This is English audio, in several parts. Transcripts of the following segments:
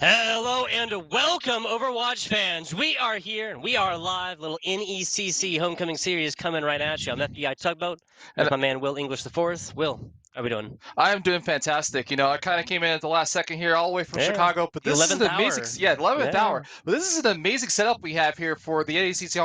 Hello and welcome, Overwatch fans. We are here and we are live. Little NECC Homecoming Series coming right at you. I'm FBI Tugboat. And There's my man Will English the Fourth. Will, how are we doing? I am doing fantastic. I kind of came in at the last second here, all the way from Yeah, Chicago, but the this is an 11th amazing, hour. yeah, 11th Yeah, hour. But this is an amazing setup we have here for the NECC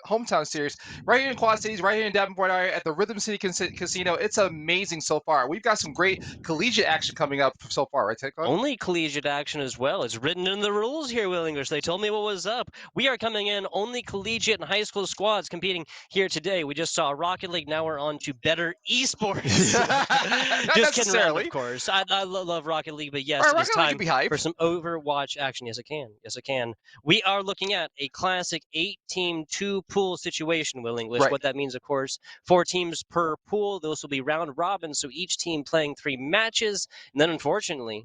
hometown series, right here in Quad Cities, right here in Davenport area at the Rhythm City Casino. It's amazing so far. We've got some great collegiate action coming up so far, right, Taylor? only collegiate action as well. It's written in the rules here, Will English. They told me what was up. We are coming in only collegiate and high school squads competing here today. We just saw Rocket League. Now we're on to better esports. Not Just kidding around, of necessarily. course. I love Rocket League, but All yes, right, it is Rocket League can time be hype. for some Overwatch action. Yes, I can. Yes, I can. We are looking at a classic 8-team, 2-pool situation, Will English. Right. What that means, of course, 4 teams per pool. Those will be round robin, so each team playing 3 matches. And then, unfortunately,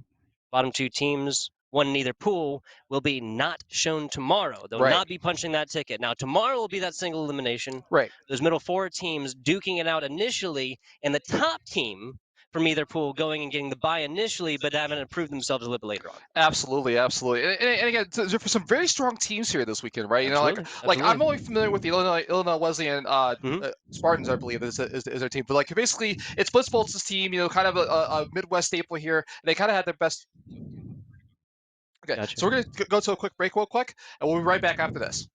bottom 2 teams, one in either pool, will be not shown tomorrow. They'll Right. not be punching that ticket. Now, tomorrow will be that single elimination. Right. Those middle 4 teams duking it out initially, and the top team from either pool going and getting the bye initially, but having to prove themselves a little bit later on. Absolutely, absolutely, and again, there's some very strong teams here this weekend, right? Absolutely, Like I'm only absolutely. familiar with the Illinois Wesleyan Hmm. Spartans, I believe, is their team. But like basically, it's Blitz Bolts' team, kind of a Midwest staple here. And they kind of had their best. Okay, Gotcha. so we're gonna go to a quick break, real quick, and we'll be right back after this.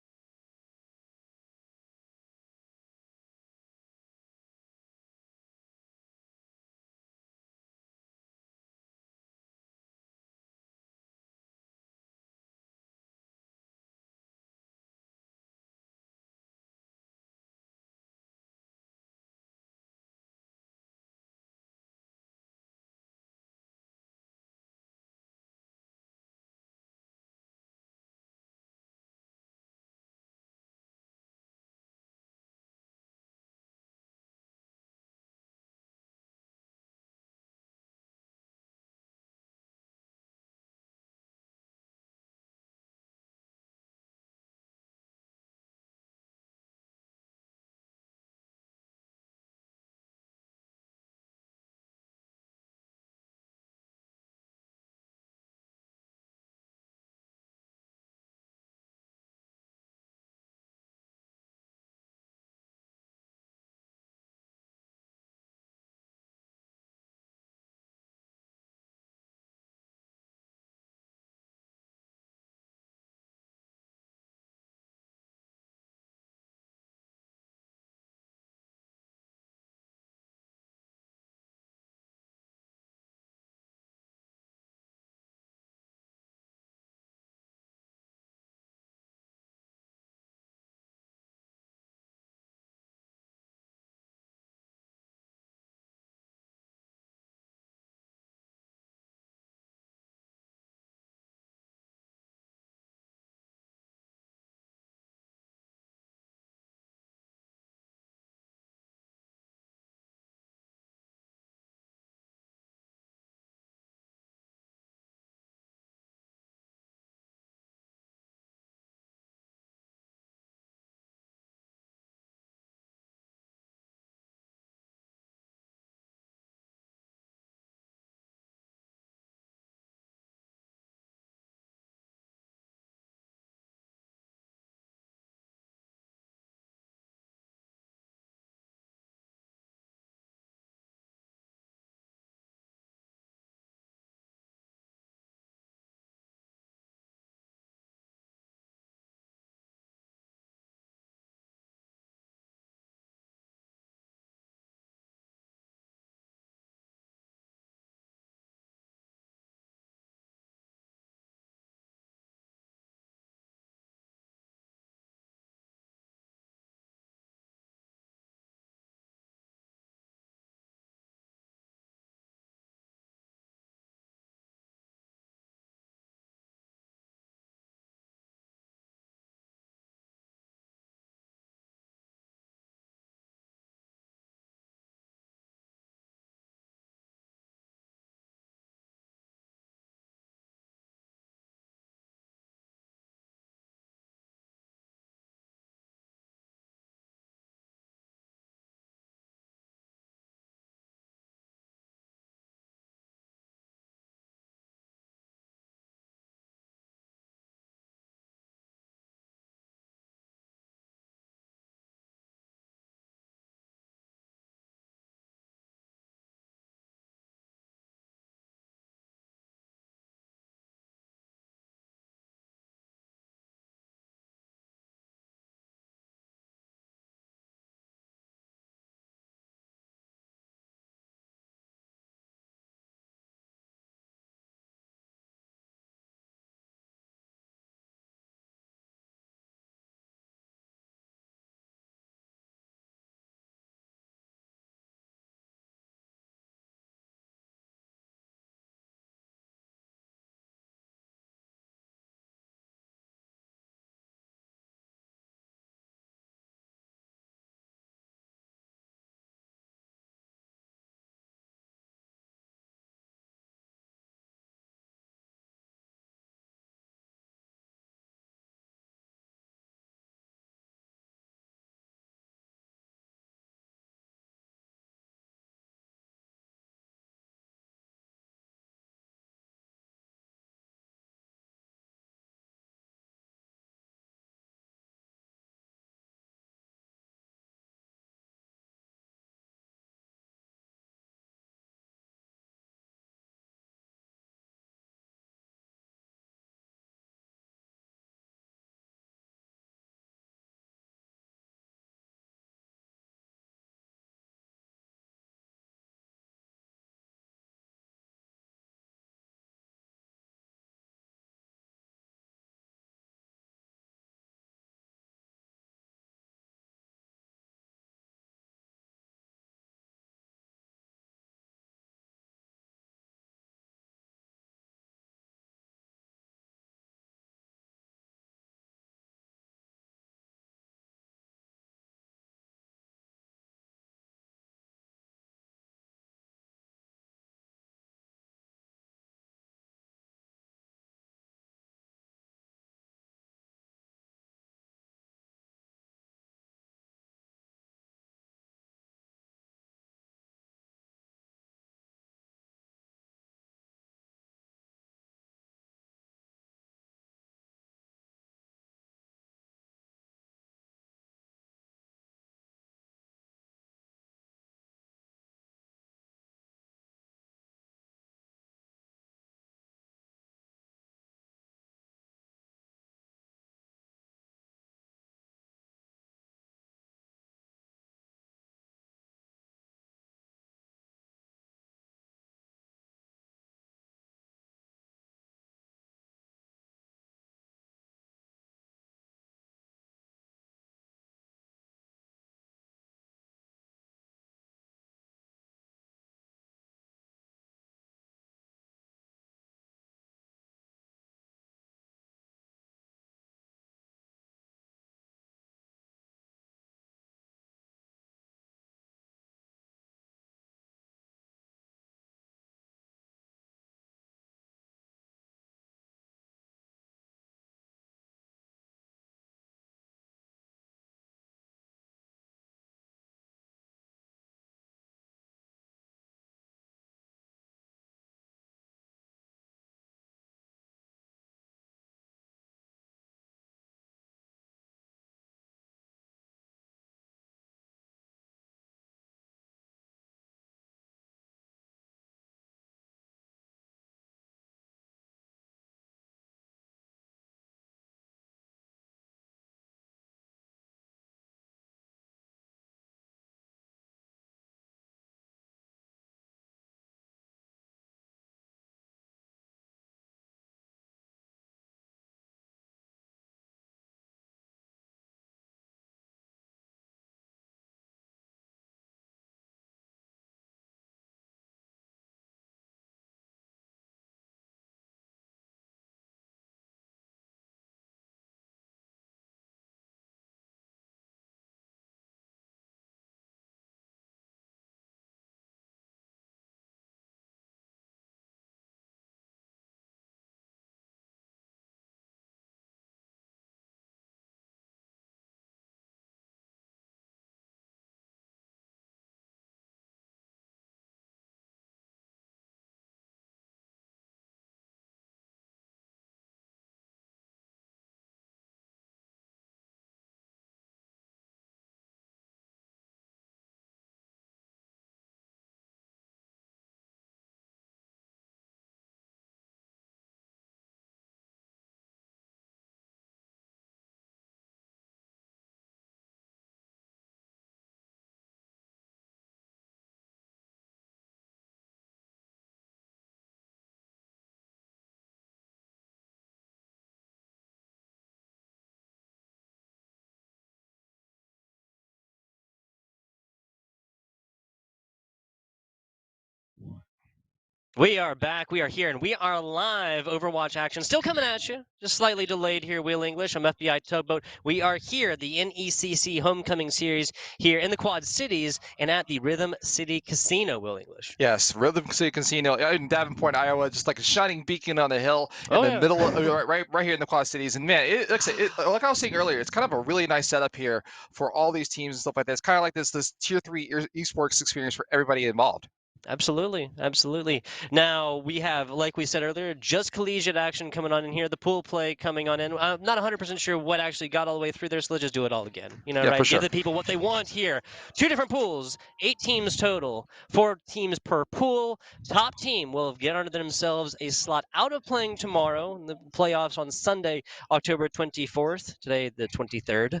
We are back. We are here, and we are live. Overwatch action still coming at you. Just slightly delayed here, Will English. I'm FBI Tugboat. We are here, the NECC Homecoming Series here in the Quad Cities and at the Rhythm City Casino, Will English. Yes, Rhythm City Casino in Davenport, Iowa, just like a shining beacon on the hill in Oh, the yeah. middle, right here in the Quad Cities. And man, like I was saying earlier, it's kind of a really nice setup here for all these teams and stuff like that. It's kind of like this tier 3 esports experience for everybody involved. Absolutely, absolutely. Now we have, like we said earlier, just collegiate action coming on in here. The pool play coming on in. I'm not 100% sure what actually got all the way through there, so let's just do it all again. You know, Yeah, for right? Give sure. the people what they want here. 2 different pools, 8 teams total, 4 teams per pool. Top team will get under themselves a slot out of playing tomorrow in the playoffs on Sunday, October 24th. Today, the 23rd.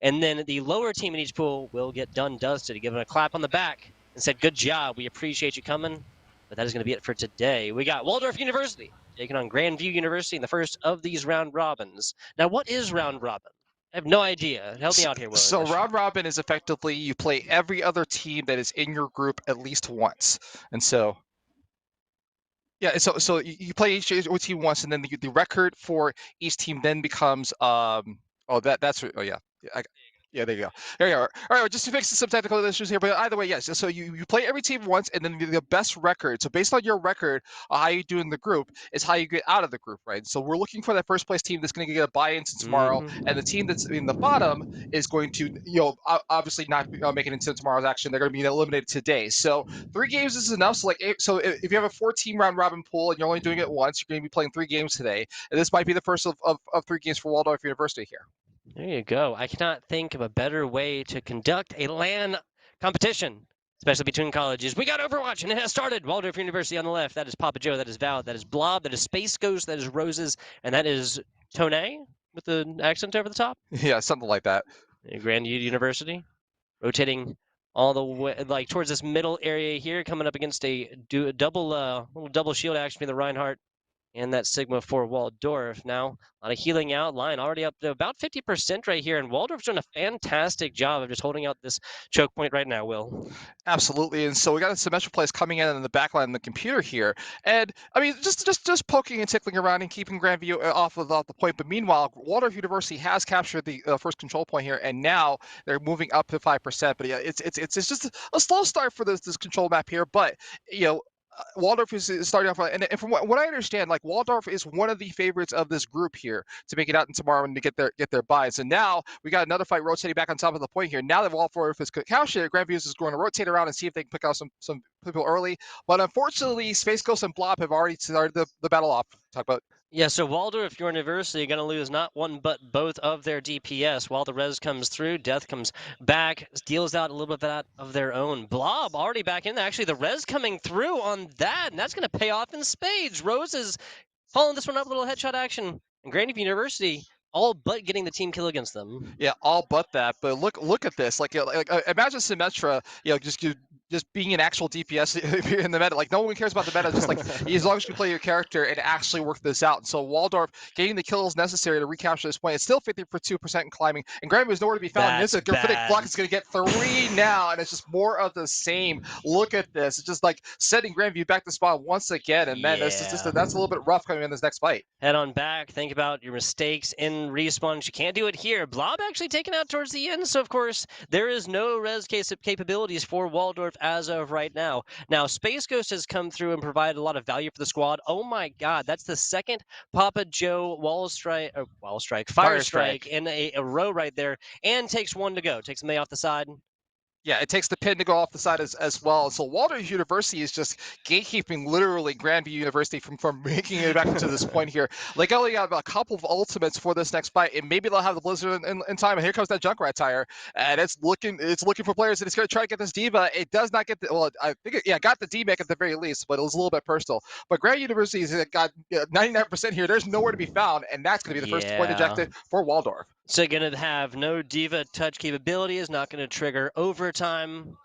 And then the lower team in each pool will get done dusted, given a clap on the back and said, "Good job. We appreciate you coming." But that is going to be it for today. We got Waldorf University taking on Grandview University in the first of these round robins. Now, what is round robin? I have no idea. Help me out here, Will. So round robin is effectively you play every other team that is in your group at least once, and so yeah, so you play each team once, and then the record for each team then becomes yeah, there you go. There you are. All right, just to fix some technical issues here, but either way, yes. So you play every team once, and then the best record. So based on your record, how you do in the group is how you get out of the group, right? So we're looking for that first place team that's going to get a buy-in tomorrow, and the team that's in the bottom is going to, obviously not make it into tomorrow's action. They're going to be eliminated today. So 3 games is enough. So if you have a 4-team round robin pool and you're only doing it once, you're going to be playing 3 games today, and this might be the first of 3 games for Waldorf University here. There you go. I cannot think of a better way to conduct a LAN competition, especially between colleges. We got Overwatch, and it has started. Waldorf University on the left. That is Papa Joe. That is Val. That is Blob. That is Space Ghost. That is Roses. And that is Tone with the accent over the top. Yeah, something like that. Grandview University. Rotating all the way, like towards this middle area here, coming up against a little double shield action between the Reinhardt and that Sigma for Waldorf. Now, a lot of healing out. Line already up to about 50% right here, and Waldorf's doing a fantastic job of just holding out this choke point right now, Will. Absolutely, and so we got a symmetrical plays coming in the backline of the computer here, and I mean just poking and tickling around and keeping Grandview off the point. But meanwhile, Waldorf University has captured the first control point here, and now they're moving up to 5%. But yeah, it's just a slow start for this control map here, but Waldorf is starting off, and from what I understand, like Waldorf is one of the favorites of this group here to make it out in tomorrow and to get their buy. So now we got another fight rotating back on top of the point here. Now that Waldorf is captured, Grandview is going to rotate around and see if they can pick out some people early. But unfortunately, Space Ghost and Blob have already started the battle off. Talk about. Yeah, so Waldorf University going to lose not one but both of their DPS. While the res comes through, Death comes back, deals out a little bit of that of their own. Blob already back in there. Actually, the res coming through on that, and that's going to pay off in spades. Rose is following this one up, a little headshot action. And Grandview University all but getting the team kill against them. Yeah, all but that. But look at this. Like imagine Symmetra, just being an actual DPS in the meta. Like no one cares about the meta. Just like as long as you play your character and actually work this out. And so Waldorf getting the kills necessary to recapture this point. It's still 52% and climbing. And Grandview is nowhere to be found. This Graffiti Block is going to get 3 now, and it's just more of the same. Look at this. It's just like setting Grandview back to spawn once again. And man, that's a little bit rough coming in this next fight. Head on back. Think about your mistakes in respawn. You can't do it here. Blob actually taken out towards the end. So of course there is no res case of capabilities for Waldorf as of right now. Now, Space Ghost has come through and provided a lot of value for the squad. Oh my God, that's the second Papa Joe Fire Strike in a row right there, and takes 1 to go. Takes May off the side. Yeah, it takes the pin to go off the side as well. So Waldorf University is just gatekeeping literally Grandview University from making it back to this point here. Like only got a couple of ultimates for this next fight, and maybe they'll have the Blizzard in time. And here comes that Junkrat tire, and it's looking for players, and it's going to try to get this D.Va. It does not get I think got the D-Mech at the very least, but it was a little bit personal. But Grandview University has got 99% here. There's nowhere to be found, and that's going to be the first point ejected for Waldorf. So going to have no D.Va touch capability, is not going to trigger overtime,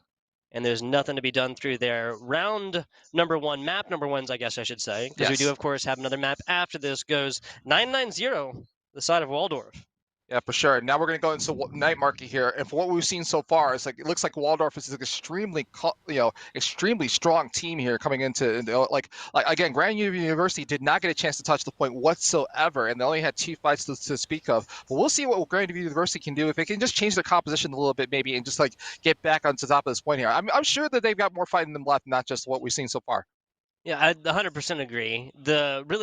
and there's nothing to be done through there. Round number 1, map number 1, I guess I should say, because we do, of course, have another map after this, goes 990, the side of Waldorf. Yeah, for sure. Now we're going to go into night market here, and for what we've seen so far, it's like it looks like Waldorf is an extremely, extremely strong team here coming into, like again, Grand University did not get a chance to touch the point whatsoever, and they only had two fights to speak of. But we'll see what Grand University can do if they can just change their composition a little bit, maybe, and just like get back onto top of this point here. I'm sure that they've got more fight in them left, not just what we've seen so far. Yeah, I 100% agree.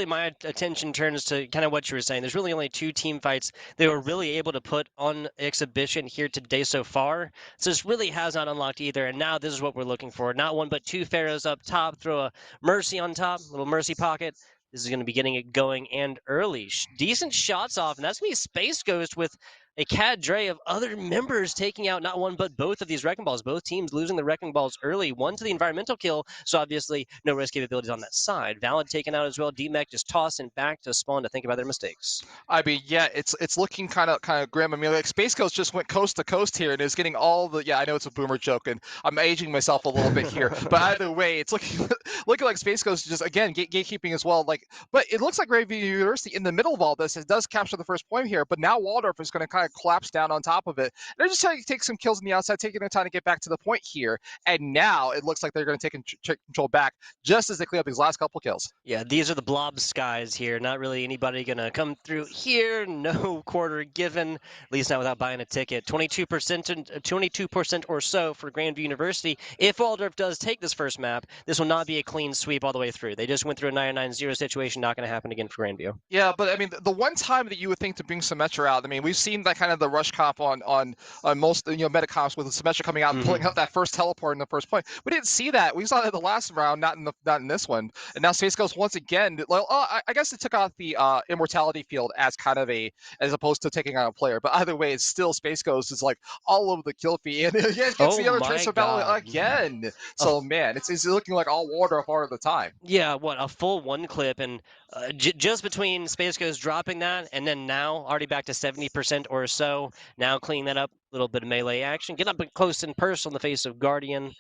My attention turns to kind of what you were saying. There's really only two team fights they were really able to put on exhibition here today so far. So this really has not unlocked either. And now this is what we're looking for. Not one but two Pharaohs up top. Throw a Mercy on top, little Mercy pocket. This is going to be getting it going and early. Decent shots off, and that's going to be Space Ghost with a cadre of other members taking out not one but both of these wrecking balls. Both teams losing the wrecking balls early. One to the environmental kill, so obviously no risk capabilities on that side. Valid taken out as well. DMEC just tossing back to Spawn to think about their mistakes. I mean, yeah, it's looking kind of grim. I mean, like Space Ghost just went coast to coast here and is getting all the. Yeah, I know it's a boomer joke, and I'm aging myself a little bit here, but either way, it's looking looking like Space Ghost just again gatekeeping as well. Like, but it looks like Gravy University in the middle of all this. It does capture the first point here, but now Waldorf is going to kind of collapse down on top of it. They're just trying to take some kills on the outside, taking their time to get back to the point here, and now it looks like they're going to take control back just as they clean up these last couple kills. Yeah, these are the blob skies here. Not really anybody going to come through here. No quarter given, at least not without buying a ticket. 22% and 22% or so for Grandview University. If Waldorf does take this first map, this will not be a clean sweep all the way through. They just went through a 9-9-0 situation. Not going to happen again for Grandview. Yeah, but I mean, the one time that you would think to bring Symmetra out, I mean, we've seen that kind of the rush comp on most meta comps with Symmetra coming out and pulling out that first teleport in the first point. We didn't see that. We saw that in the last round, not in this one. And now Space Ghost once again. Well, I guess it took out the immortality field as kind of as opposed to taking out a player. But either way, it's still Space Ghost is like all over the kill feed, and again gets Oh the other my transfer battle God. again. So man, it's looking like all Waldorf all the time. Yeah, what a full one clip, and just between Space Ghost dropping that and then now already back to 70% or so. Now cleaning that up, a little bit of melee action, get up close and personal in the face of Guardian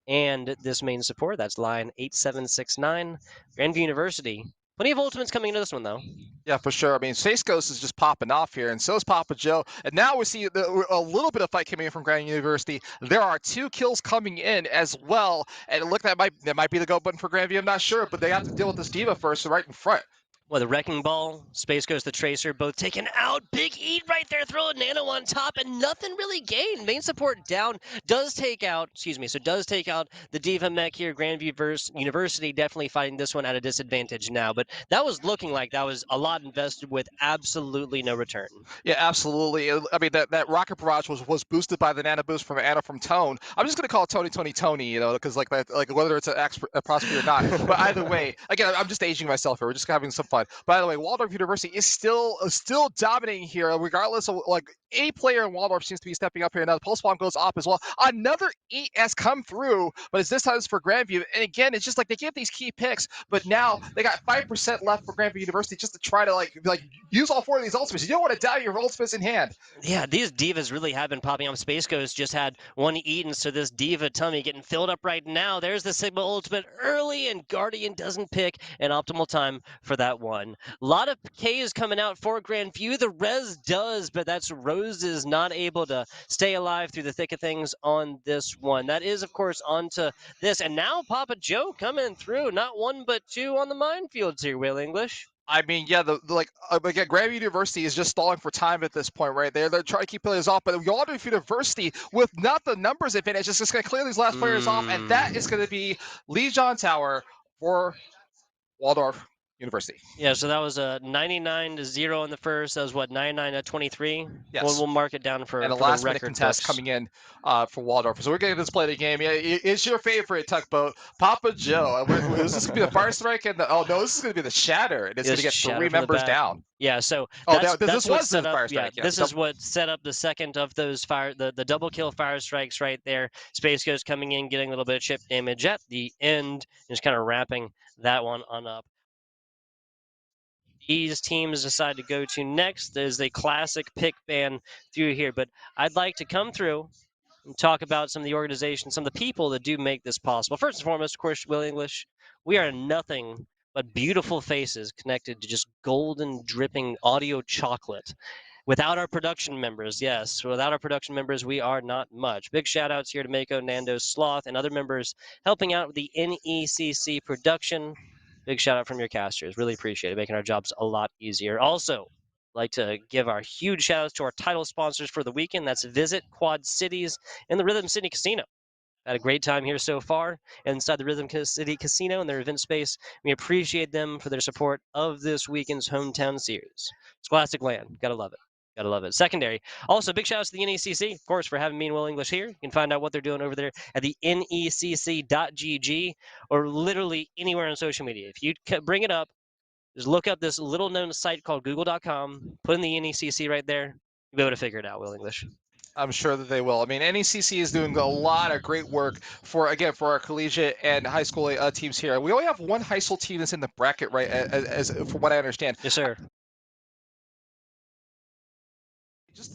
and this main support. That's line 8769, Grandview University. Plenty of ultimates coming into this one though. Yeah, for sure. I mean, Space Ghost is just popping off here, and so is Papa Joe. And now we see a little bit of fight coming in from Grand University. There are 2 kills coming in as well, and look, that might be the go button for Grandview. I'm not sure, but they have to deal with this diva first, right in front. Well, the Wrecking Ball, Space Ghost, the Tracer, both taken out. Big eat right there, throw a nano on top, and nothing really gained. Main support down, does take out the Diva mech here. Grandview University definitely fighting this one at a disadvantage now, but that was looking like that was a lot invested with absolutely no return. Yeah, absolutely. I mean, that rocket barrage was boosted by the nano boost from Anna from Tone. I'm just gonna call it Tony, because like that, like whether it's a prosper or not. But either way, again, I'm just aging myself here. We're just having some fun. By the way, Waldorf University is still dominating here, regardless of like a player in Waldorf seems to be stepping up here. Now the pulse bomb goes up as well. Another 8 has come through, but it's this time it's for Grandview. And again, it's just like they give these key picks, but now they got 5% left for Grandview University just to try to like use all 4 of these ultimates. You don't want to die your ultimates in hand. Yeah, these divas really have been popping up. Space Ghost just had one eaten, so this diva tummy getting filled up right now. There's the Sigma ultimate early, and Guardian doesn't pick an optimal time for that one. A lot of Ks coming out for Grandview. The res does, but that's Rose is not able to stay alive through the thick of things on this one. That is, of course, onto this. And now Papa Joe coming through. Not one, but 2 on the minefields here, Will English. I mean, yeah, again, Graham University is just stalling for time at this point, right? They're trying to keep players off, but Waldorf University, with not the numbers advantage, is just going to clear these last players off, and that is going to be Lee John Tower for Waldorf University. Yeah, so that was a 99-0 in the first. That was what, 99-23. Yes. We'll mark it down for and a for last the minute record contest books. coming in for Waldorf. So we're going to display the game. Yeah, it's your favorite tugboat, Papa Joe. This is going to be the Fire Strike and this is going to be the Shatter. And it's going to get 3 members down. Yeah, so this was the Fire Strike. Yeah, this is what set up the second of those the double kill Fire Strikes right there. Space Ghost coming in, getting a little bit of chip damage at the end, just kind of wrapping that one on up. These teams decide to go to next is a classic pick ban through here, but I'd like to come through and talk about some of the organizations, some of the people that do make this possible. First and foremost, of course, Will English, we are nothing but beautiful faces connected to just golden dripping audio chocolate. Without our production members, yes, without our production members, we are not much. Big shout outs here to Mako, Nando, Sloth, and other members helping out with the NECC production. Big shout out from your casters. Really appreciate it, making our jobs a lot easier. Also, like to give our huge shout outs to our title sponsors for the weekend. That's Visit Quad Cities and the Rhythm City Casino. Had a great time here so far inside the Rhythm City Casino and their event space. We appreciate them for their support of this weekend's hometown series. Scholastic Land, gotta love it. Gotta love it. Secondary. Also, big shout outs to the NECC, of course, for having me and Will English here. You can find out what they're doing over there at the necc.gg or literally anywhere on social media. If you bring it up, just look up this little known site called google.com, put in the NECC right there. You'll be able to figure it out, Will English. I'm sure that they will. I mean, NECC is doing a lot of great work for our collegiate and high school teams here. We only have one high school team that's in the bracket, right? As from what I understand. Yes, sir.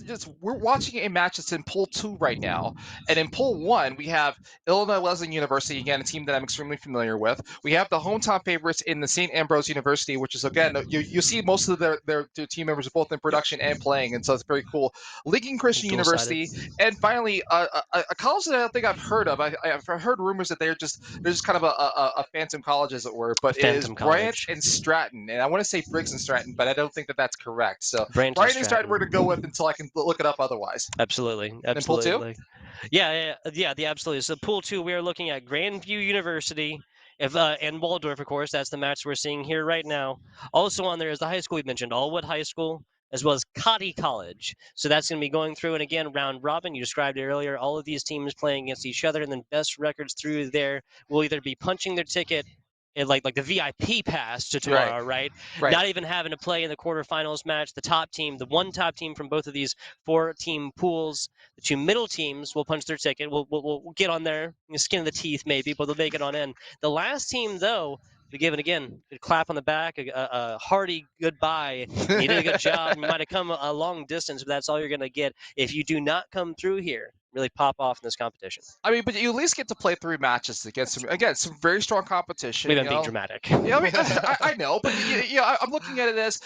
Just we're watching a match that's in pool 2 right now, and in pool 1 we have Illinois Wesleyan University, again a team that I'm extremely familiar with. We have the hometown favorites in the St. Ambrose University, which is again you see most of their team members are both in production and playing, and so it's very cool. Lincoln Christian University, and finally a college that I don't think I've heard of. I've heard rumors that they're just kind of a phantom college, as it were, but it is Bryant and Stratton, and I want to say Briggs and Stratton, but I don't think that that's correct. So Bryant and Stratton we're going to go with until I can look it up otherwise. Absolutely. And pool 2? Yeah, absolutely. So pool 2, we are looking at Grandview University and Waldorf, of course. That's the match we're seeing here right now. Also on there is the high school we mentioned, Allwood High School, as well as Cotty College. So that's going to be going through, and again, round robin. You described it earlier. All of these teams playing against each other, and then best records through there will either be punching their ticket like the VIP pass to tomorrow, right? Not even having to play in the quarterfinals match. The top team, the one top team from both of these 4-team pools, the 2 middle teams will punch their ticket. We'll get on there, skin of the teeth maybe, but they'll make it on in. The last team, though, we give it again a clap on the back, a hearty goodbye. You did a good job. You might have come a long distance, but that's all you're going to get if you do not come through here. Really pop off in this competition. I mean, but you at least get to play 3 matches against some very strong competition. We've been being dramatic. Yeah, I mean, I know, but I'm looking at it as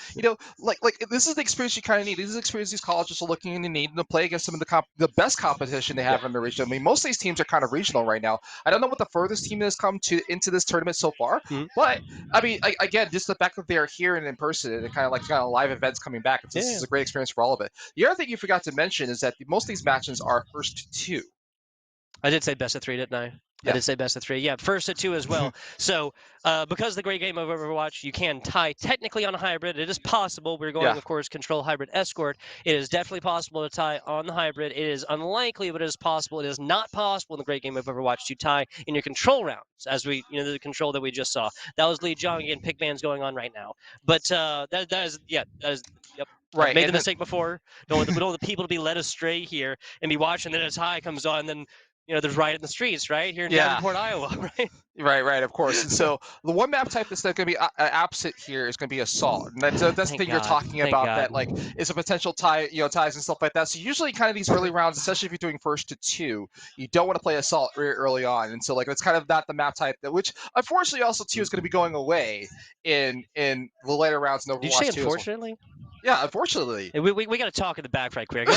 like this is the experience you kind of need. This is the experience these colleges are looking to need to play against some of the best competition they have in the region. I mean, most of these teams are kind of regional right now. I don't know what the furthest team has come into this tournament so far, but I mean, again, just the fact that they are here and in person and kind of live events coming back, this is a great experience for all of it. The other thing you forgot to mention is that most of these matches are first to 2. I did say best of 3, didn't I? Yeah. I did say best of 3. Yeah, first to 2 as well. So because of the great game of Overwatch, you can tie technically on a hybrid. It is possible. We're going, of course, control hybrid escort. It is definitely possible to tie on the hybrid. It is unlikely, but it is possible. It is not possible in the great game of Overwatch to tie in your control rounds, as we, the control that we just saw. That was Lee Jong and pick bans going on right now. But that is, yep. Right. I've made the mistake before. Don't want the people to be led astray here and be watching. Then a tie comes on, and then there's riot in the streets, right here in Davenport, Iowa, right? Right, of course. And so the one map type that's going to be absent here is going to be assault, and that's the thing you're talking about. That like is a potential tie, ties and stuff like that. So usually, kind of these early rounds, especially if you're doing first to 2, you don't want to play assault very early on, and so like it's kind of not the map type that, which unfortunately also too is going to be going away in the later rounds in Overwatch. Did you say unfortunately? Yeah, unfortunately. We got to talk in the back right quick. Go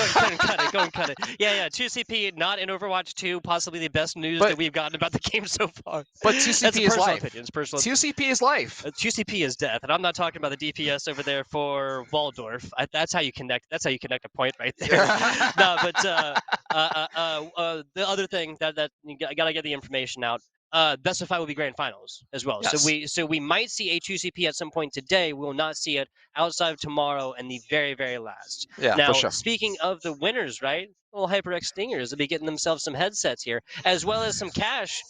and cut it. Yeah. 2CP not in Overwatch 2. Possibly the best news that we've gotten about the game so far. But 2CP is life. It's personal. 2CP is life. 2CP is death, and I'm not talking about the DPS over there for Waldorf. That's how you connect. That's how you connect a point right there. No, but the other thing that you got to get the information out. Best of 5 will be grand finals as well. Yes. So we might see a 2CP at some point today. We will not see it outside of tomorrow and the very, very last. Yeah, now, for sure. Speaking of the winners, right? Little HyperX Stingers will be getting themselves some headsets here, as well as some cash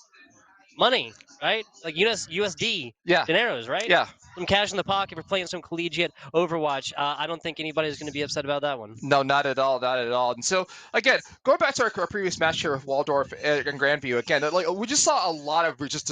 money, right? Like USD dineros, right? Yeah. Some cash in the pocket for playing some collegiate Overwatch. I don't think anybody's going to be upset about that one. No, not at all. And so, again, going back to our previous match here with Waldorf and Grandview, again, like we just saw a lot of just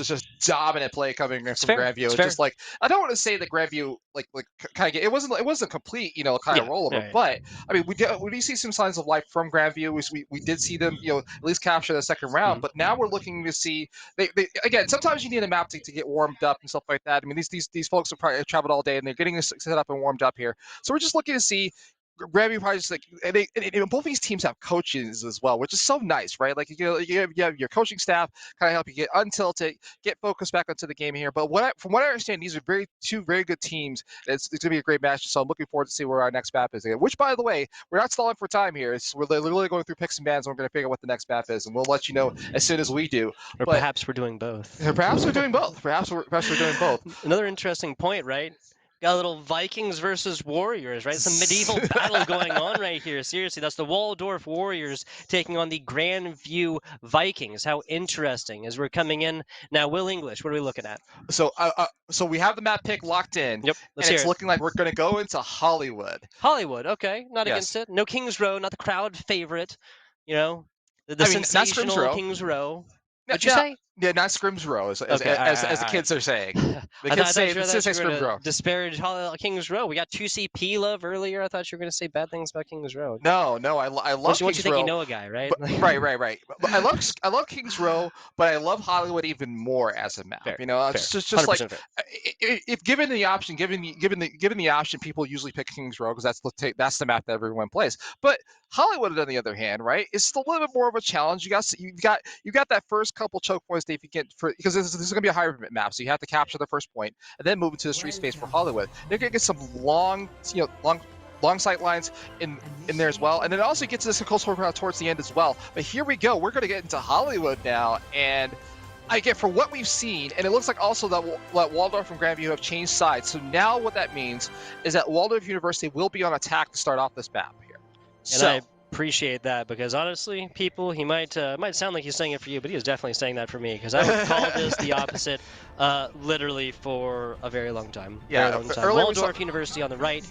dominant play coming from Grandview. It's just like, I don't want to say that Grandview like kind of it wasn't a complete kind of rollover, right. But I mean we do see some signs of life from Grandview. We did see them at least capture the second round, but now we're looking to see they again, sometimes you need a map to get warmed up and stuff like that. I mean these folks have probably traveled all day and they're getting set up and warmed up here, so we're just looking to see Grandview probably just like, and both these teams have coaches as well, which is so nice, right? Like you have your coaching staff kind of help you get untilted, get focused back onto the game here. But from what I understand, these are two very good teams. It's going to be a great match, so I'm looking forward to see where our next map is. Which, by the way, we're not stalling for time here. We're literally going through picks and bans, and we're going to figure out what the next map is, and we'll let you know as soon as we do. Or perhaps we're doing both. Perhaps we're doing both. Perhaps we're doing both. Another interesting point, right? Got a little Vikings versus Warriors, right? Some medieval battle going on right here. Seriously, that's the Waldorf Warriors taking on the Grandview Vikings. How interesting as we're coming in. Now, Will English, what are we looking at? So we have the map pick locked in. Yep, and it's looking like we're going to go into Hollywood. Hollywood, okay. Not against it. No Kings Row, not the crowd favorite. You know, the sensational Kings Row. What'd you say? Yeah, not Scrims Row, as the kids are saying. The kids say Scrims Row. Disparage Kings Row. We got 2CP love earlier. I thought you were going to say bad things about Kings Row. No, I love Kings Row. Once you think you know a guy, right? But, right. But I love Kings Row, but I love Hollywood even more as a map. Fair, you know, it's just like if given the option, given the option, people usually pick Kings Row because that's the map that everyone plays. But Hollywood, on the other hand, right, is a little bit more of a challenge. You got that first couple choke points that if you get because this is going to be a hybrid map, so you have to capture the first point and then move into the street space for Hollywood. You're going to get some long sight lines in there as well, and then it also gets this close towards the end as well. But here we go. We're going to get into Hollywood now, and I get for what we've seen, and it looks like also that Waldorf and Grandview have changed sides. So now what that means is that Waldorf University will be on attack to start off this map here. And I appreciate that because honestly, people, he might sound like he's saying it for you, but he was definitely saying that for me because I would call this the opposite, literally for a very long time. Yeah, very long time. Waldorf University on the right,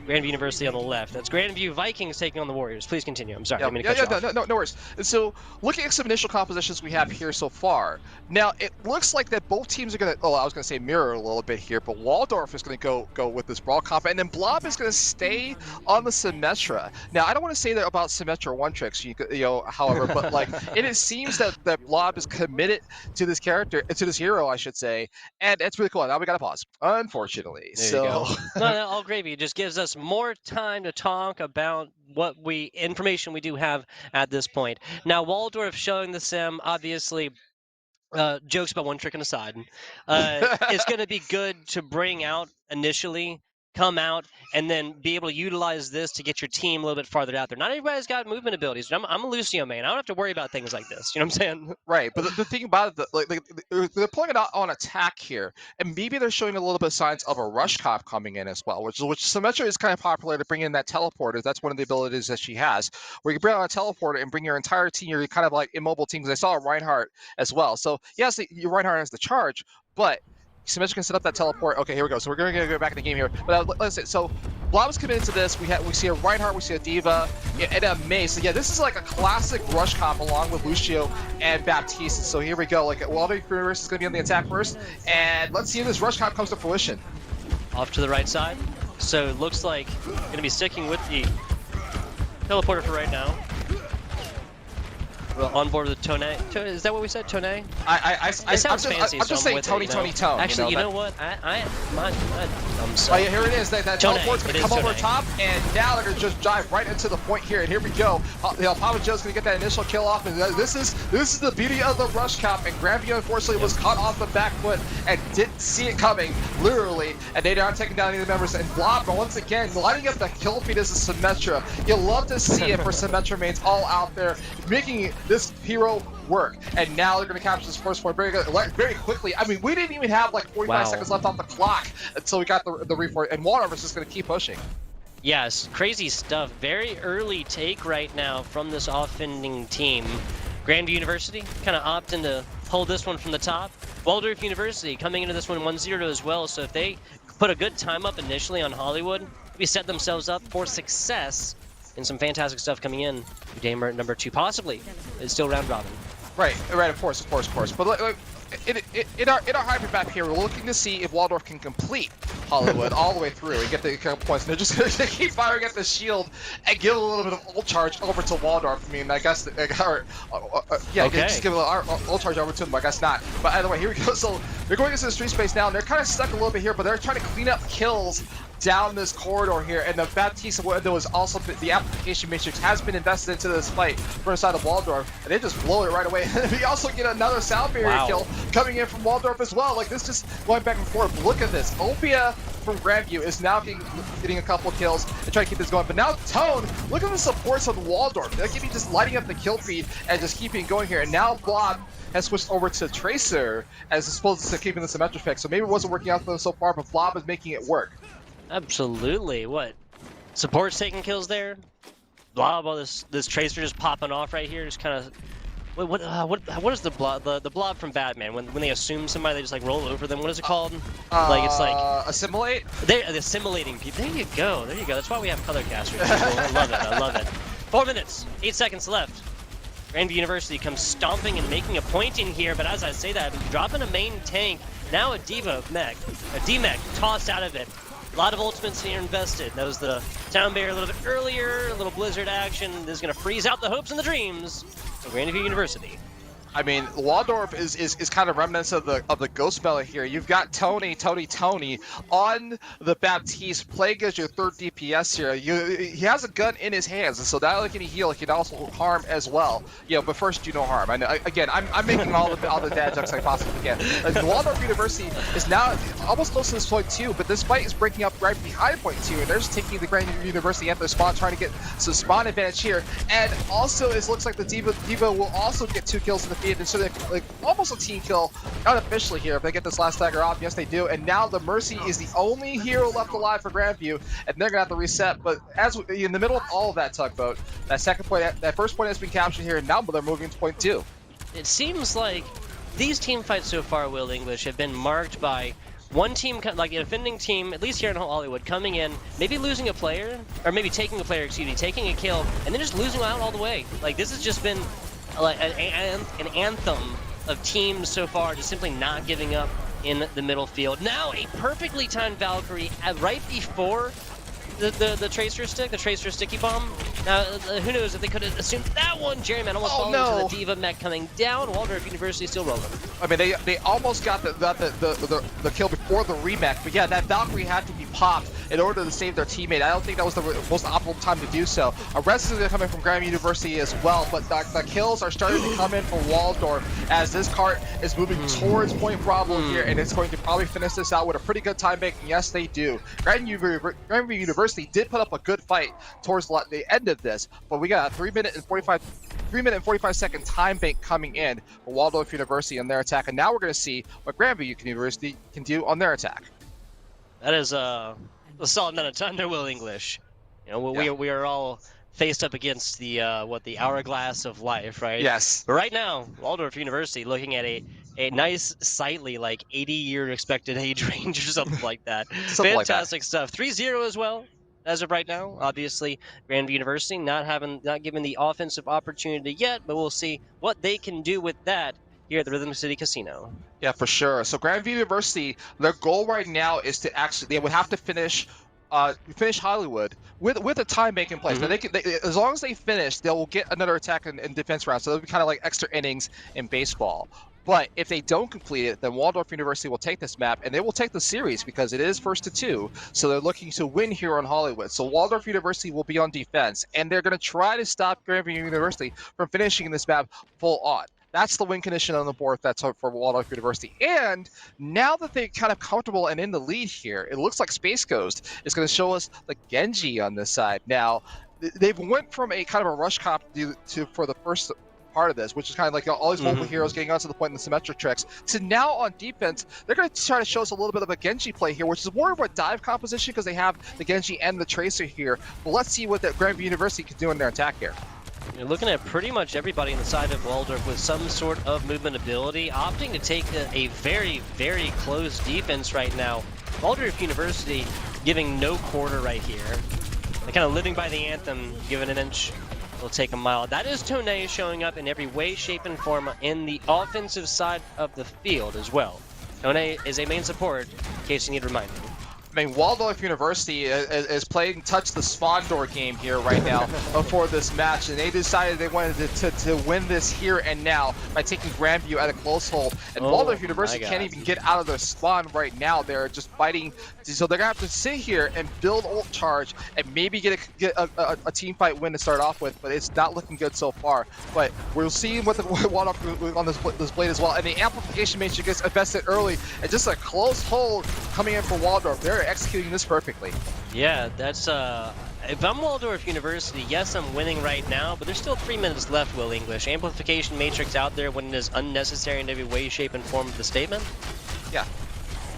Grandview University on the left. That's Grandview Vikings taking on the Warriors. Please continue. I'm sorry. No worries. And so, looking at some initial compositions we have here so far, now it looks like that both teams are going to. Oh, I was going to say mirror a little bit here, but Waldorf is going to go with this brawl comp, and then Blob is going to stay on the Symmetra. Now, I don't want to say that about Symmetra one tricks, however, but like it seems that Blob is committed to this character, to this hero, I should say, and it's really cool. Now we got to pause, unfortunately. There you go. No, all gravy. It just gives us more time to talk about what information we do have at this point. Now, Waldorf showing the sim, obviously, jokes about one trick and aside, it's going to be good to bring out initially, come out, and then be able to utilize this to get your team a little bit farther out there. Not everybody's got movement abilities. I'm a Lucio main. I don't have to worry about things like this. You know what I'm saying? Right, but the thing about it, they're pulling it out on attack here, and maybe they're showing a little bit of signs of a rush cop coming in as well, which Symmetra is kind of popular to bring in that teleporter. That's one of the abilities that she has, where you bring out a teleporter and bring your entire team, your kind of like immobile team. Because I saw Reinhardt as well. So yes, your Reinhardt has the charge, but Symmetra can set up that teleport. Okay, here we go. So we're going to go back in the game here. But let's say, so Blob is committed to this. We see a Reinhardt, we see a Diva, and a Mace. So yeah, this is like a classic rush comp along with Lucio and Baptiste. So here we go. Like Waldorf Universe is going to be on the attack first, and let's see if this rush comp comes to fruition. Off to the right side. So it looks like going to be sticking with the teleporter for right now. On board with Tone. Is that what we said? Tone? It sounds fancy. I'm just saying Tony, Tone. Actually, you know what? I'm sorry. Oh, yeah, here it is. That teleport's going to come over top, and now they're going to just dive right into the point here. And here we go. Papa Joe's going to get that initial kill off, and this is the beauty of the rush cap. And Grandview unfortunately was caught off the back foot and didn't see it coming, literally. And they aren't taking down any of the members. And Blob once again lining up the kill feed as a Symmetra. You love to see it for Symmetra mains all out there making this hero work, and now they're going to capture this first point very quickly. I mean, we didn't even have like 45 seconds left on the clock until we got the reforce, and Waldorf is just going to keep pushing. Yes, crazy stuff. Very early take right now from this offending team. Grandview University kind of opting to hold this one from the top. Waldorf University coming into this one 1-0 as well, so if they put a good time up initially on Hollywood, we set themselves up for success. And some fantastic stuff coming in. Gamer number 2 possibly is still round robin. Right, of course. But in our hybrid map here, we're looking to see if Waldorf can complete Hollywood all the way through and get the couple points. And they're just going to keep firing at the shield and give a little bit of ult charge over to Waldorf. I mean, I guess, just give a little ult charge over to them. I guess not. But either way, here we go. So they're going into the street space now, and they're kind of stuck a little bit here, but they're trying to clean up kills down this corridor here, and the Baptiste window is also, the application matrix has been invested into this fight from the side of Waldorf, and they just blow it right away. We also get another sound barrier kill coming in from Waldorf as well. Like, this just going back and forth. Look at this. Opia from Grandview is now getting a couple kills and trying to keep this going. But now Tone, look at the supports on Waldorf. They're keeping just lighting up the kill feed and just keeping going here. And now Blob has switched over to Tracer as opposed to keeping the symmetric effect. So maybe it wasn't working out for them so far, but Blob is making it work. Absolutely. What? Support's taking kills there? Blob, all this Tracer just popping off right here, just kind of. What is the blob? The blob from Batman when they assume somebody, they just like roll over them. What is it called? Like it's like assimilate. They're assimilating people. There you go. There you go. That's why we have color casters. I love it. I love it. 4 minutes, 8 seconds left. Grandview University comes stomping and making a point in here, but as I say that, dropping a main tank. Now a D-mech tossed out of it. A lot of ultimates here invested. That was the Town Bear a little bit earlier, a little blizzard action. This is going to freeze out the hopes and the dreams of Grandview University. I mean, Waldorf is kind of remnants of the Ghost Bella here. You've got Tony on the Baptiste playing as your third DPS here. He has a gun in his hands, and so not only can he heal, he can also harm as well. But first, do no harm. I know, again, I'm making all the dad jokes I possibly can. Waldorf University is now almost close to this point too, but this fight is breaking up right behind point 2, and they're just taking the Grandview University at their spawn, trying to get some spawn advantage here. And also, it looks like the Diva will also get 2 kills in the feed, and so they're like almost a team kill unofficially here if they get this last dagger off. Yes, they do. And now the Mercy is the only hero left alive for Grandview, and they're gonna have to reset. But as in the middle of all of that tugboat, that first point has been captured here, and now they're moving to point 2. It seems like these team fights so far, Will English, have been marked by one team, like a defending team, at least here in Hollywood, coming in, maybe losing a player, or maybe taking a player, taking a kill, and then just losing out all the way. Like, this has just been like an anthem of teams so far, just simply not giving up in the middle field. Now a perfectly timed Valkyrie right before the Tracer stick, the Tracer sticky bomb. Now, who knows if they could have assumed that one. Jerryman almost falling into the Diva mech coming down. Waldorf University still rolling. I mean, they almost got the kill before the remech, but yeah, that Valkyrie had to be popped in order to save their teammate. I don't think that was the most optimal time to do so. Arrests are coming from Grandview University as well, but the kills are starting to come in for Waldorf as this cart is moving towards Point Bravo here, and it's going to probably finish this out with a pretty good time bank. And yes, they do. Grandview University did put up a good fight towards the end of this, but we got a 3 minute and 45 second time bank coming in for Waldorf University on their attack, and now we're going to see what Grandview University can do on their attack. That is a solid amount of time there, Will English. You know, we are all faced up against the the hourglass of life, right? Yes. But right now, Waldorf University looking at a nice, sightly, like 80-year expected age range or something like that. Fantastic stuff. 3-0 as well. As of right now, obviously, Grandview University not given the offensive opportunity yet, but we'll see what they can do with that here at the Rhythm City Casino. Yeah, for sure. So Grandview University, their goal right now is to they would have to finish Hollywood with a time bank in place. Now as long as they finish, they will get another attack and defense round. So it'll be kind of like extra innings in baseball. But if they don't complete it, then Waldorf University will take this map, and they will take the series because it is 1-2. So they're looking to win here on Hollywood. So Waldorf University will be on defense, and they're going to try to stop Grandview University from finishing this map full on. That's the win condition on the board. That's for Waldorf University. And now that they're kind of comfortable and in the lead here, it looks like Space Ghost is going to show us the Genji on this side. Now, they've went from a kind of a rush comp for the first part of this, which is kind of like all these multiple heroes getting onto the point in the symmetric tricks, to now on defense, they're going to try to show us a little bit of a Genji play here, which is more of a dive composition because they have the Genji and the Tracer here. But let's see what the Grandview University can do in their attack here. You're looking at pretty much everybody on the side of Waldorf with some sort of movement ability, opting to take a very, very close defense right now. Waldorf University giving no quarter right here. They're kind of living by the anthem, giving an inch, will take a mile. That is Tone showing up in every way, shape, and form in the offensive side of the field as well. Tone is a main support, in case you need reminding. mean, Waldorf University is playing touch the spawn door game here right now before this match, and they decided they wanted to win this here and now by taking Grandview at a close hold. And Oh Waldorf my University can't God. even get out of their spawn right now. They're just fighting, so they're gonna have to sit here and build ult charge and maybe get a team fight win to start off with, but it's not looking good so far. But we'll see what the Waldorf on this blade as well, and the amplification matrix gets invested early, and just a close hold coming in for Waldorf. They're executing this perfectly. Yeah, that's if I'm Waldorf University, yes, I'm winning right now, but there's still 3 minutes left, Will English. Amplification matrix out there when it is unnecessary in every way, shape, and form of the statement. Yeah,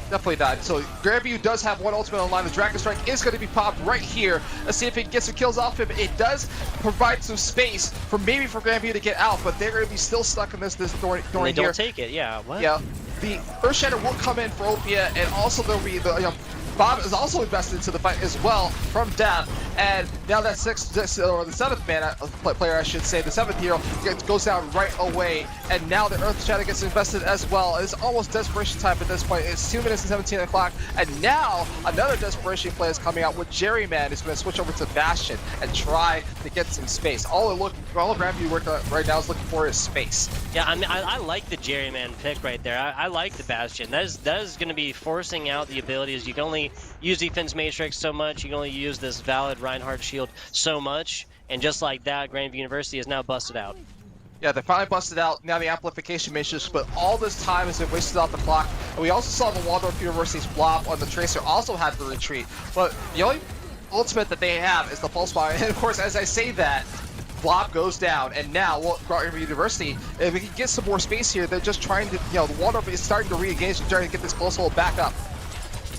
definitely not. So Grandview does have one ultimate online. The Dragon Strike is going to be popped right here. Let's see if it gets some kills off him. It does provide some space for maybe for Grandview to get out, but they're going to be still stuck in this during And they here. don't take it, yeah. What? Yeah, the Earthshatter will come in for Opia, and also there'll be the Bob is also invested into the fight as well from Death, and now that the seventh man player, I should say, the seventh hero goes down right away, and now the Earthshatter gets invested as well. It's almost desperation time at this point. It's 2 minutes and 17 o'clock, and now another desperation play is coming out with Jerryman is going to switch over to Bastion and try to get some space. All Grandview right now is looking for is space. Yeah, I mean, I like the Jerryman pick right there. I like the Bastion. That is going to be forcing out the abilities. You can only use Defense Matrix so much. You can only use this Valid Reinhardt shield so much. And just like that, Grandview University is now busted out. Yeah, they finally busted out. Now the amplification matrix, but all this time has been wasted off the clock. And we also saw the Waldorf University's blob on the Tracer also had to retreat. But the only ultimate that they have is the Pulse Bomb. And of course, as I say that, Blob goes down, and now Grandview University, if we can get some more space here, they're just trying to, the Waldorf is starting to re-engage and trying to get this close hold back up.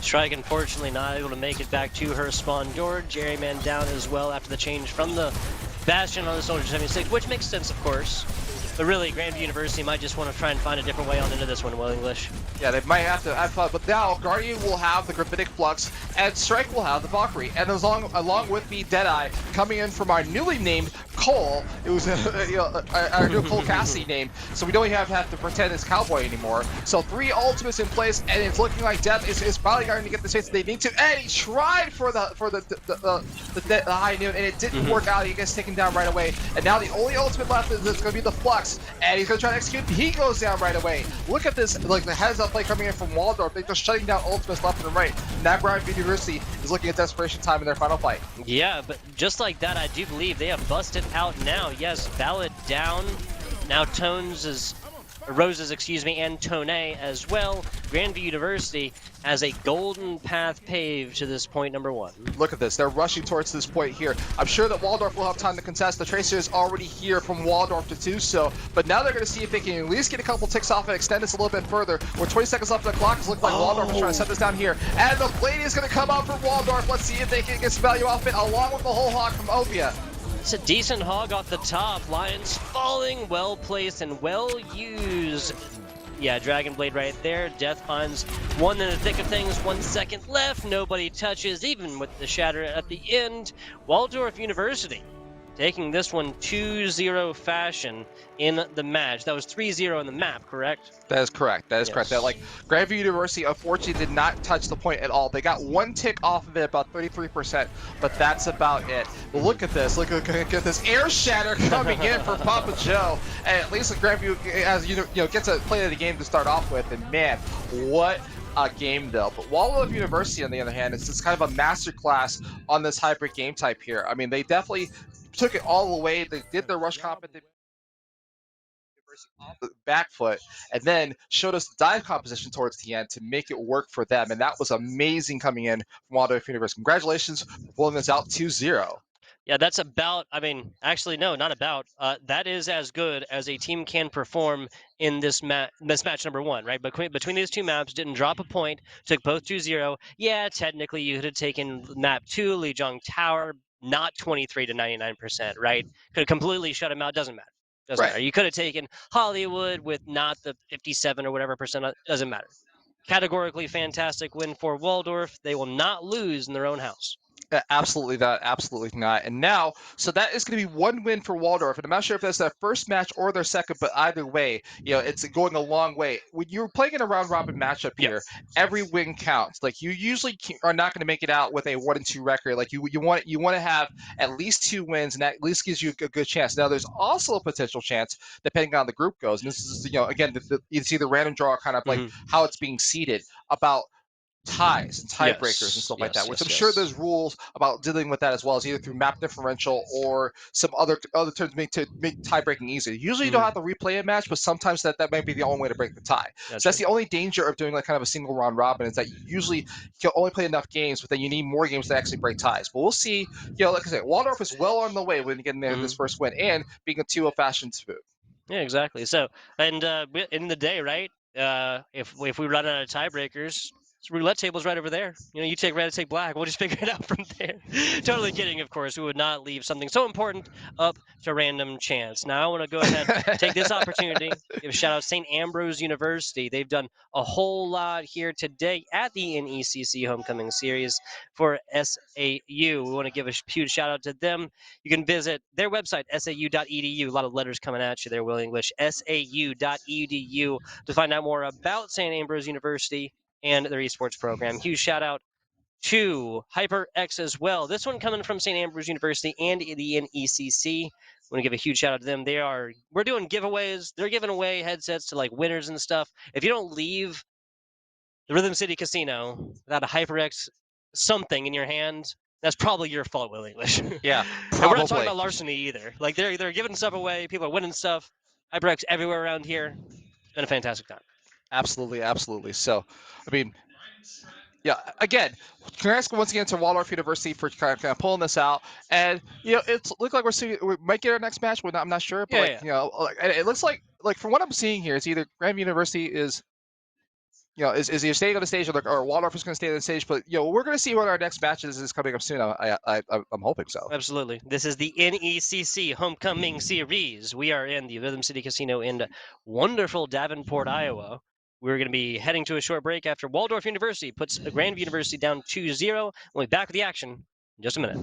Strike, unfortunately, not able to make it back to her spawn door. Jerryman down as well after the change from the Bastion on the Soldier 76, which makes sense, of course. But really, Grandview University might just want to try and find a different way on into this one, Will English. Yeah, they might have to have fun, but now Guardian will have the Graphitic Flux, and Strike will have the Valkyrie, and along with me, Deadeye, coming in from our newly named Cole. It was our new Cole Cassidy name, so we don't even have to pretend it's Cowboy anymore. So 3 ultimates in place, and it's looking like Death is probably going to get the space they need to. And he tried for the high noon, and it didn't work out. He gets taken down right away, and now the only ultimate left is going to be the Flux, and he's going to try to execute. He goes down right away. Look at this, like the heads-up play coming in from Waldorf. They're just shutting down ultimates left and right. Now Grandview University is looking at desperation time in their final fight. Yeah, but just like that, I do believe they have busted out now. Yes, Valid down. Now Roses, excuse me, and Tone as well. Grandview University has a golden path paved to this point number 1. Look at this. They're rushing towards this point here. I'm sure that Waldorf will have time to contest. The Tracer is already here from Waldorf to do so. But now they're going to see if they can at least get a couple ticks off and extend this a little bit further. We're 20 seconds left on the clock. It looks like Waldorf is trying to set this down here. And the blade is going to come out from Waldorf. Let's see if they can get some value off it, along with the whole hog from Opia. It's a decent hog off the top. Lions falling, well placed and well used. Yeah, Dragon Blade right there. Death finds one in the thick of things. 1 second left. Nobody touches, even with the shatter at the end. Waldorf University taking this one 2-0 fashion in the match. That was 3-0 in the map, correct? That is correct. That is Yes. correct. That, like, Grandview University unfortunately did not touch the point at all. They got 1 tick off of it, about 33%, but that's about it. But look at this. Look at this air shatter coming in for Papa Joe, and at least Grandview has gets a play of the game to start off with. And man, what a game though. But Waldorf University, on the other hand, is just kind of a masterclass on this hybrid game type here. I mean, they definitely took it all the way. They did their rush comp at the off the back foot, and then showed us the dive composition towards the end to make it work for them. And that was amazing coming in from Waldorf University. Congratulations for pulling this out 2-0. Yeah, that's about, I mean, actually, no, not about. That is as good as a team can perform in this match number 1, right? Between these two maps, didn't drop a point, took both 2-0. Yeah, technically, you could have taken map 2, Lijiang Tower, not 23 to 99%, right? Could have completely shut him out, doesn't matter. Doesn't matter. You could have taken Hollywood with not the 57 or whatever percent, doesn't matter. Categorically fantastic win for Waldorf. They will not lose in their own house. Absolutely not. Absolutely not. And now, so that is going to be one win for Waldorf. And I'm not sure if that's their first match or their second, but either way, it's going a long way. When you're playing in a round robin matchup Yeah. here, every win counts. Like you usually are not going to make it out with a 1-2 record. Like you want to have at least 2 wins, and that at least gives you a good chance. Now, there's also a potential chance, depending on how the group goes. And this is, again, it's either random draw, kind of like Mhm. how it's being seeded, about ties and tiebreakers and Yes. stuff like that, Yes. which Yes. I'm sure Yes. there's rules about dealing with that as well, as either through map differential or some other terms to make tie breaking easier. Usually you don't have Mhm. to replay a match, but sometimes that might be the only way to break the tie. So that's Gotcha. the only danger of doing like kind of a single round robin, is that you usually can only play enough games, but then you need more games to actually break ties. But we'll see. Like I said, Waldorf is well on the way when getting there this Mhm. first win and being a 2-0 fashion smooth. Yeah, exactly. So, and in the day, right? If we run out of tiebreakers, roulette table's right over there. You take red, I take black. We'll just figure it out from there. Totally kidding, of course. We would not leave something so important up to random chance. Now, I want to go ahead, take this opportunity, give a shout out St. Ambrose University. They've done a whole lot here today at the NECC Homecoming Series for SAU. We want to give a huge shout out to them. You can visit their website, sau.edu. A lot of letters coming at you there, Will English. sau.edu to find out more about St. Ambrose University and their esports program. Huge shout out to HyperX as well. This one coming from St. Ambrose University and the NECC. I want to give a huge shout out to them. We're doing giveaways. They're giving away headsets to like winners and stuff. If you don't leave the Rhythm City Casino without a HyperX something in your hand, that's probably your fault, Will English. And Yeah, we're not talking probably. about larceny either. Like they're giving stuff away, people are winning stuff. HyperX everywhere around here. It's been a fantastic time. Absolutely, absolutely. So, I mean, yeah, again, congrats once again to Waldorf University for kind of pulling this out. And it's look like we might get our next match. I'm not sure, but Yeah, like yeah. it looks like from what I'm seeing here, it's either Graham University is either staying on the stage, or Waldorf is going to stay on the stage. But we're going to see what our next match is coming up soon. I'm hoping so. Absolutely. This is the NECC Homecoming Series. We are in the Rhythm City Casino in wonderful Davenport, Iowa. We're going to be heading to a short break after Waldorf University puts Grandview University down 2-0. We'll be back with the action in just a minute.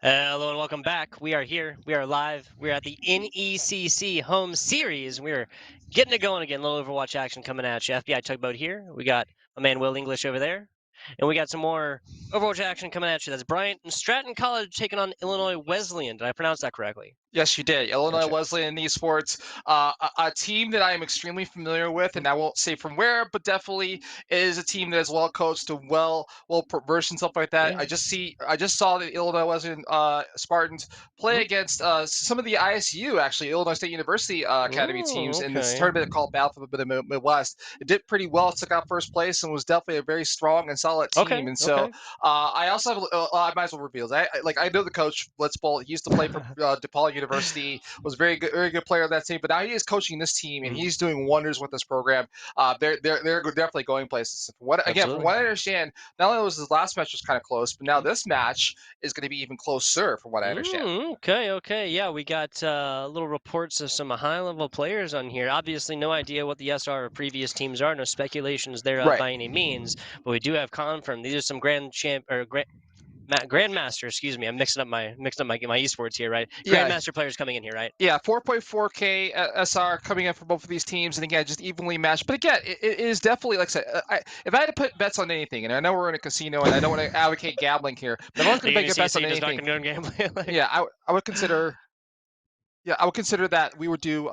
Hello and welcome back. We are here. We are live. We're at the NECC home series. We're getting it going again. A little Overwatch action coming at you. FBI tugboat here. We got my man Will English over there. And we got some more Overwatch action coming at you. That's Bryant and Stratton College taking on Illinois Wesleyan. Did I pronounce that correctly? Yes, you did. Illinois Gotcha. Wesleyan Esports, a team that I am extremely familiar with, and I won't say from where, but definitely is a team that is well coached and well versed and stuff like that. Yeah. I just saw the Illinois Wesleyan Spartans play against some of the ISU, actually Illinois State University Academy Ooh, teams in this okay. tournament called Battle of the Midwest. It did pretty well. It took out first place and was definitely a very strong and solid Okay. team. And so Okay. I also have I might as well reveal. I know the coach Blitzbolt. He used to play for DePaul University. Was very good player on that team. But now he is coaching this team, and Mhm. he's doing wonders with this program. They're definitely going places. From Absolutely. what I understand, not only was his last match was kind of close, but now this match is going to be even closer, from what I understand. Okay, okay. Yeah, we got little reports of some high-level players on here. Obviously, no idea what the SR or previous teams are. No speculations there Right. by any means. But we do have confirmed these are some grandmaster. Excuse me, I'm mixing up my esports here, right? Yeah. Grandmaster players coming in here, right? Yeah, 4.4K SR coming in for both of these teams, and again, just evenly matched. But again, it is definitely, like I said, if I had to put bets on anything, and I know we're in a casino, and I don't want to advocate gambling here, but if I was The going to make a bets on NECC does not anything, condone gambling. yeah, I would consider. Yeah, I would consider that we would do.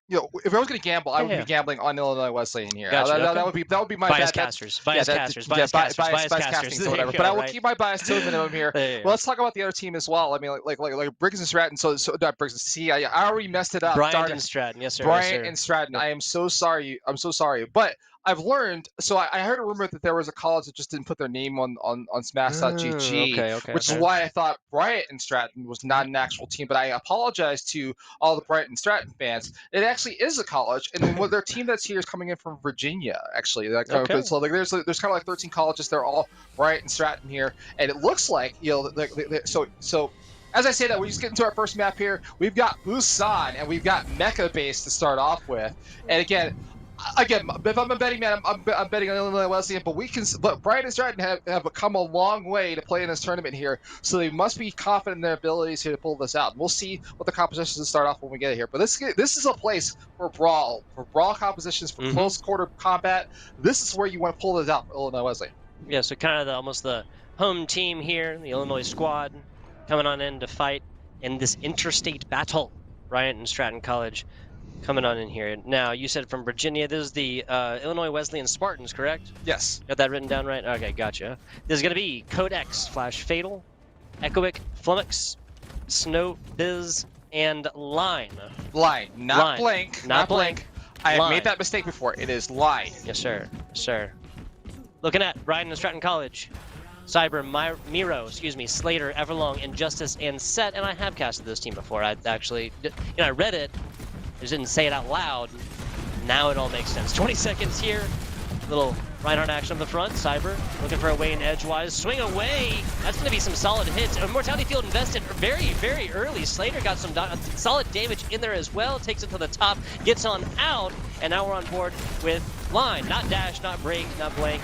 If I was going to gamble, I Yeah, would be yeah. gambling on Illinois Wesleyan here. Gotcha. Okay. That would be my Bias bet. That's casters, yeah, bias casters, bias bias casters, bias castings casters. or There whatever. you But I go, will right? keep my bias to a minimum here. Yeah, Well, let's talk about the other team as well. I mean, like Briggs and Stratton. So not Briggs. See, I already messed it up. Bryant Darn and it. Stratton. Yes, sir. Yes, Bryant sir. and Stratton. Yep. I am so sorry. I'm so sorry. But I've learned. So I heard a rumor that there was a college that just didn't put their name on Smash.gg, Okay, okay, which is okay. why I thought Bryant and Stratton was not an actual team. But I apologize to all the Bryant and Stratton fans. It actually is a college, and then their team that's here is coming in from Virginia. Actually, Okay. so like there's kind of like 13 colleges. They're all Bryant and Stratton here, and it looks like so. As I say that, we just get into our first map here. We've got Busan and we've got Mecha Base to start off with. And again, if I'm a betting man, I'm betting on Illinois Wesleyan. But Brian and Stratton have come a long way to play in this tournament here, so they must be confident in their abilities here to pull this out. And we'll see what the compositions start off when we get here. But this is a place for brawl compositions, for close quarter combat. This is where you want to pull this out for Illinois Wesleyan. Yeah, so kind of almost the home team here, the Illinois squad, coming on in to fight in this interstate battle. Bryant and Stratton College coming on in here. Now, you said from Virginia. This is the Illinois Wesleyan Spartans, correct? Yes. Got that written down right? Okay, gotcha. This is going to be Codex, Fatal, Echoic, Flummox, Snow, Biz, and Line. Line, not Line. blank. Not blank. I have Line. made that mistake before. It is line. Yes, sir. Yes, sir. Looking at Bryant and Stratton College. Cyber, Miro, Slater, Everlong, Injustice, and Set, and I have casted this team before. I actually, I read it, I just didn't say it out loud. Now it all makes sense. 20 seconds here. Little Reinhardt action on the front. Cyber looking for a way in edgewise. Swing away. That's going to be some solid hits. Mortality Field invested very, very early. Slater got some solid damage in there as well. Takes it to the top. Gets on out. And now we're on board with Line. Not dash, not break, not blank.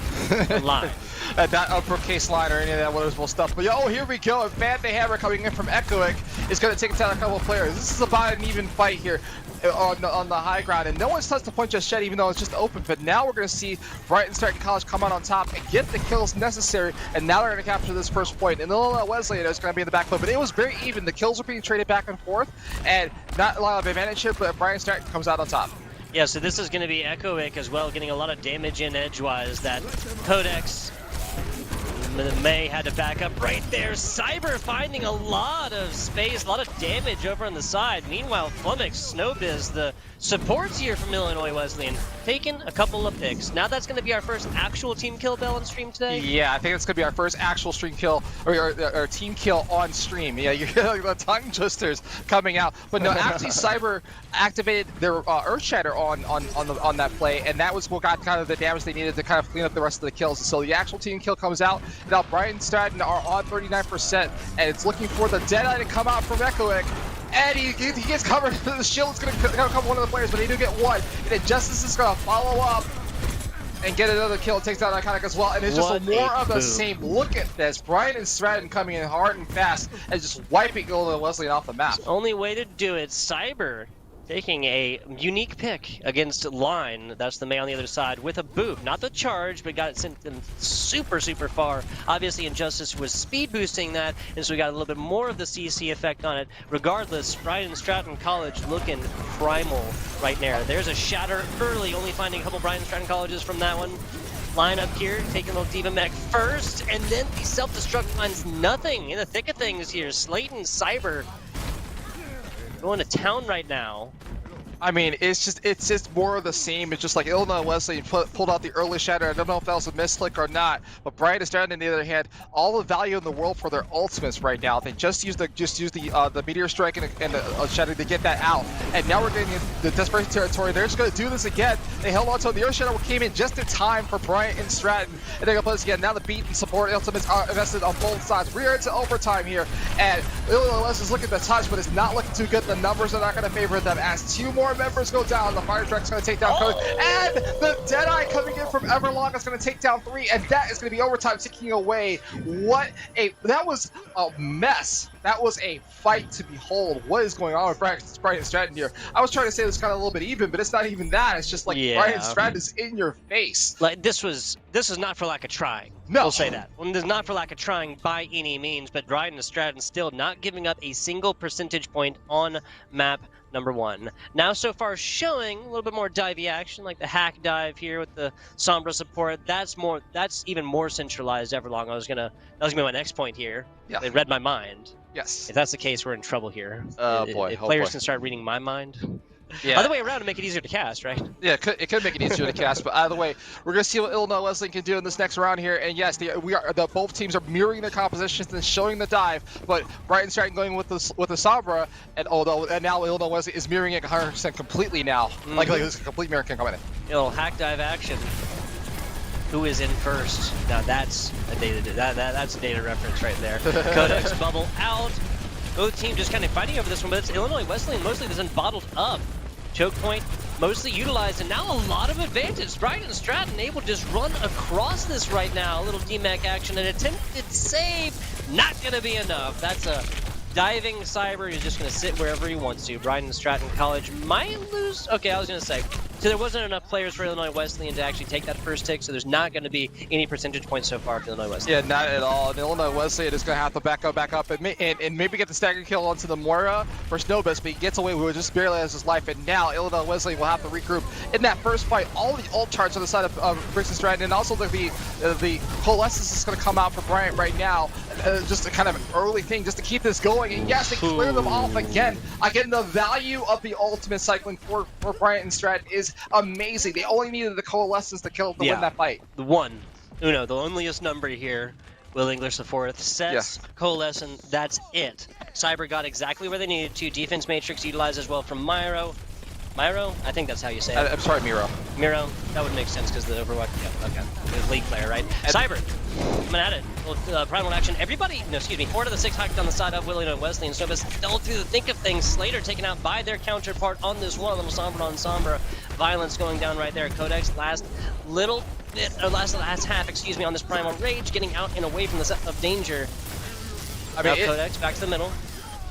Line. Not uppercase line or any of that wonderful stuff. But here we go. If Bad Day Hammer coming in from Echoic is going to take down a couple of players. This is about an even fight here on the high ground, and no one's touched the point just yet, even though it's just open. But now we're going to see Brighton and Stratton College come out on top and get the kills necessary, and now they're going to capture this first point. And Illinois Wesleyan is going to be in the back foot, but it was very even. The kills were being traded back and forth, and not a lot of advantage here, but Brighton and Stratton comes out on top. Yeah, so this is going to be Echoic as well, getting a lot of damage in edgewise. That Codex May had to back up right there. Cyber finding a lot of space, a lot of damage over on the side. Meanwhile, Flummox, Snowbiz, the supports here from Illinois Wesleyan, taking a couple of picks. Now that's going to be our first actual team kill, Bell, on stream today? Yeah, I think it's going to be our first actual stream kill, or team kill on stream. Yeah, you hear the tongue twisters coming out. But no, actually Cyber activated their Earth Shatter on that play, and that was what got kind of the damage they needed to kind of clean up the rest of the kills. So the actual team kill comes out. Now Brian and Stratton are on 39%, and it's looking for the Deadeye to come out from Echoic. And he gets covered. The shield's going to cover one of the players, but they do get one. And Injustice is going to follow up. and get another kill. Takes down Iconic as well, and it's What just more a of the boom. same. Look at this. Brian and Stratton coming in hard and fast and just wiping Illinois Wesleyan off the map. Only way to do it. Cyber taking a unique pick against Line. That's the May on the other side with a boot. Not the charge, but got it sent them super, super far. Obviously, Injustice was speed boosting that, and so we got a little bit more of the CC effect on it. Regardless, Brian and Stratton College looking primal right there. There's a shatter early, only finding a couple Brian and Stratton Colleges from that one. Line up here, taking a little Diva Mech first, and then the self-destruct finds nothing in the thick of things here. Slayton, Cyber going to town right now. I mean, it's just more of the same. It's just like Illinois Wesleyan pulled out the early shatter. I don't know if that was a misclick or not, but Brian and Stratton, on the other hand, all the value in the world for their ultimates right now. They just use the Meteor Strike and the shatter to get that out. And now we're getting into the desperation territory. They're just going to do this again. They held on to it. The Earth Shadow came in just in time for Brian and Stratton, and they're going to play this again. Now the beat and support ultimates are invested on both sides. We're into overtime here, and Illinois Wesleyan's looking at the touch, but it's not looking too good. The numbers are not going to favor them as two more members go down. The Fire Truck's going to take down Code, and the Deadeye coming in from Everlong is going to take down 3, and that is going to be overtime ticking away. That was a mess. That was a fight to behold. What is going on with Brian and Stratton here? I was trying to say it was kind of a little bit even, but it's not even that. It's just like Brian and Stratton is in your face. Like this is not for lack of trying. No. We'll say that. Well, this is not for lack of trying by any means, but Brian and Stratton still not giving up a single percentage point on map number 1. Now so far showing a little bit more divey action, like the hack dive here with the Sombra support. That's even more centralized Everlong. That was gonna be my next point here. Yeah. They read my mind. Yes. If that's the case, we're in trouble here. Oh boy. If players can start reading my mind. Yeah. Other way around to make it easier to cast, right? Yeah, it could make it easier to cast, but either way, we're gonna see what Illinois Wesleyan can do in this next round here. And yes, both teams are mirroring their compositions and showing the dive, but Brighton Stratton going with the Sombra, and now Illinois Wesleyan is mirroring it 100% completely now. Like this complete mirror can come in. A little hack dive action. Who is in first? Now that's a that's a data reference right there. Codex bubble out. Both teams just kind of fighting over this one, but it's Illinois Wesleyan mostly isn't bottled up. Choke point mostly utilized, and now a lot of advantage. Brian and Stratton able to just run across this right now. A little DMAC action, an attempted save, not going to be enough. That's a diving Cyber. He's just going to sit wherever he wants to. Brian and Stratton College might lose. Okay, I was going to say. So there wasn't enough players for Illinois Wesleyan to actually take that first tick, so there's not going to be any percentage points so far for Illinois Wesleyan. Yeah, not at all. And Illinois Wesleyan is going to have to back up, and maybe get the stagger kill onto the Moira for Snowbus, but he gets away with it, just barely has his life, and now Illinois Wesleyan will have to regroup. In that first fight, all the ult charts on the side of Briggs and Stratton, and also the Coalescence is going to come out for Bryant right now, just a kind of an early thing just to keep this going, and yes, they clear them off again. Again, the value of the ultimate cycling for Bryant and Stratton is amazing. They only needed the Coalescence to win that fight. The one, Uno, the loneliest number here. Will English the fourth sets, Coalescent, that's it. Cyber got exactly where they needed to. Defense Matrix utilized as well from Myro. Myro? I think that's how you say it. I'm sorry, Miro. Miro? That would make sense because the Overwatch, yeah, okay. The league player, right? Cyber, coming at it. Primal action. Everybody, no, excuse me, 4 to the 6 hacked on the side of Illinois Wesleyan. Snowbus still through the thick of things. Slater taken out by their counterpart on this one. Little Sombra on Sombra. Violence going down right there. Codex last half, excuse me, on this Primal Rage, getting out and away from the set of danger. I mean, Codex back to the middle.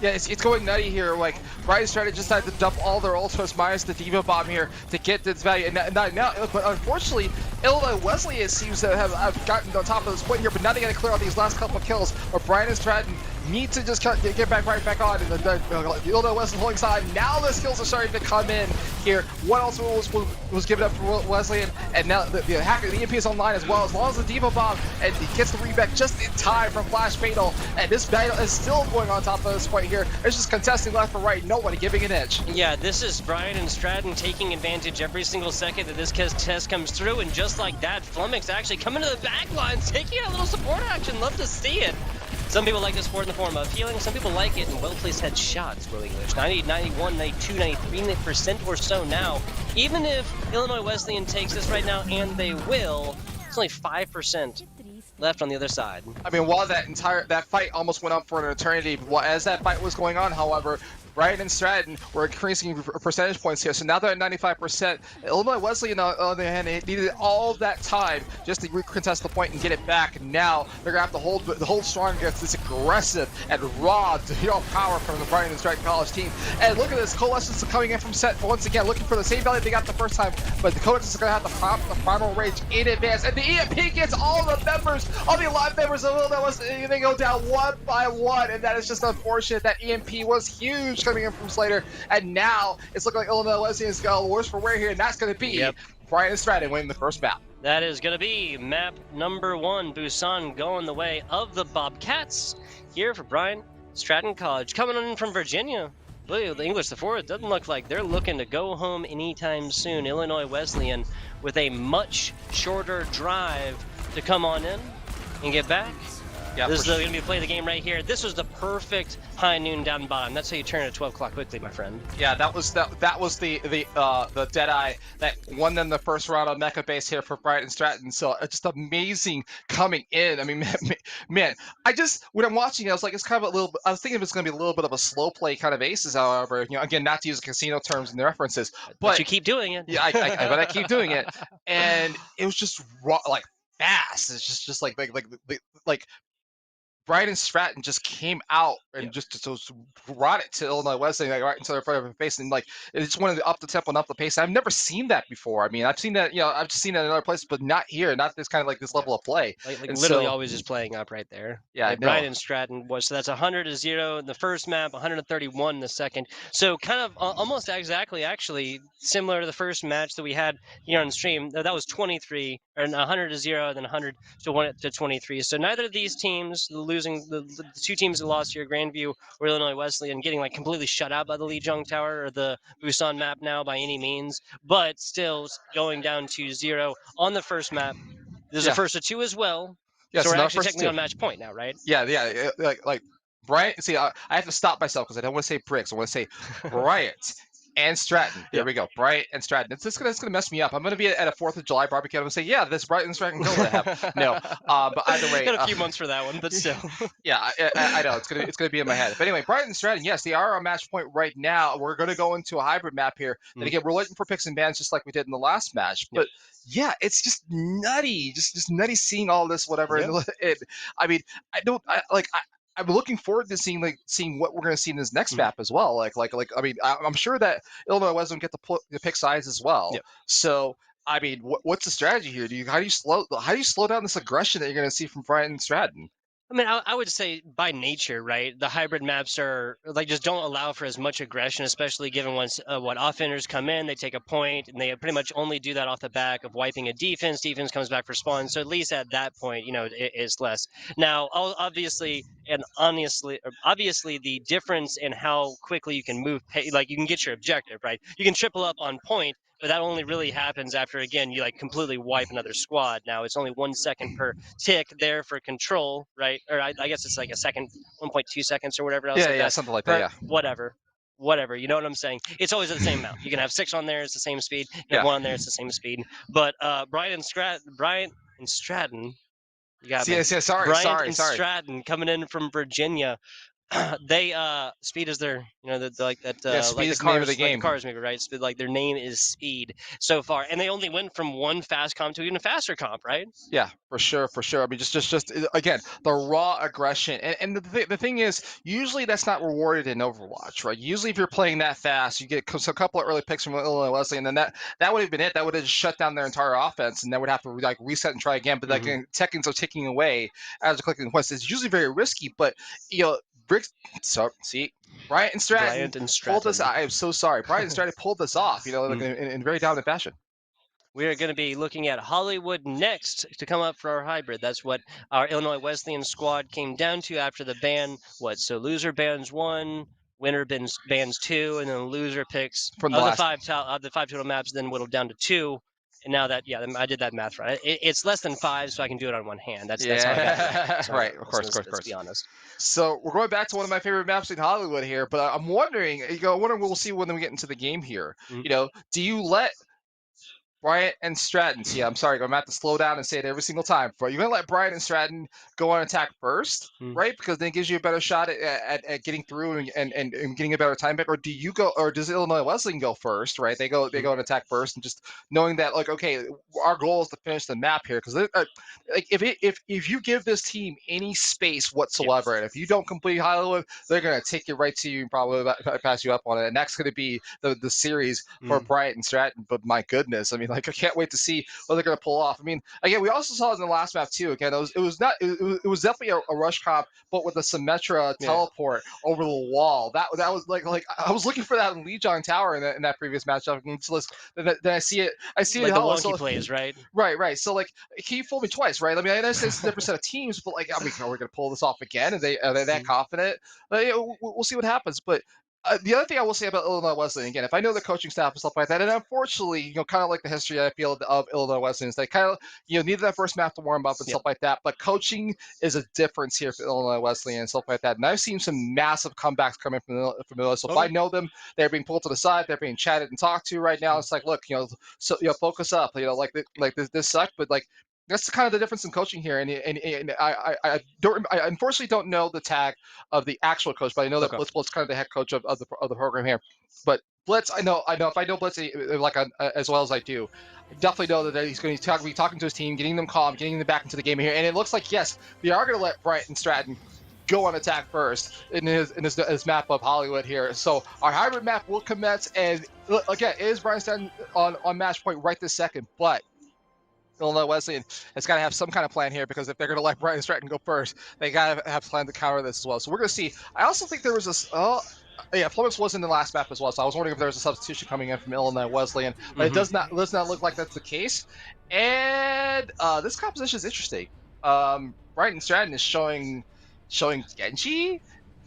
Yeah, it's going nutty here. Like, Brian Stratton just had to dump all their ultimates minus the Diva Bomb here to get this value. And now, but unfortunately, Illinois Wesleyan seems to have gotten on top of this point here, but now they got to clear out these last couple of kills. But Brian and Stratton need to just get right back on. And the Illinois Wesleyan holding side. Now the skills are starting to come in here. What else was given up for Wesleyan? And now the hacker, the EMP is online as well as the Diva Bomb. And he gets the reback just in time from Flash Fatal. And this battle is still going on top of this point here. There's just contesting left and right. Nobody giving an edge. Yeah, this is Brian and Stratton taking advantage every single second that this test comes through. And just like that, Flummox actually coming to the back lines, taking a little support action. Love to see it. Some people like the support in the form of healing, some people like it in well-placed headshots, Will English. 90, 91, 92, 93% or so now. Even if Illinois Wesleyan takes this right now, and they will, it's only 5% left on the other side. I mean, while that fight almost went on for an eternity, as that fight was going on, however, Brian and Stratton were increasing percentage points here. So now they're at 95%. Illinois Wesleyan, on the other hand, it needed all that time just to recontest the point and get it back. Now they're going to have to hold strong against this aggressive and raw power from the Brian and Stratton College team. And look at this. Coalescence coming in from set once again, looking for the same value they got the first time. But the Coalescence is going to have to pop the Primal Rage in advance. And the EMP gets all the members, all the alive members of Illinois Wesleyan. They go down one by one. And that is just unfortunate. That EMP was huge coming in from Slater. And now it's looking like Illinois Wesleyan's got worse for wear here. And that's going to be Brian and Stratton winning the first map. That is going to be map number 1. Busan going the way of the Bobcats here for Brian Stratton College. Coming in from Virginia. Look, the English, the forward, doesn't look like they're looking to go home anytime soon. Illinois Wesleyan with a much shorter drive to come on in and get back. Yeah, this is going to be play the game right here. This was the perfect high noon down bottom. That's how you turn at 12 o'clock quickly, my friend. Yeah, that was the dead eye that won them the first round on Mecha base here for Brian and Stratton. So just amazing coming in. I mean, man, when I'm watching it, I was like, it's kind of a little. I was thinking it's going to be a little bit of a slow play kind of aces. However, again, not to use casino terms and the references, but you keep doing it. Yeah, but I keep doing it, and it was just raw, like fast. It's just like Brian and Stratton just came out and just brought it to Illinois Wesleyan, like right into their front of their face, and like it's one of the up the tempo and up the pace. I've never seen that before. I mean, I've seen that, I've just seen that in other places, but not here, not this kind of like this level of play. Like literally always just playing up right there. Yeah, Brian and Stratton was, so that's 100-0 in the first map, 131 in the second. So kind of almost exactly, actually similar to the first match that we had here on stream. That was 23 or 100-0, then 100 to 1 to 23. So neither of these teams, the two teams that lost here, Grandview or Illinois Wesleyan, getting like completely shut out by the Lijiang Tower or the Busan map now by any means, but still going down to 0 on the first map. This is the first of 2 as well. Yeah, so we're actually technically on match point now, right? Yeah. Like Bryant. See, I have to stop myself because I don't want to say Briggs. I want to say Bryant and Stratton. There we go. Bryant and Stratton. It's gonna mess me up. I'm gonna be at a 4th of July barbecue. I'm gonna say, yeah, this Bryant and Stratton go to have. No, but either way, got a few months for that one, but still. Yeah, I know it's gonna be in my head. But anyway, Bryant and Stratton, yes, they are on match point right now. We're gonna go into a hybrid map here. And again, we're looking for picks and bans just like we did in the last match. But yeah, it's just nutty, just nutty seeing all this, whatever. I mean, I'm looking forward to seeing what we're going to see in this next map as well. I mean, I'm sure that Illinois Wesleyan get the pick size as well. Yep. So I mean, what's the strategy here? How do you slow down this aggression that you're going to see from Brian and Stratton? I mean, I would say by nature, right, the hybrid maps are like just don't allow for as much aggression, especially given once what offenders come in, they take a point, and they pretty much only do that off the back of wiping a defense. Defense comes back for spawn, so at least at that point, it's less. Now, obviously, the difference in how quickly you can move, like you can get your objective, right? You can triple up on point, but that only really happens after, again, you like completely wipe another squad. Now it's only 1 second per tick there for control, right? Or I guess it's like a second, 1.2 seconds or whatever else. Yeah, something like that. Yeah. Whatever. You know what I'm saying? It's always at the same amount. You can have 6 on there; it's the same speed. You can have 1 on there; it's the same speed. But Brian and Stratton. You got me. Sorry. Stratton coming in from Virginia. They Speed is their like that Speed like is the the name cars, of the game. like the cars movie, right? Speed, like their name is Speed so far, and they only went from 1 fast comp to even a faster comp, right? Yeah, for sure. I mean, just again, the raw aggression, and the thing is, usually that's not rewarded in Overwatch, right? Usually, if you're playing that fast, you get a couple of early picks from Illinois Wesleyan, and then that would have been it. That would have just shut down their entire offense, and then would have to like reset and try again. But like seconds are ticking away as they're clicking the quest. It's usually very risky, but Briggs. So see, Brian and Stratton pulled this. I am so sorry. Brian and Stratton pulled this off. In very dominant fashion. We are going to be looking at Hollywood next to come up for our hybrid. That's what our Illinois Wesleyan squad came down to after the ban. So loser bans 1, winner bans 2, and then loser picks from the 5 total maps. Then whittled down to 2. And now that, I did that math right. It's less than 5, so I can do it on one hand. That's how I got it. So right. Of course. Let's be honest. So we're going back to one of my favorite maps in Hollywood here, but I'm wondering, we'll see when we get into the game here. Do you let Bryant and Stratton. See, I'm sorry, I'm gonna have to slow down and say it every single time. But you're gonna let Bryant and Stratton go on attack first, Mm. right? Because then it gives you a better shot at getting through and getting a better time back. Or do you go, or does Illinois Wesleyan go first, right? They go on attack first, and just knowing that, like, okay, our goal is to finish the map here. Because like if you give this team any space whatsoever, and if you don't complete Hollywood, they're gonna take it right to you and probably pass you up on it, and that's gonna be the series for Bryant and Stratton. But my goodness, I mean, like, I can't wait to see what they're going to pull off. I mean, again, we also saw it in the last map too. Again, it was definitely a rush comp, but with a Symmetra teleport over the wall. That was like I was looking for that in Lijiang Tower in that previous matchup. And so then I see it. I see like it. the wonky plays, right? Right. So, like, can you fool me twice, right? I mean, I understand it's a different set of teams, but, like, I mean, are we going to pull this off again? Are they that confident? We'll see what happens. But the other thing I will say about Illinois Wesleyan, again, if I know the coaching staff and stuff like that, and unfortunately, kind of like the history I feel of Illinois Wesleyan, is they kind of, needed that first map to warm up and stuff like that. But coaching is a difference here for Illinois Wesleyan and stuff like that. And I've seen some massive comebacks coming from Illinois. So if I know them, they're being pulled to the side, they're being chatted and talked to right now. It's like, look, so focus up, like this sucked, but, like, that's kind of the difference in coaching here, and I unfortunately don't know the tag of the actual coach, but I know that Blitz is kind of the head coach of the program here. But Blitz, I know if I know Blitz like as well as I do, I definitely know that he's going to be talking to his team, getting them calm, getting them back into the game here, and it looks like, yes, they are going to let Bryant and Stratton go on attack first in his map of Hollywood here. So our hybrid map will commence, and again, it is Bryant Stratton on match point right this second, but Illinois Wesleyan has got to have some kind of plan here, because if they're going to let Brian Stratton go first, they got to have a plan to counter this as well. So we're going to see. I also think there was this. Florence was in the last map as well, so I was wondering if there was a substitution coming in from Illinois Wesleyan, but it does not look like that's the case. And this composition is interesting. Brian Stratton is showing Genji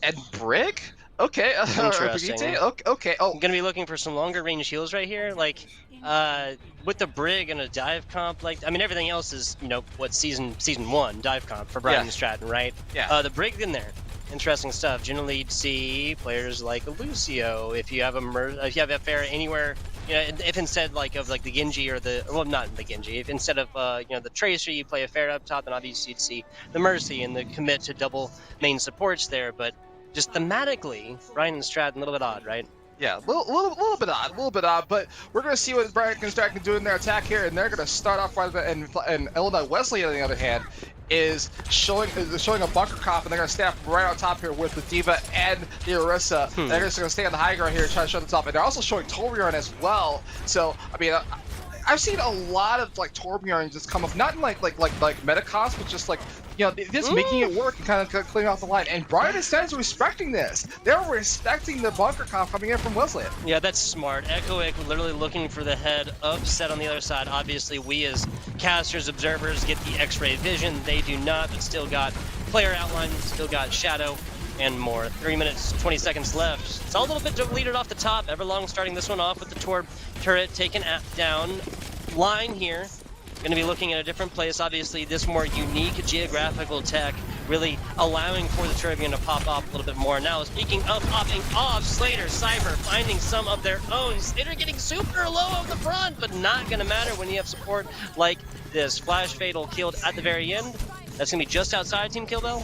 and Brick. Okay, Interesting. Okay. Oh, I'm gonna be looking for some longer range heals right here, like with the Brig and a dive comp. Like, I mean, everything else is, what season 1 dive comp for Brian Stratton, right? Yeah. The Brig in there, interesting stuff. Generally, you'd see players like a Lucio if you have if you have a fair anywhere. If instead of the Genji or not the Genji, if instead of the Tracer you play a fair up top, then obviously you'd see the Mercy and the commit to double main supports there, but. Just thematically, Brian and Stratton, a little bit odd, right? Yeah, a little bit odd, but we're going to see what Brian and Stratton can do in their attack here, and they're going to start off right, and Illinois Wesleyan, on the other hand, is showing a bunker comp, and they're going to stand right on top here with the Diva and the Orisa. They're just going to stay on the high ground here and try to show this off, and they're also showing Torbjorn as well. So, I mean, I've seen a lot of Torbjorn just come up, not in like meta comps, but just just making it work and kind of clearing off the line. And Brian and Stratton's respecting this. They're respecting the bunker comp coming in from Wesleyan. Yeah, that's smart. Echoic literally looking for the head of Set on the other side. Obviously, we as casters, observers get the X-ray vision. They do not, but still got player outline, still got shadow and more. 3 minutes, 20 seconds left. It's all a little bit deleted off the top. Everlong starting this one off with the Torb turret taken down. Line here. Going to be looking at a different place. Obviously, this more unique geographical tech really allowing for the Turbian to pop off a little bit more. Now, speaking of popping off, Slater, Cyber finding some of their own. Slater getting super low on the front, but not going to matter when you have support like this. Flash Fatal killed at the very end. That's going to be just outside team kill, though.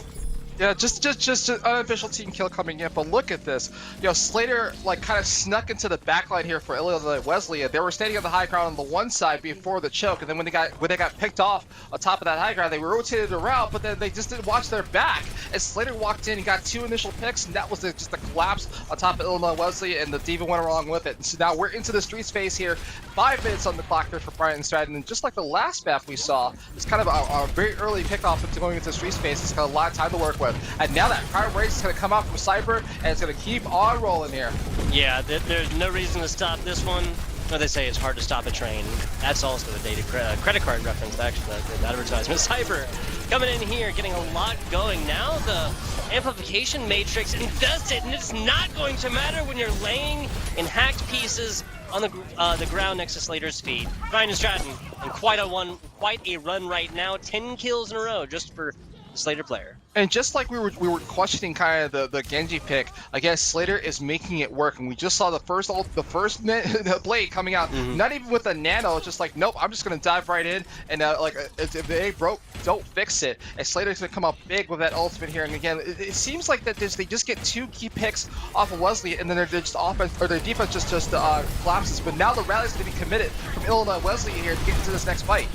Yeah, just an unofficial team kill coming in, but look at this. Slater kind of snuck into the backline here for Illinois Wesleyan. They were standing on the high ground on the one side before the choke, and then when they got picked off on top of that high ground, they rotated around, but then they just didn't watch their back. And Slater walked in and got 2 initial picks, and that was just a collapse on top of Illinois Wesleyan, and the Diva went along with it. And so now we're into the street space here. 5 minutes on the clock here for Brian and Stratton, and just like the last map we saw, it's kind of a very early kickoff into going into street space. It's got a lot of time to work with. And now that crowd race is going to come out from Cyber, and it's going to keep on rolling here. Yeah, there's no reason to stop this one. Well, they say it's hard to stop a train. That's also a dated credit card reference, actually, the advertisement. Cyber coming in here, getting a lot going. Now the amplification matrix invested, and it's not going to matter when you're laying in hacked pieces on the ground next to Slater's feet. Brian and Stratton, and quite a run right now. 10 kills in a row just for Slater player. And just like we were questioning kind of the Genji pick, I guess Slater is making it work, and we just saw the first the blade coming out, not even with a nano, just like nope, I'm just gonna dive right in, and like if they broke, don't fix it. And Slater's gonna come up big with that ultimate here, and again, it seems like that they just get 2 key picks off of Wesley, and then they're just offense or their defense just collapses. But now the rally's gonna be committed from Illinois Wesley here to get into this next fight.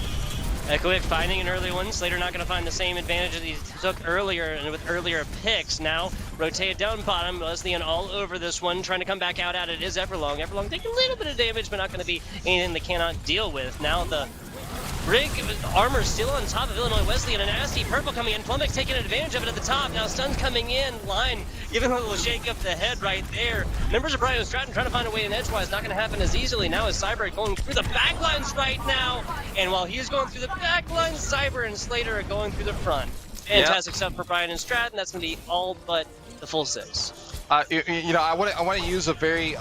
Echoic finding an early one. Slater not going to find the same advantage that he took earlier and with earlier picks. Now rotated down bottom. Wesleyan all over this one, trying to come back out at it is Everlong. Everlong taking a little bit of damage, but not going to be anything they cannot deal with. Now the Brig armor still on top of Illinois Wesleyan, and a nasty purple coming in. Flummox taking advantage of it at the top. Now Stun's coming in. Line giving a little shake up the head right there. Members of Brian Stratton trying to find a way in edgewise. Not going to happen as easily. Now is Cyber going through the backlines right now. And while he's going through the backlines, Cyber and Slater are going through the front. Fantastic stuff for Brian and Stratton. That's going to be all but the full 6. You know, I want to use a very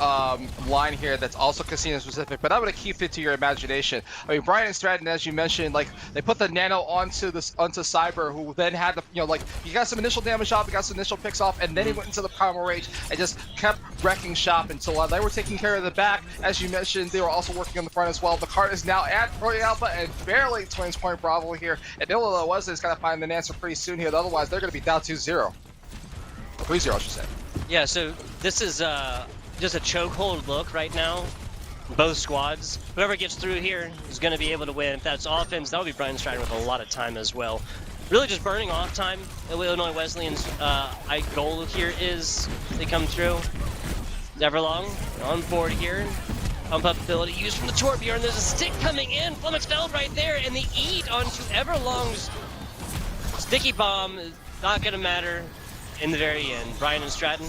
line here that's also casino specific, but I'm going to keep it to your imagination. I mean, Brian and Stratton, as you mentioned, like they put the nano onto Cyber, who then had the like he got some initial damage off, he got some initial picks off, and then he went into the primal rage and just kept wrecking shop until while they were taking care of the back, as you mentioned, they were also working on the front as well. The card is now at Royal Alpha and barely Twins Point Bravo here, and Illinois Wesley's got to find an answer pretty soon here. Otherwise, they're going to be down 2-0. 3-0, I should say. Yeah, so this is just a chokehold look right now. Both squads. Whoever gets through here is going to be able to win. If that's offense, that would be Brian Stratton with a lot of time as well. Really just burning off time. Illinois Wesleyan's goal here is they come through. Everlong on board here. Pump up ability used from the Torbjorn. There's a stick coming in. Flummox fell right there, and the eat onto Everlong's sticky bomb is not going to matter. In the very end, Brian and Stratton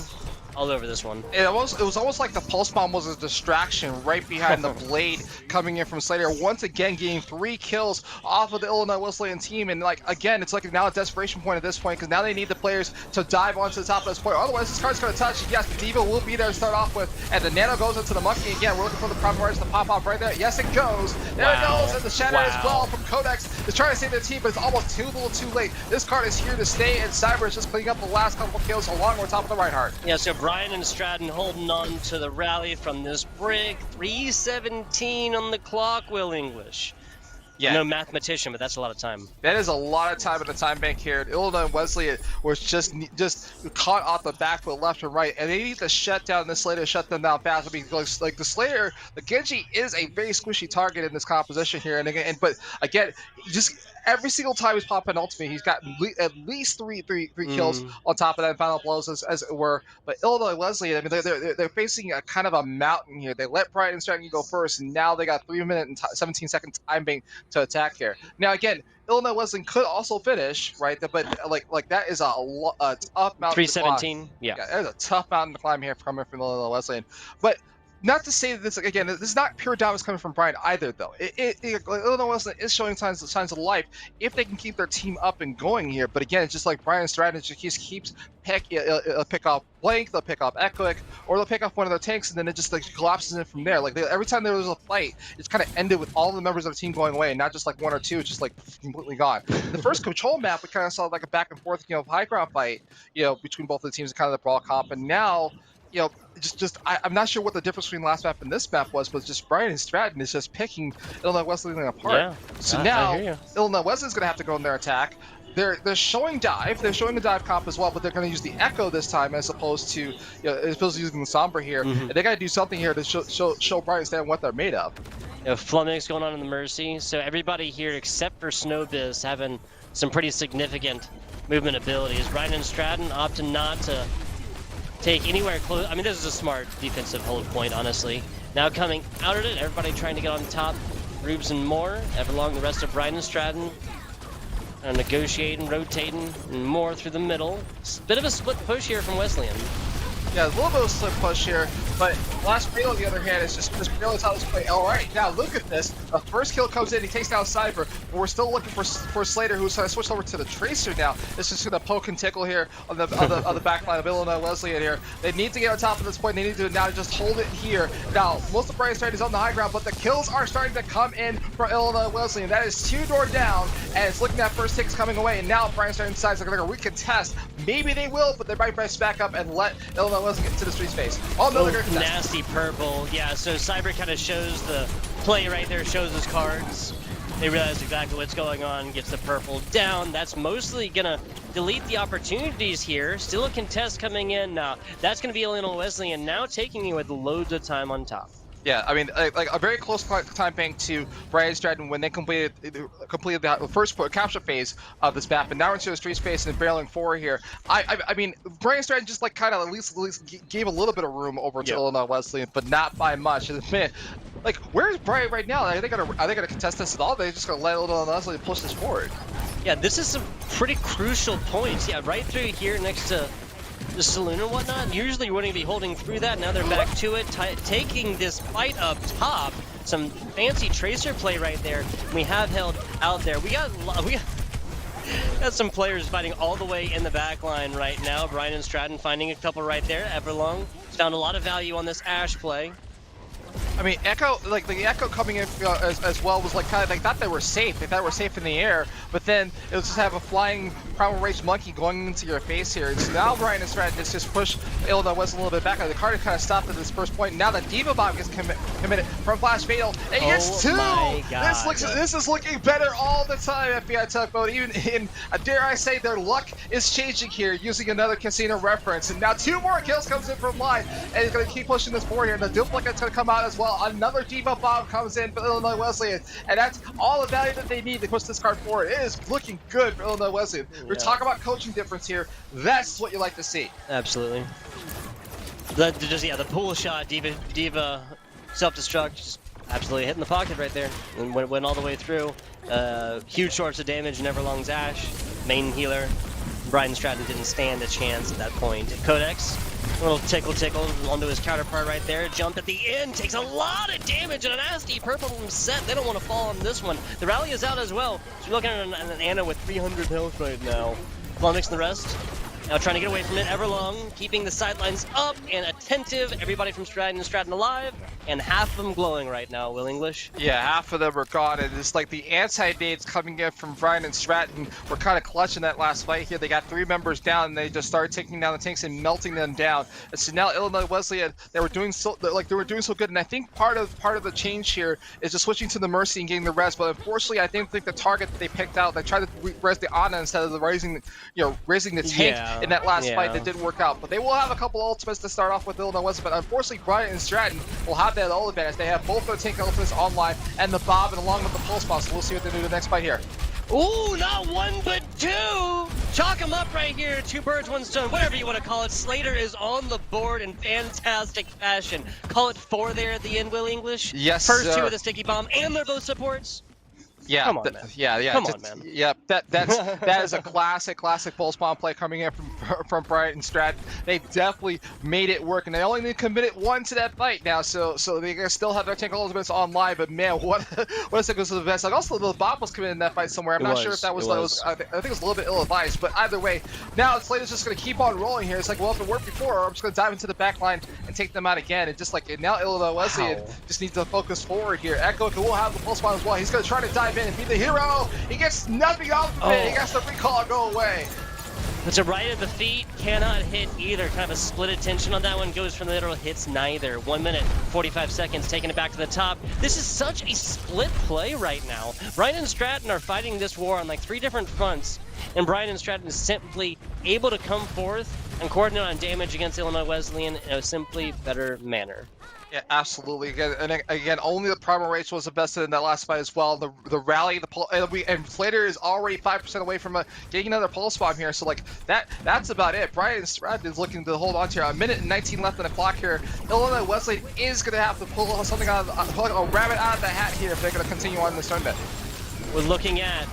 all over this one. It was almost like the pulse bomb was a distraction right behind the blade coming in from Slater. Once again, getting 3 kills off of the Illinois Wesleyan team, and like again, it's like now a desperation point at this point because now they need the players to dive onto the top of this point. Otherwise, this card's going to touch. Yes, the Diva will be there to start off with, and the Nano goes into the Monkey again. We're looking for the Prime Rise to pop off right there. Yes, it goes. There it goes, and the Shatter as well from Codex is trying to save their team, but it's almost too little, too late. This card is here to stay, and Cyber is just cleaning up the last couple of kills along with top of the Reinhardt. Yeah, so Brian and Stratton holding on to the rally from this Brig. 3:17 on the clock, Will English. Yeah. No mathematician, but that's a lot of time. That is a lot of time in the time bank here. Illinois Wesleyan was just caught off the back foot left and right, and they need to shut down the Slater, shut them down fast. Because like the Slater, the Genji is a very squishy target in this composition here, but again, just every single time he's popping an ultimate, he's got at least three kills on top of that final blows as it were. But Illinois Wesleyan, I mean, they're facing a kind of a mountain here. They let Brian and Stratton go first, and now they got 3 minute and 17-second time bank to attack here. Now again, Illinois Wesleyan could also finish, right? But like that is a tough mountain. 3:17, yeah, there's a tough mountain to climb here coming from Illinois Wesleyan. But not to say that this again, this is not pure dominance coming from Brian either, though. Illinois Wesleyan is showing signs of life if they can keep their team up and going here. But again, it's just like Brian Stratton just keeps pick off Blank, they'll pick off Echoic, or they'll pick off one of their tanks, and then it just like collapses in from there. Like every time there was a fight, it's kind of ended with all the members of the team going away, and not just like 1 or 2. It's just like completely gone. The first control map, we kind of saw like a back and forth, high ground fight, between both of the teams, kind of the brawl comp, and now. I'm not sure what the difference between last map and this map was, but just Brian and Stratton is just picking Illinois Wesleyan apart. Yeah, so now Illinois Wesleyan's going to have to go in their attack. They're showing dive. They're showing the dive comp as well, but they're going to use the Echo this time as opposed to using the Sombra here. And they got to do something here to show Brian and Stratton what they're made of. Flummox going on in the Mercy, so everybody here except for Snowbiz having some pretty significant movement abilities. Brian and Stratton opting not to take anywhere close. I mean, this is a smart defensive hold point, honestly. Now coming out of it, everybody trying to get on top. Rubes and more. Everlong, the rest of Brian and Stratton. Negotiating, rotating, and more through the middle. Bit of a split push here from Wesleyan. Yeah, a little bit of a split push here, but Last Payload, on the other hand, is just barely how this play. All right, now look at this. The first kill comes in, he takes down Cyber, We're still looking for Slater, who's switched over to the Tracer now. It's just gonna poke and tickle here on the back line of Illinois Wesleyan here. They need to get on top of this point. They need to now just hold it here. Now, most of Brian's strategy is on the high ground, but the kills are starting to come in for Illinois Wesleyan. That is 2 door down, and it's looking at first takes coming away. And now Brian's starting decides they're gonna recontest. Maybe they will, but they might press back up and let Illinois Wesleyan get to the street space. Oh no, they're gonna contest. Nasty purple. Yeah, so Cyber kind of shows the play right there, shows his cards. They realize exactly what's going on, gets the purple down. That's mostly gonna delete the opportunities here. Still a contest coming in now. That's gonna be Illinois Wesleyan now taking you with loads of time on top. Yeah, I mean, like a very close time bank to Brian Stratton when they completed the first capture phase of this map, and now we're into the street space and barreling forward here. I mean, Brian Stratton just like kind of at least gave a little bit of room over to Illinois Wesleyan, but not by much. And man, like, where's Brian right now? Are they gonna contest this at all? They're just gonna let Illinois Wesleyan push this forward. Yeah, this is some pretty crucial points. Yeah, right through here next to the saloon and whatnot. Usually you wouldn't be holding through that. Now they're back to it, taking this fight up top. Some fancy Tracer play right there. We have held out there. We got some players fighting all the way in the back line right now. Brian and Stratton finding a couple right there. Everlong found a lot of value on this Ash play. I mean, Echo, like the Echo coming in as well was like kind of, they thought they were safe. They thought they were safe in the air, but then it was just have a flying Primal Rage Monkey going into your face here. And so now Brian is trying to just push Illinois West a little bit back. The card kind of stopped at this first point. Now the Diva Bomb gets committed from Flash Fatal. And he gets 2! This is looking better all the time, FBI Tugboat. Even in, dare I say, their luck is changing here using another casino reference. And now 2 more kills comes in from line, and he's going to keep pushing this forward here. And the Duplicate's going to come out as well. Another Diva Bomb comes in for Illinois Wesleyan, and that's all the value that they need to push this card forward. It is looking good for Illinois Wesleyan. We're talking about coaching difference here. That's what you like to see. Absolutely. The pull shot, Diva self-destruct, just absolutely hitting the pocket right there, and went all the way through. Huge shorts of damage, Neverlong's Ash, main healer. Brian Stratton didn't stand a chance at that point. Codex, a little tickle onto his counterpart right there. Jumped at the end, takes a lot of damage, and a nasty purple from set. They don't want to fall on this one. The rally is out as well. So you're looking at an Anna with 300 health right now. Flummox and the rest. Now trying to get away from it. Everlong keeping the sidelines up and attentive. Everybody from Stratton alive, and half of them glowing right now, Will English. Yeah, half of them are gone, and it's like the anti-nades coming in from Brian and Stratton were kind of clutching that last fight here. They got 3 members down, and they just started taking down the tanks and melting them down. And so now Illinois Wesleyan, they were doing so good, and I think part of the change here is just switching to the Mercy and getting the rest. But unfortunately, I think the target that they picked out, they tried to res the Ana instead of raising the tank in that last fight. That didn't work out. But they will have a couple ultimates to start off with Illinois Wesleyan. But unfortunately, Brian and Stratton will have that ult advantage. They have both their tank ultimates online and the Bob, and along with the pulse bomb. So we'll see what they do the next fight here. Ooh, not 1 but 2! Chalk him up right here. 2 birds, 1 stone, whatever you want to call it. Slater is on the board in fantastic fashion. Call it 4 there at the end, Will English? Yes, First 2 with the sticky bomb, and they're both supports. Yeah, come on, man. Yeah. Come on, man. Yeah, that is a classic pulse bomb play coming in from Brian and Stratton. They definitely made it work, and they only need to commit it 1 to that fight now, so they still have their tank ultimates online. But man, what a sequence of events! Like also the Bob was committed in that fight somewhere. I'm not sure if that was. I think it was a little bit ill-advised, but either way, now Slater's just gonna keep on rolling here. It's like, well, if it worked before, I'm just gonna dive into the back line and take them out again. And just like now, Illinois Wesleyan just needs to focus forward here. Echo will have the pulse bomb as well. He's gonna try to dive in and be the hero. He gets nothing off of it. He gets the recall and go away. It's a right at the feet, cannot hit either. Kind of a split attention on that one. Goes from the middle, hits neither. 1 minute, 45 seconds, taking it back to the top. This is such a split play right now. Brian and Stratton are fighting this war on like 3 different fronts, and Brian and Stratton is simply able to come forth and coordinate on damage against Illinois Wesleyan in a simply better manner. Yeah, absolutely. Again, only the Primal Rage was invested in that last fight as well. The rally, and Slater is already 5% away from getting another pulse bomb here. So like that's about it. Brian Stratton is looking to hold on to here. 1 minute and 19 left on the clock here. Illinois Wesleyan is going to have to pull something pull a rabbit out of the hat here if they're going to continue on in this tournament. We're looking at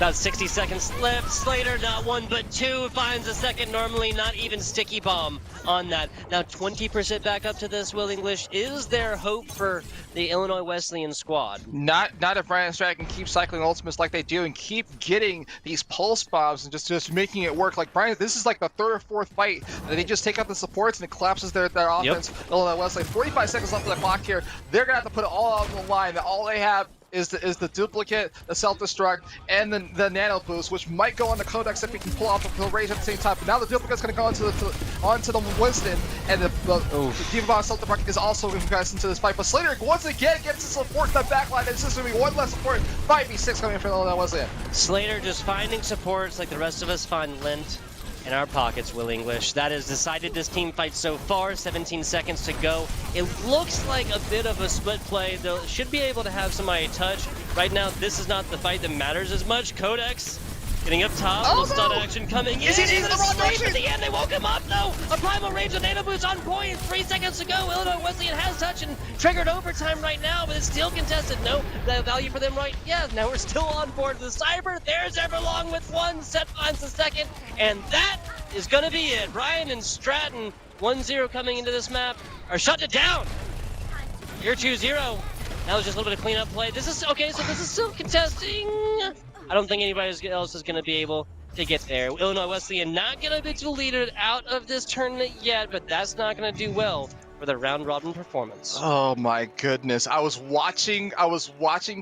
About 60 seconds left. Slater, not one but two, finds a second. Normally, not even sticky bomb on that. Now, 20% back up to this, Will English. Is there hope for the Illinois Wesleyan squad? Not if Brian Strat can keep cycling ultimates like they do and keep getting these pulse bombs and just making it work. Like Brian, this is like the third or fourth fight that they just take out the supports and it collapses their offense. Illinois Wesleyan, 45 seconds left on the clock here. They're gonna have to put it all out on the line. All they have is the duplicate, the self-destruct, and the nano boost, which might go on the Codex if we can pull off the rage at the same time. But now the duplicate's going to go onto the Winston, and the Diva Bomb self-destruct is also going to progress into this fight. But Slater once again gets the support in the backline. It's just going to be one less support. 5v6 coming in for Illinois Wesleyan. Slater just finding supports like the rest of us find lint in our pockets, Will English. That has decided this team fight so far. 17 seconds to go. It looks like a bit of a split play. They should be able to have somebody touch. Right now, this is not the fight that matters as much. Codex getting up top. Oh, stun no! action coming in. Is he in the wrong direction? At the end, they woke him up, though. A primal range of nano boost on point. 3 seconds to go. Illinois Wesleyan has touch and triggered overtime right now, but it's still contested. No value for them right. Yeah, now we're still on board the Cyber. There's Everlong with one. Set finds the second, and that is going to be it. Ryan and Stratton, 1-0 coming into this map, are shut it down. You're 2-0. That was just a little bit of cleanup play. This is okay, so this is still contesting. I don't think anybody else is going to be able to get there. Illinois Wesleyan not going to be deleted out of this tournament yet, but that's not going to do well for the round robin performance. Oh my goodness. I was watching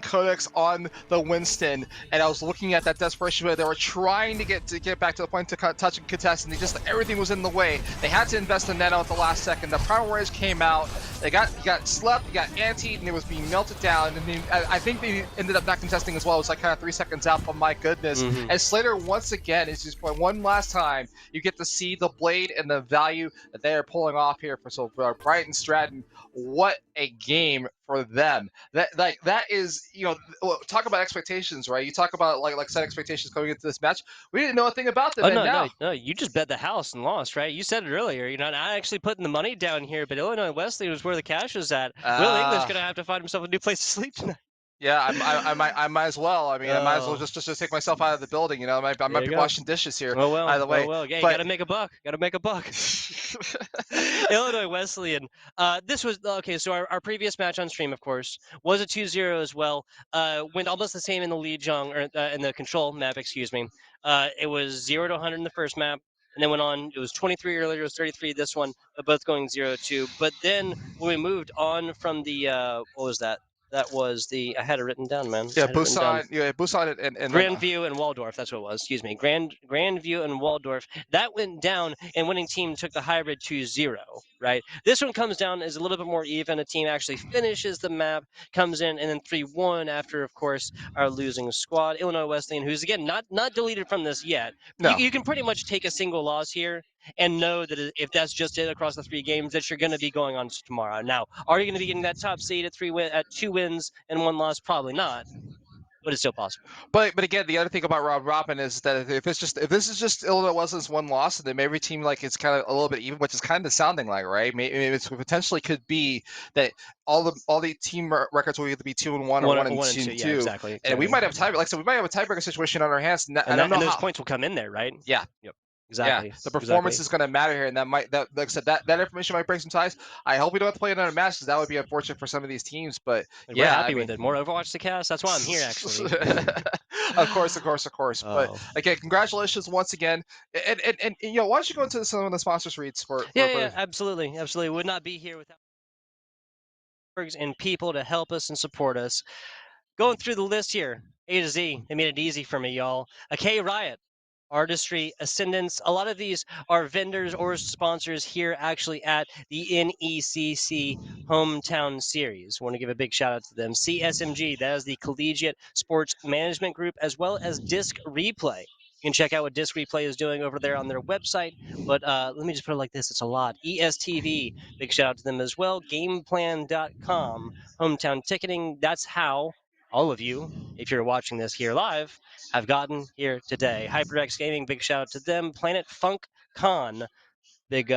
Codex on the Winston, and I was looking at that desperation where they were trying to get back to the point to touch and contest, and everything was in the way. They had to invest in nano at the last second. The Primal Rage came out. They got slept, they got antied, and it was being melted down. And I think they ended up not contesting as well. It was like kind of 3 seconds out, but my goodness. And Slater once again is just one last time you get to see the blade and the value that they are pulling off here for Brighton Stratton. What a game for them. That is, talk about expectations, right? You talk about like set expectations going into this match. We didn't know a thing about them. No, you just bet the house and lost, right? You said it earlier. Not actually putting the money down here, but Illinois Wesleyan was where the cash was at. Will English gonna have to find himself a new place to sleep tonight. Yeah, I might as well. I mean, I might as well just take myself out of the building. I might be washing dishes here. Either way, yeah, you gotta make a buck. Illinois Wesleyan. This was okay. So our previous match on stream, of course, was a 2-0 as well. Went almost the same in the lead jung or in the control map. Excuse me. It was 0 to 100 in the first map. And then went on, it was 23 earlier, it was 33 this one, but both going 0-2. But then when we moved on from the, what was that? That was the, I had it written down, man. Yeah, Busan and Grandview and Waldorf, that's what it was, excuse me. Grandview and Waldorf. That went down, and winning team took the hybrid 2-0, right? This one comes down as a little bit more even. A team actually finishes the map, comes in, and then 3-1 after, of course, our losing squad. Illinois Wesleyan, who's, again, not deleted from this yet. No. You can pretty much take a single loss here and know that if that's just it across the 3 games, that you're going to be going on to tomorrow. Now, are you going to be getting that top seed at 2 wins and 1 loss? Probably not, but it's still possible. But again, the other thing about round robin is that if this is just Illinois Wesleyan's 1 loss, then maybe team it's kind of a little bit even, which is kind of sounding like, right? Maybe it potentially could be that all the team records will either be 2-1 or 1-2. Yeah, exactly. And we might have we might have a tiebreaker situation on our hands. And those points will come in there, right? Yeah. Yep. Exactly. Yeah, the performance is going to matter here, and like I said, that information might break some ties. I hope we don't have to play another match, because that would be unfortunate for some of these teams. But we're happy with it. More Overwatch to cast. That's why I'm here, actually. Of course. Oh. But again, congratulations once again. And why don't you go into some of the sponsors reads for yeah, absolutely. Would not be here without and people to help us and support us. Going through the list here, A to Z. They made it easy for me, y'all. A K Riot. Artistry, Ascendance. A lot of these are vendors or sponsors here actually at the NECC Hometown Series. I want to give a big shout out to them. CSMG, that is the Collegiate Sports Management Group, as well as Disc Replay. You can check out what Disc Replay is doing over there on their website. But let me just put it like this. It's a lot. ESTV, big shout out to them as well. Gameplan.com, Hometown Ticketing. That's how all of you, if you're watching this here live, have gotten here today. HyperX Gaming, big shout out to them. Planet Funk Con, big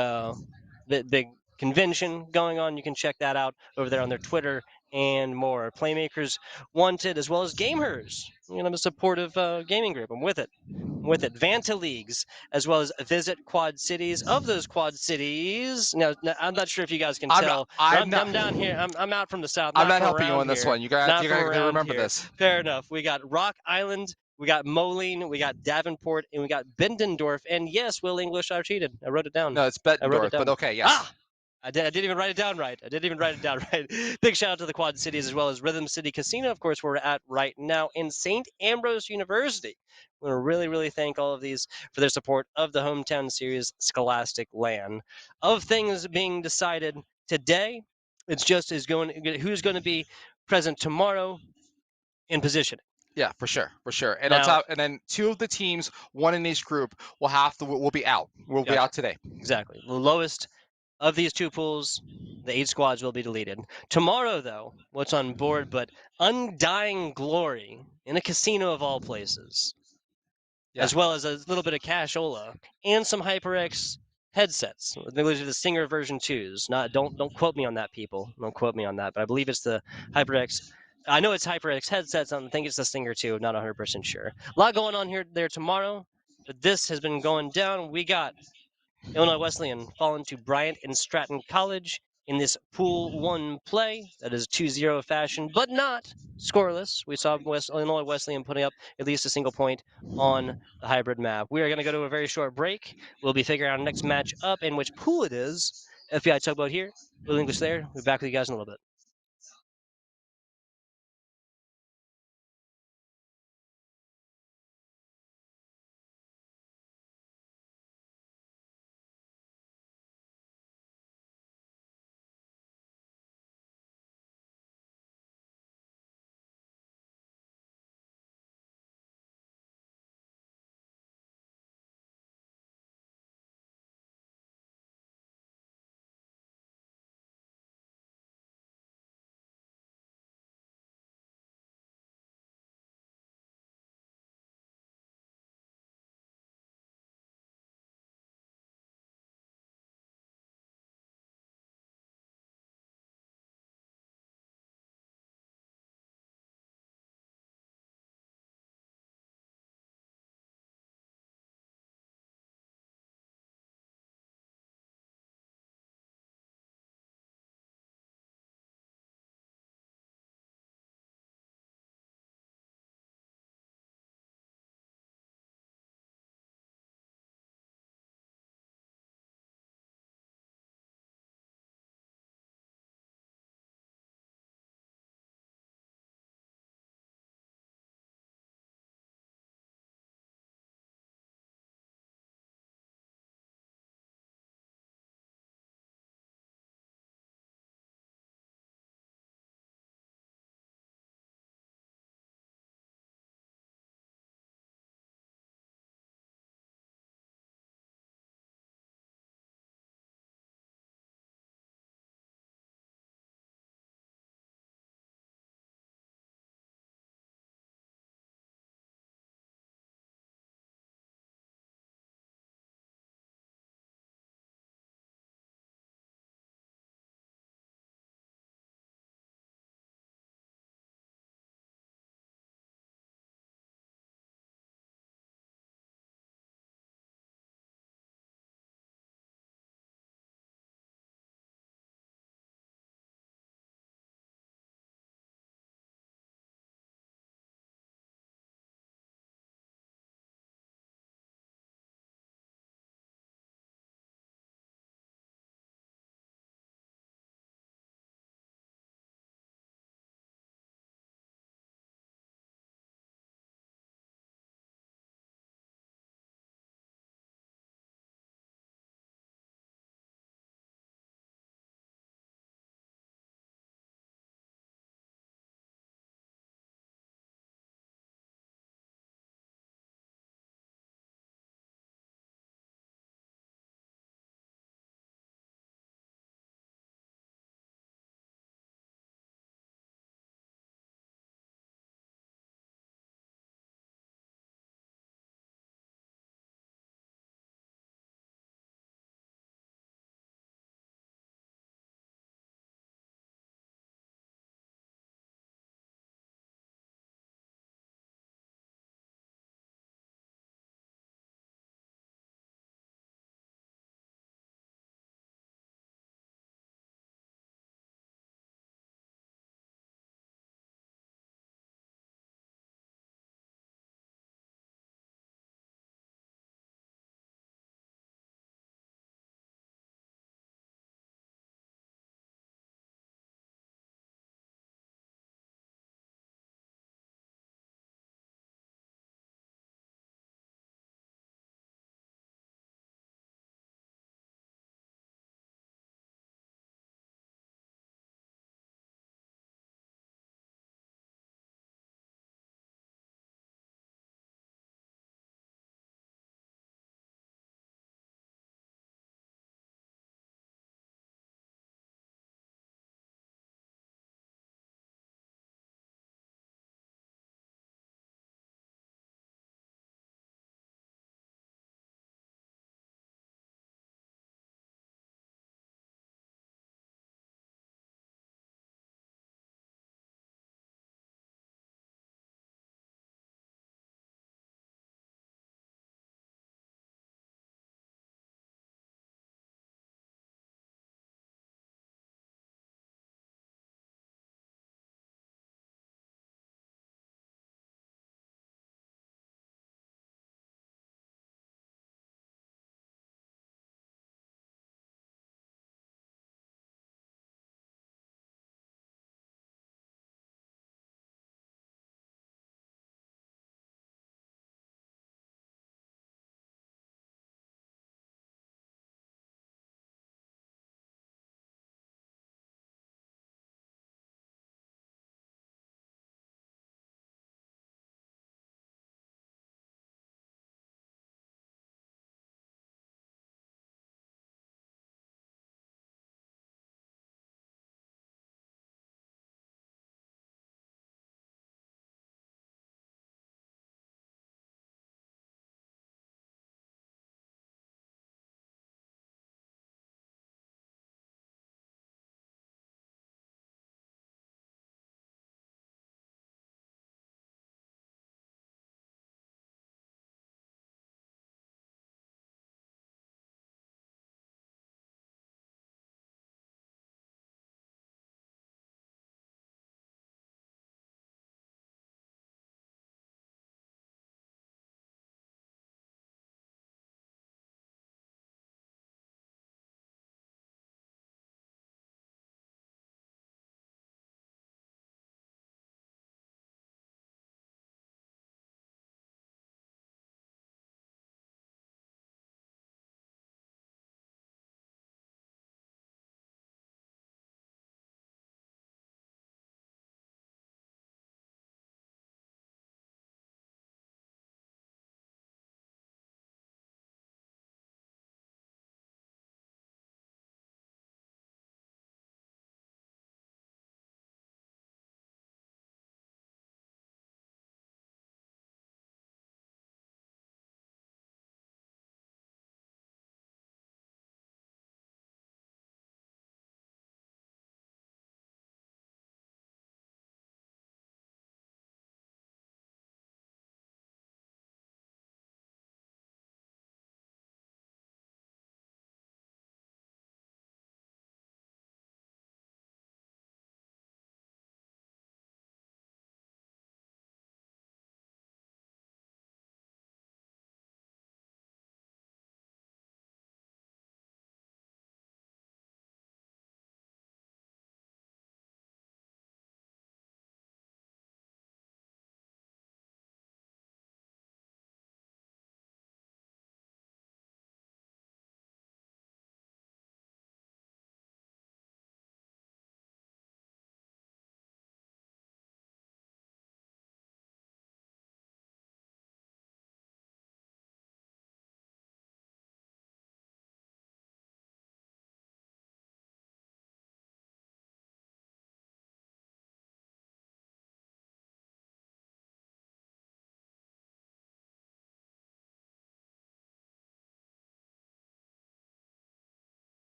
convention going on. You can check that out over there on their Twitter and more. Playmakers wanted, as well as gamers. I'm a supportive gaming group. I'm with it. Vanta Leagues, as well as Visit Quad Cities. Of those Quad Cities, now I'm not sure if you guys can I'm not. tell, but I'm I'm, not. I'm down here. I'm out from the south, I'm not not from helping you around on this here. one. You got. Not You from got to around remember here. this. Fair enough. We got Rock Island, we got Moline, we got Davenport, and we got Bendendorf. And yes, Will English, I cheated. I wrote it down. No, it's I wrote it Bettendorf, but down. okay, yes. Ah! I didn't even write it down right. Big shout out to the Quad Cities as well as Rhythm City Casino, of course, where we're at right now, in St. Ambrose University. We want to really, really thank all of these for their support of the Hometown Series Scholastic Land. Of things being decided today, it's just who's going to be present tomorrow in position. Yeah, for sure, for sure. And on Now, top, and then two of the teams, one in each group, will be out. Will be gotcha. out today. Exactly. The lowest of these two pools, the 8 squads will be deleted. Tomorrow, though, what's on board but Undying Glory in a casino of all places, Yeah. as well as a little bit of cashola and some HyperX headsets. Those are the Stinger version 2s. Don't quote me on that, people. Don't quote me on that, but I believe it's the HyperX. I know it's HyperX headsets. I think it's the Stinger 2. Not 100% sure. A lot going on there tomorrow, but this has been going down. We got Illinois Wesleyan falling to Bryant and Stratton College in this Pool 1 play. That is 2-0 fashion, but not scoreless. We saw Illinois Wesleyan putting up at least a single point on the hybrid map. We are going to go to a very short break. We'll be figuring out our next match up and which pool it is. FBI Tugboat here. Will English there. We'll be back with you guys in a little bit.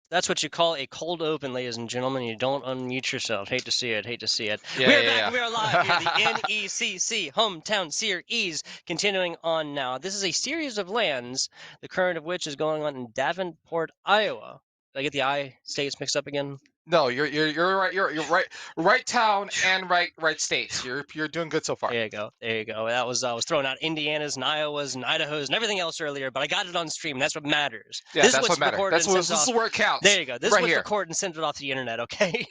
That's what you call a cold open, ladies and gentlemen. You don't unmute yourself. Hate to see it. Hate to see it. Yeah, We are back yeah, and we are live here. The yeah. NECC Hometown Series continuing on now. This is a series of lands, the current of which is going on in Davenport, Iowa. Did I get the I states mixed up again? No, you're right. You're right. Right town and right states. You're doing good so far. There you go. There you go. That was I was throwing out Indiana's and Iowa's and Idaho's and everything else earlier, but I got it on stream. That's what matters. Yeah, This is that's what what's matters. recorded and This sent is off. where it counts. There you go. This right is what's here. recorded and sent it off to the internet. Okay.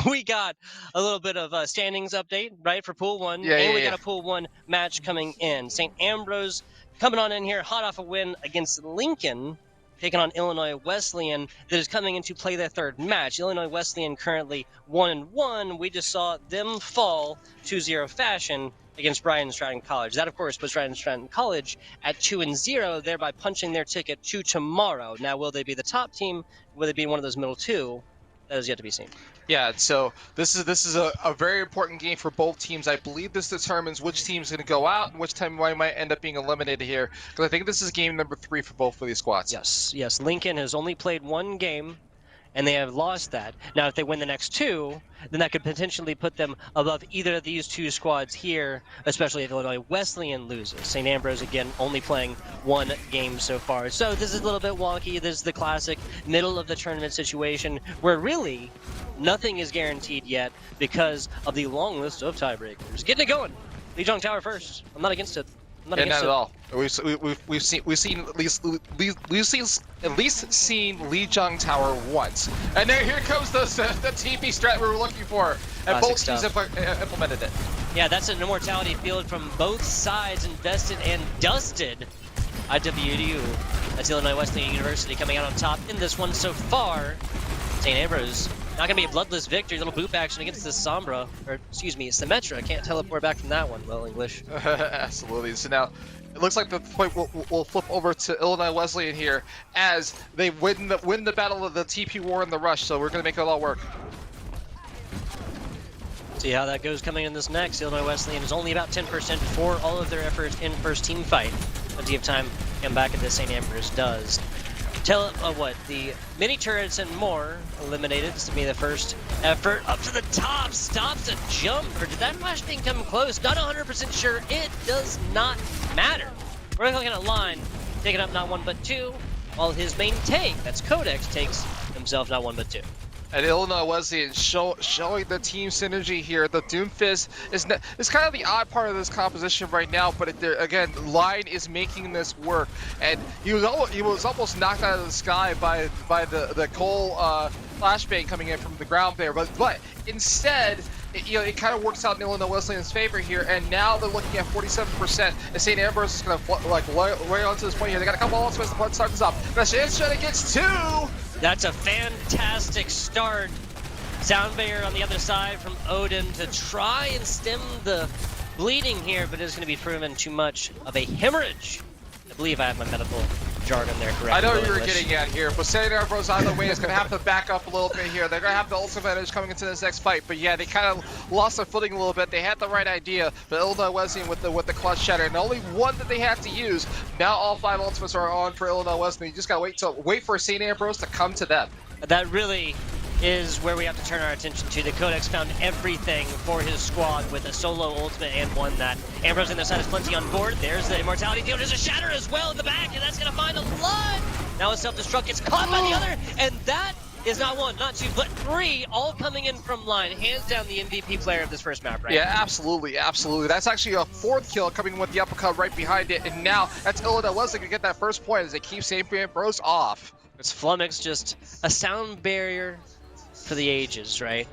We got a little bit of a standings update, right, for Pool One, Yeah, and yeah, we yeah. got a Pool One match coming in. St. Ambrose coming on in here, hot off a win against Lincoln, taking on Illinois Wesleyan, that is coming in to play their third match. Illinois Wesleyan currently 1-1. We just saw them fall 2-0 fashion against Bryan Stratton College. That, of course, puts Bryan Stratton College at 2-0, thereby punching their ticket to tomorrow. Now, will they be the top team? Will they be one of those middle two? That is yet to be seen. Yeah, so this is a very important game for both teams. I believe this determines which team's going to go out and which team might end up being eliminated here. Because I think this is game number 3 for both of these squads. Yes. Lincoln has only played one game, and they have lost that. Now, if they win the next two, then that could potentially put them above either of these two squads here, especially if Illinois Wesleyan loses. St. Ambrose, again, only playing one game so far. So this is a little bit wonky. This is the classic middle of the tournament situation where really nothing is guaranteed yet because of the long list of tiebreakers. Getting it going. Lee Jong Tower first. I'm not against it. Not at all. We've seen at least seen Lee Jung Tower once, and here comes the TP strat we were looking for, and both teams implemented it. Yeah, that's an immortality field from both sides, invested and dusted. IWDU. That's Illinois Wesleyan University coming out on top in this one so far. St. Ambrose. Not going to be a bloodless victory. Little boop action against this Sombra. Or, excuse me, Symmetra. Can't teleport back from that one. Well, English. Absolutely. So now, it looks like the point will flip over to Illinois Wesleyan here as they win the battle of the TP war and the rush. So we're going to make it all work. See how that goes coming in this next. Illinois Wesleyan is only about 10% for all of their efforts in first team fight. Plenty of time to come back into St. Ambrose does. Tell what the mini turrets and more eliminated. This will be the first effort up to the top. Stops a jump, or did that flash thing come close? Not 100% sure. It does not matter. We're looking at line, taking up not one but two, while his main take, that's Codex, takes himself not one but two. And Illinois Wesleyan showing the team synergy here. The Doomfist is kind of the odd part of this composition right now, but again, Line is making this work. And he was almost knocked out of the sky by the Cole flashbang coming in from the ground there, but instead, it kind of works out in Illinois Wesleyan's favor here, and now they're looking at 47%. And St. Ambrose is going to way onto this point here. They got a couple ultimates to start this up. But Shanshana gets 2. That's a fantastic start. Soundbarrier on the other side from Odin to try and stem the bleeding here, but it's going to be proven too much of a hemorrhage. I believe I have my medical jargon there correct. I know you were getting at here, but St. Ambrose on the way is going to have to back up a little bit here. They're going to have the ultimate advantage coming into this next fight, but yeah, they kind of lost their footing a little bit. They had the right idea, but Illinois Wesleyan with the clutch shatter, and the only one that they have to use. Now all 5 ultimates are on for Illinois Wesleyan. You just got to wait for St. Ambrose to come to them. That really is where we have to turn our attention to. The Codex found everything for his squad with a solo ultimate and won that. Ambrose on their side has plenty on board. There's the immortality field. There's a shatter as well in the back, and that's going to find a blood. Now a self-destruct gets caught by the other, and that is not 1, not 2, but 3, all coming in from line. Hands down the MVP player of this first map, right? Yeah, absolutely. That's actually a 4th kill coming with the uppercut right behind it, and now that's Illinois Wesleyan going to get that first point as they keep St. Ambrose off. It's Flummox, just a sound barrier for the ages, right?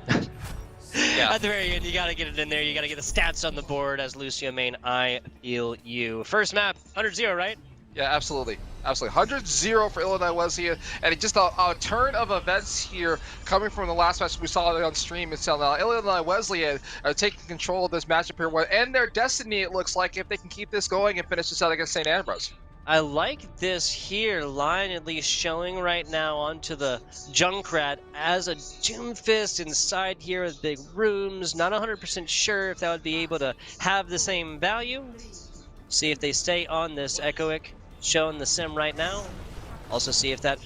Yeah. At the very end, you gotta get it in there. You gotta get the stats on the board as Lucio main. I feel you. First map, 100-0, right? Yeah, absolutely. 100-0 for Illinois Wesleyan, and just a turn of events here coming from the last match we saw on stream itself. Now, Illinois Wesleyan are taking control of this matchup here, and their destiny, it looks like, if they can keep this going and finish this out against St. Ambrose. I like this here, line at least showing right now onto the Junkrat as a Doomfist inside here with big rooms. Not 100% sure if that would be able to have the same value. See if they stay on this Echoic showing the sim right now. Also see if that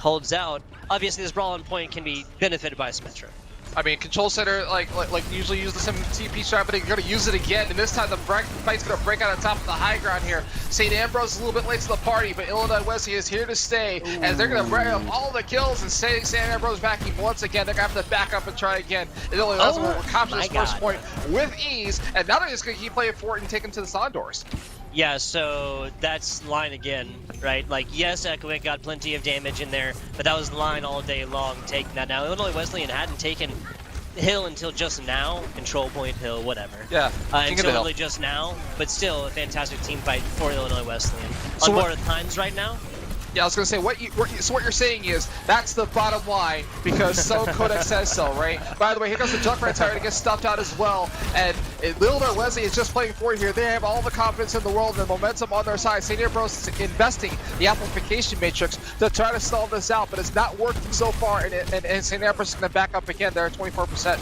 holds out. Obviously, this brawl on point can be benefited by Symmetra. I mean, Control Center, like usually use the same TP strat, but they're going to use it again, and this time the fight's going to break out on top of the high ground here. St. Ambrose is a little bit late to the party, but Illinois Wesley is here to stay, and they're going to bring up all the kills, and St. Ambrose backing once again. They're going to have to back up and try again. And Illinois Wesley will capture this first point with ease, and now they're just going to keep playing for it and take them to the Sondors. Yeah, so that's line again, right? Like, yes, Echoic got plenty of damage in there, but that was line all day long taking that. Now, Illinois Wesleyan hadn't taken Hill until just now, control point Hill, whatever. Yeah, until really just now, but still a fantastic team fight for Illinois Wesleyan. So on board times right now? Yeah, I was gonna say what you're saying is that's the bottom line because so Codex says so, right? By the way, here comes the Junkrat Tire to get stuffed out as well, and Illinois Wesley is just playing for it here. They have all the confidence in the world and the momentum on their side. St. Ambrose is investing the amplification matrix to try to stall this out, but it's not working so far, and St. Ambrose is gonna back up again. They're at 24%.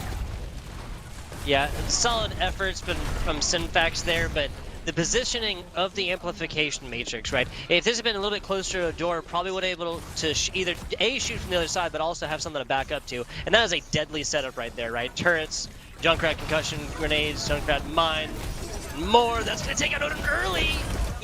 Yeah, solid efforts from Synfax there, but the positioning of the amplification matrix, right? If this had been a little bit closer to a door, probably would have been able to either A, shoot from the other side, but also have something to back up to. And that is a deadly setup right there, right? Turrets, Junkrat concussion grenades, Junkrat mine, more. That's going to take out Odin early.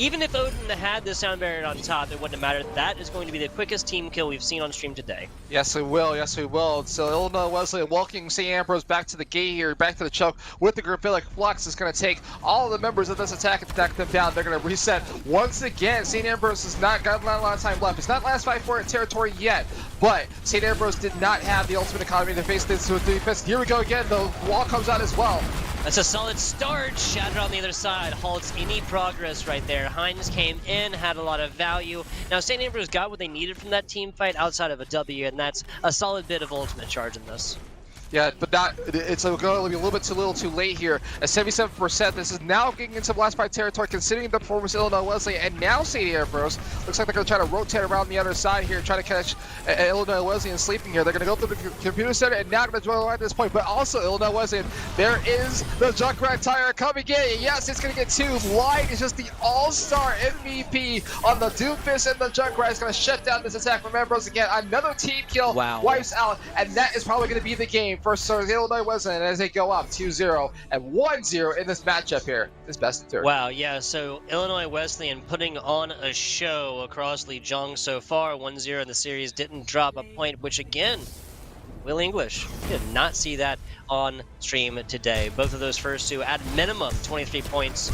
Even if Odin had the sound barrier on top, it wouldn't have mattered. That is going to be the quickest team kill we've seen on stream today. Yes, we will. Yes, we will. So Illinois Wesley welcoming St. Ambrose back to the gate here, back to the choke with the Graphilic Flux is going to take all the members of this attack and knock them down. They're going to reset once again. St. Ambrose has not got a lot of time left. It's not last fight for it territory yet, but St. Ambrose did not have the ultimate economy to face this with defense. Here we go again. The wall comes out as well. That's a solid start. Shatter on the other side halts any progress right there. Hines came in, had a lot of value. Now, St. Ambrose got what they needed from that team fight outside of a W, and that's a solid bit of ultimate charge in this. Yeah, but it's going to be a little bit too late here. At 77%, this is now getting into last fight territory, considering the performance of Illinois Wesley, and now St. Ambrose. Looks like they're going to try to rotate around the other side here, try to catch Illinois Wesleyan sleeping here. They're going to go through the computer center and now going to join at this point, but also Illinois Wesleyan. There is the Junkrat Tire coming in. Yes, it's going to get two. Light is just the all-star MVP on the Doomfist, and the Junkrat is going to shut down this attack from Ambrose again. Another team kill wipes out, and that is probably going to be the game for Illinois Wesleyan as they go up 2-0 and 1-0 in this matchup here. This best of third. Wow, yeah, so Illinois Wesleyan putting on a show across Lijiang so far. 1-0 in the series, didn't drop a point, which again, Will English did not see that on stream today. Both of those first two at minimum 23 points.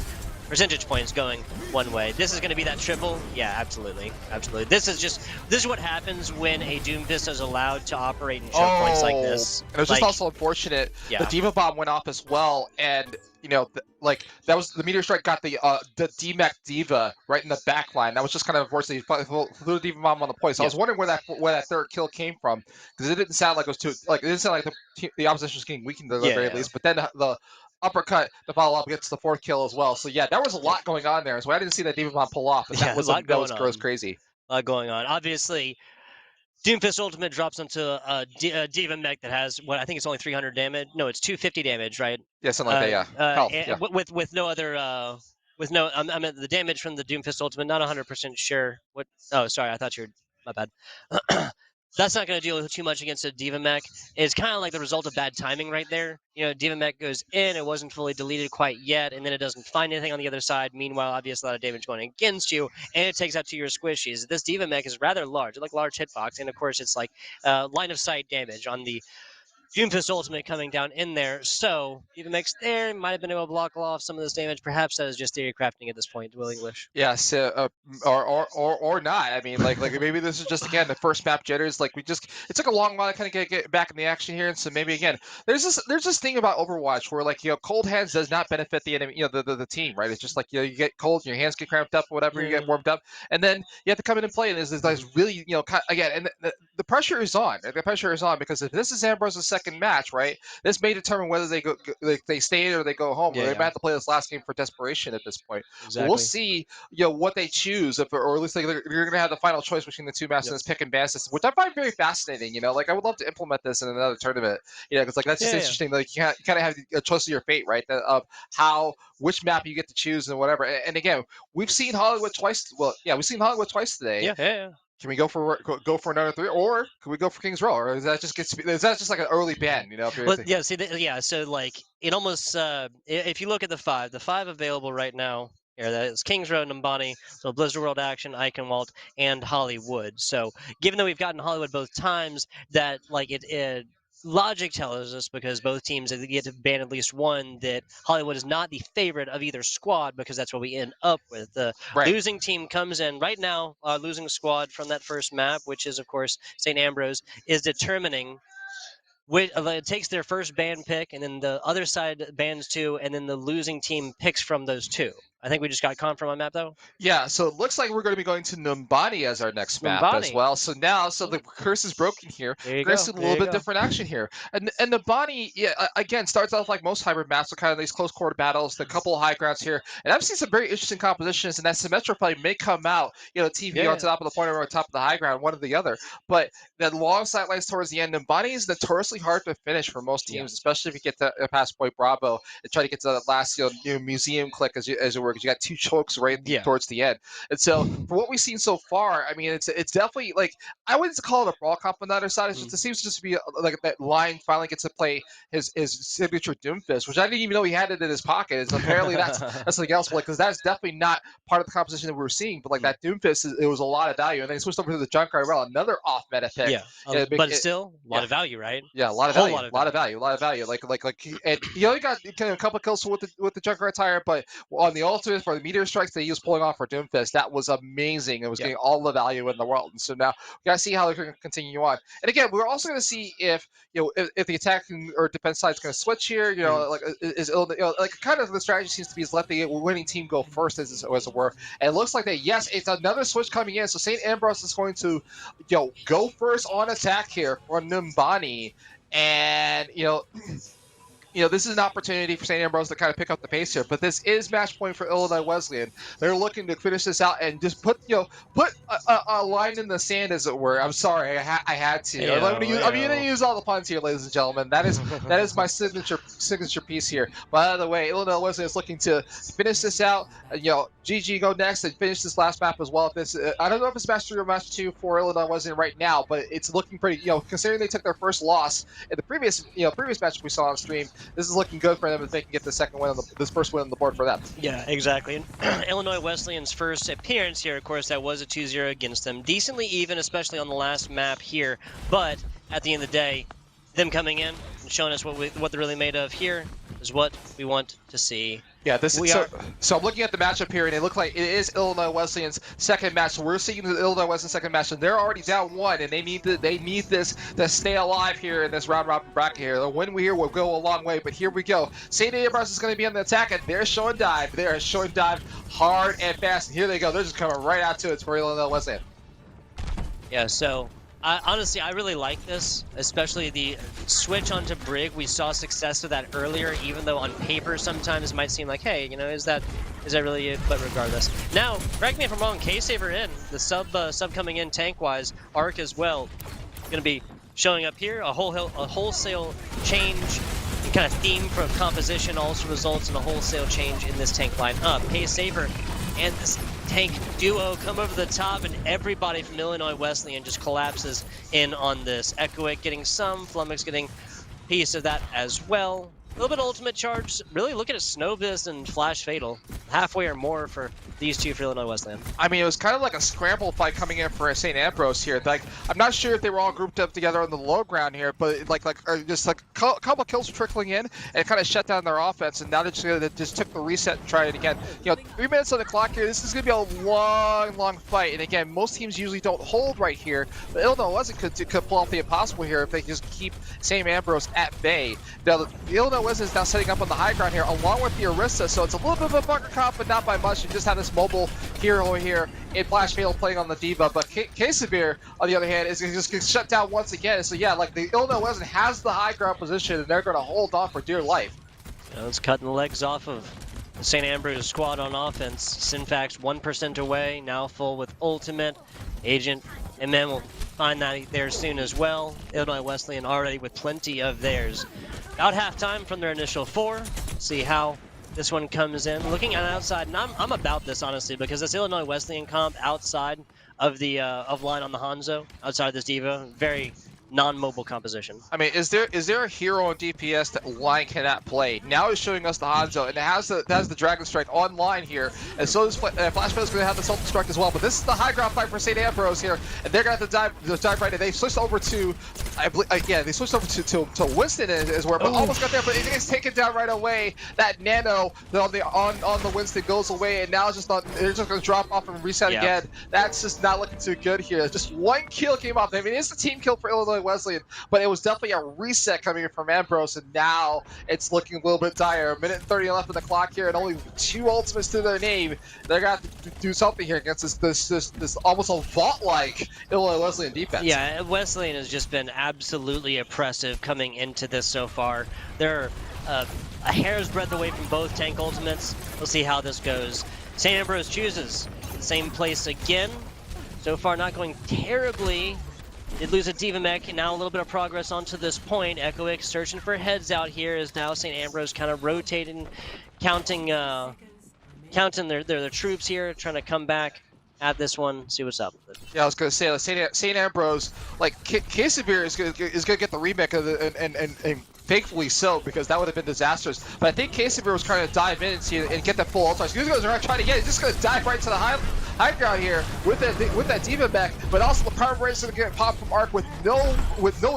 Percentage points going one way. This is going to be that triple? Yeah, absolutely. Absolutely. This is what happens when a Doomfist is allowed to operate in choke points like this. And it was just also unfortunate. Yeah. The Diva Bomb went off as well, and you know, that was the Meteor Strike got the DMAC Diva right in the back line. That was just kind of unfortunate. He flew the Diva Bomb on the point. So I was wondering where that third kill came from, because it didn't sound like it was too it didn't sound like the opposition was getting weakened at the very least. But then the uppercut to follow up gets the fourth kill as well. So yeah, there was a lot going on there. So I didn't see that Diva Bomb pull off, but that was crazy. A lot going on. Obviously, Doomfist Ultimate drops onto a Diva mech that has what I think it's only 300 damage. No, it's 250 damage, right? Yeah, something like that. Yeah. Health, with no other I mean the damage from the Doomfist Ultimate. Not 100% sure. What? Oh, sorry, I thought you were. My bad. That's not going to deal too much against a Diva mech. It's kind of like the result of bad timing right there. You know, Diva mech goes in, it wasn't fully deleted quite yet, and then it doesn't find anything on the other side. Meanwhile, obviously a lot of damage going against you, and it takes out 2 your squishies. This Diva mech is rather large, like large hitbox, and of course it's like line of sight damage on the Doomfist Ultimate coming down in there. So Diva mech's there, might have been able to block off some of this damage. Perhaps that is just theory crafting at this point, Will English. Yes, or not. I mean, like maybe this is just again the first map jitters. Like it took a long while to kind of get back in the action here, and so maybe again there's this thing about Overwatch where like cold hands does not benefit the enemy, the team, right? It's just like you get cold, and your hands get cramped up, or whatever, you get warmed up, and then you have to come in and play. And there's really again, and the pressure is on. The pressure is on because if this is Ambrose's second match, right? This may determine whether they stay or they go home. They might have to play this last game for desperation at this point. Exactly. We'll see, what they choose, or at least they're going to have the final choice between the two maps in this pick and ban system, which I find very fascinating. Like I would love to implement this in another tournament. Because that's just interesting. Like you kind of have a choice of your fate, right? Of which map you get to choose and whatever. And again, we've seen Hollywood twice. Well, yeah, we've seen Hollywood twice today. Yeah. Can we go for another 3, or can we go for King's Row, or is that just like an early ban? You know, if you're Well, yeah, see, yeah, so like it almost if you look at the five available right now here, that is Kings Road, Numbani, so Blizzard World Action, Eichenwald, and Hollywood. So given that we've gotten Hollywood both times, that like it logic tells us, because both teams get to ban at least one, that Hollywood is not the favorite of either squad, because that's what we end up with. The right. losing team comes in right now. Losing squad from that first map, which is of course St. Ambrose, is determining it takes their first band pick, and then the other side bands two, and then the losing team picks from those two. I think we just got confirmed on map though. Yeah, so it looks like we're going to be going to Numbani as our next map as Numbani. well. So the curse is broken here. There you We're going go. to see a There little you bit go. different action here. And Numbani, yeah, again, starts off like most hybrid maps, so kind of these close quarter battles, the couple of high grounds here. And I've seen some very interesting compositions, and that Symmetra play may come out, TV Yeah. on top of the point or on top of the high ground, one or the other. But the long sight lines towards the end, Numbani is notoriously hard to finish for most teams, Yeah. especially if you get to past Point Bravo and try to get to that last museum click as it were, because you got two chokes right towards the end. And so for what we've seen so far, I mean, it's definitely like, I wouldn't call it a brawl comp on the other side. It seems just to be like that line finally gets to play his signature Doomfist, which I didn't even know he had it in his pocket. And apparently that's something else, because that's definitely not part of the composition that we were seeing. But like that Doomfist, it was a lot of value, and then he switched over to the Junkyard Rail, another off meta pick. Yeah, but it's still a lot of value, right? Yeah, a lot of value, a lot of value. Like, and he only got kind of a couple of kills with the Junkyard tire, but on the ultimate for the meteor strikes that he was pulling off for Doomfist, that was amazing. It was getting all the value in the world. And so now we got to see how they're going to continue on. And again, we're also going to see if if the attacking or defense side is going to switch here. Like like kind of the strategy seems to be is let the winning team go first, as it were. And it looks like that, yes, it's another switch coming in. So St. Ambrose is going to go first on attack here for Numbani. And this is an opportunity for St. Ambrose to kind of pick up the pace here, but this is match point for Illinois Wesleyan. They're looking to finish this out and just put a line in the sand, as it were. I'm sorry, I had to. I'm going to use all the puns here, ladies and gentlemen. That is my signature piece here. By the way, Illinois Wesleyan is looking to finish this out. GG go next and finish this last map as well. I don't know if it's match 3 or match 2 for Illinois Wesleyan right now, but it's looking pretty. Considering they took their first loss in the previous match we saw on stream. This is looking good for them if they can get the second win this first win on the board for them. Yeah, exactly. Illinois Wesleyan's first appearance here, of course, that was a 2-0 against them. Decently even, especially on the last map here. But at the end of the day, them coming in and showing us what they're really made of here is what we want to see. Yeah, so I'm looking at the matchup here, and it looks like it is Illinois Wesleyan's second match. So we're seeing the Illinois Wesleyan second match, and they're already down 1, and they need this to stay alive here in this round robin bracket here. The win here will go a long way, but here we go. St. Ambrose is going to be on the attack, and they're showing dive. They are showing dive hard and fast, and here they go. They're just coming right out to it for Illinois Wesleyan. Yeah, so honestly, I really like this, especially the switch onto Brig. We saw success with that earlier, even though on paper sometimes it might seem like, hey, is that really it? But regardless. Now, correct me if I'm wrong, K-Saver in, the sub coming in tank-wise, Arc as well, going to be showing up here. A wholesale change in kind of theme for composition also results in a wholesale change in this tank line up. K-Saver and this tank duo come over the top, and everybody from Illinois Wesleyan just collapses in on this. Echoic getting some, Flummox getting a piece of that as well. A little bit of ultimate charge. Really look at a Snowbiz and Flash Fatal. Halfway or more for these two for Illinois Wesleyan. I mean, it was kind of like a scramble fight coming in for St. Ambrose here. Like, I'm not sure if they were all grouped up together on the low ground here, but just a couple kills trickling in, and it kind of shut down their offense. And now they just took the reset and tried it again. 3 minutes on the clock here. This is going to be a long fight. And again, most teams usually don't hold right here, but Illinois Wesleyan could pull off the impossible here if they just keep St. Ambrose at bay. Now, the Illinois Wesleyan is now setting up on the high ground here, along with the Arista. So it's a little bit of a bunker comp, but not by much. You just have this mobile hero here in Flash Fatal playing on the Diva, but K-Severe, on the other hand, is just going to shut down once again. So yeah, like the Illinois Wesleyan has the high ground position, and they're going to hold on for dear life. It's cutting the legs off of the St. Ambrose squad on offense. Synfax 1% away, now full with ultimate. Agent and then we'll find that there soon as well. Illinois Wesleyan already with plenty of theirs. About halftime from their initial 4. See how this one comes in. Looking at outside, and I'm about this honestly, because this Illinois Wesleyan comp outside of line on the Hanzo outside of this diva. Very non-mobile composition. I mean, is there a hero on DPS that line cannot play? Now he's showing us the Hanzo, and it has the Dragon Strike online here, and so is Flash Field's going to have the Self-Destruct as well. But this is the high ground fight for St. Ambrose here, and they're going to have to dive right in. They switched over to, they switched over to Winston as well, but almost got there, but it gets taken down right away. That nano on the Winston goes away, and now they're just going to drop off and reset again. That's just not looking too good here. Just one kill came off. I mean, it's the team kill for Illinois Wesleyan, but it was definitely a reset coming in from Ambrose, and now it's looking a little bit dire. A minute and 30 left on the clock here, and only 2 ultimates to their name. They're gonna have to do something here against this almost a vault-like Illinois Wesleyan defense. Yeah, Wesleyan has just been absolutely oppressive coming into this so far. They're a hair's breadth away from both tank ultimates. We'll see how this goes. St. Ambrose chooses the same place again. So far, not going terribly. Did lose a Diva Mech, and now a little bit of progress onto this point. Echoic searching for heads out here as now St. Ambrose kind of rotating, counting their troops here, trying to come back at this one, see what's up with it. Yeah, I was going to say, St. Ambrose, like, Casevere is going to get the remake of and thankfully so, because that would have been disastrous. But I think Casevere was trying to dive in and get that full ulti. He's going to try to get it. He's just going to dive right to the high ground here with that Diva Mech, but also the power race is going to get popped from Arc with no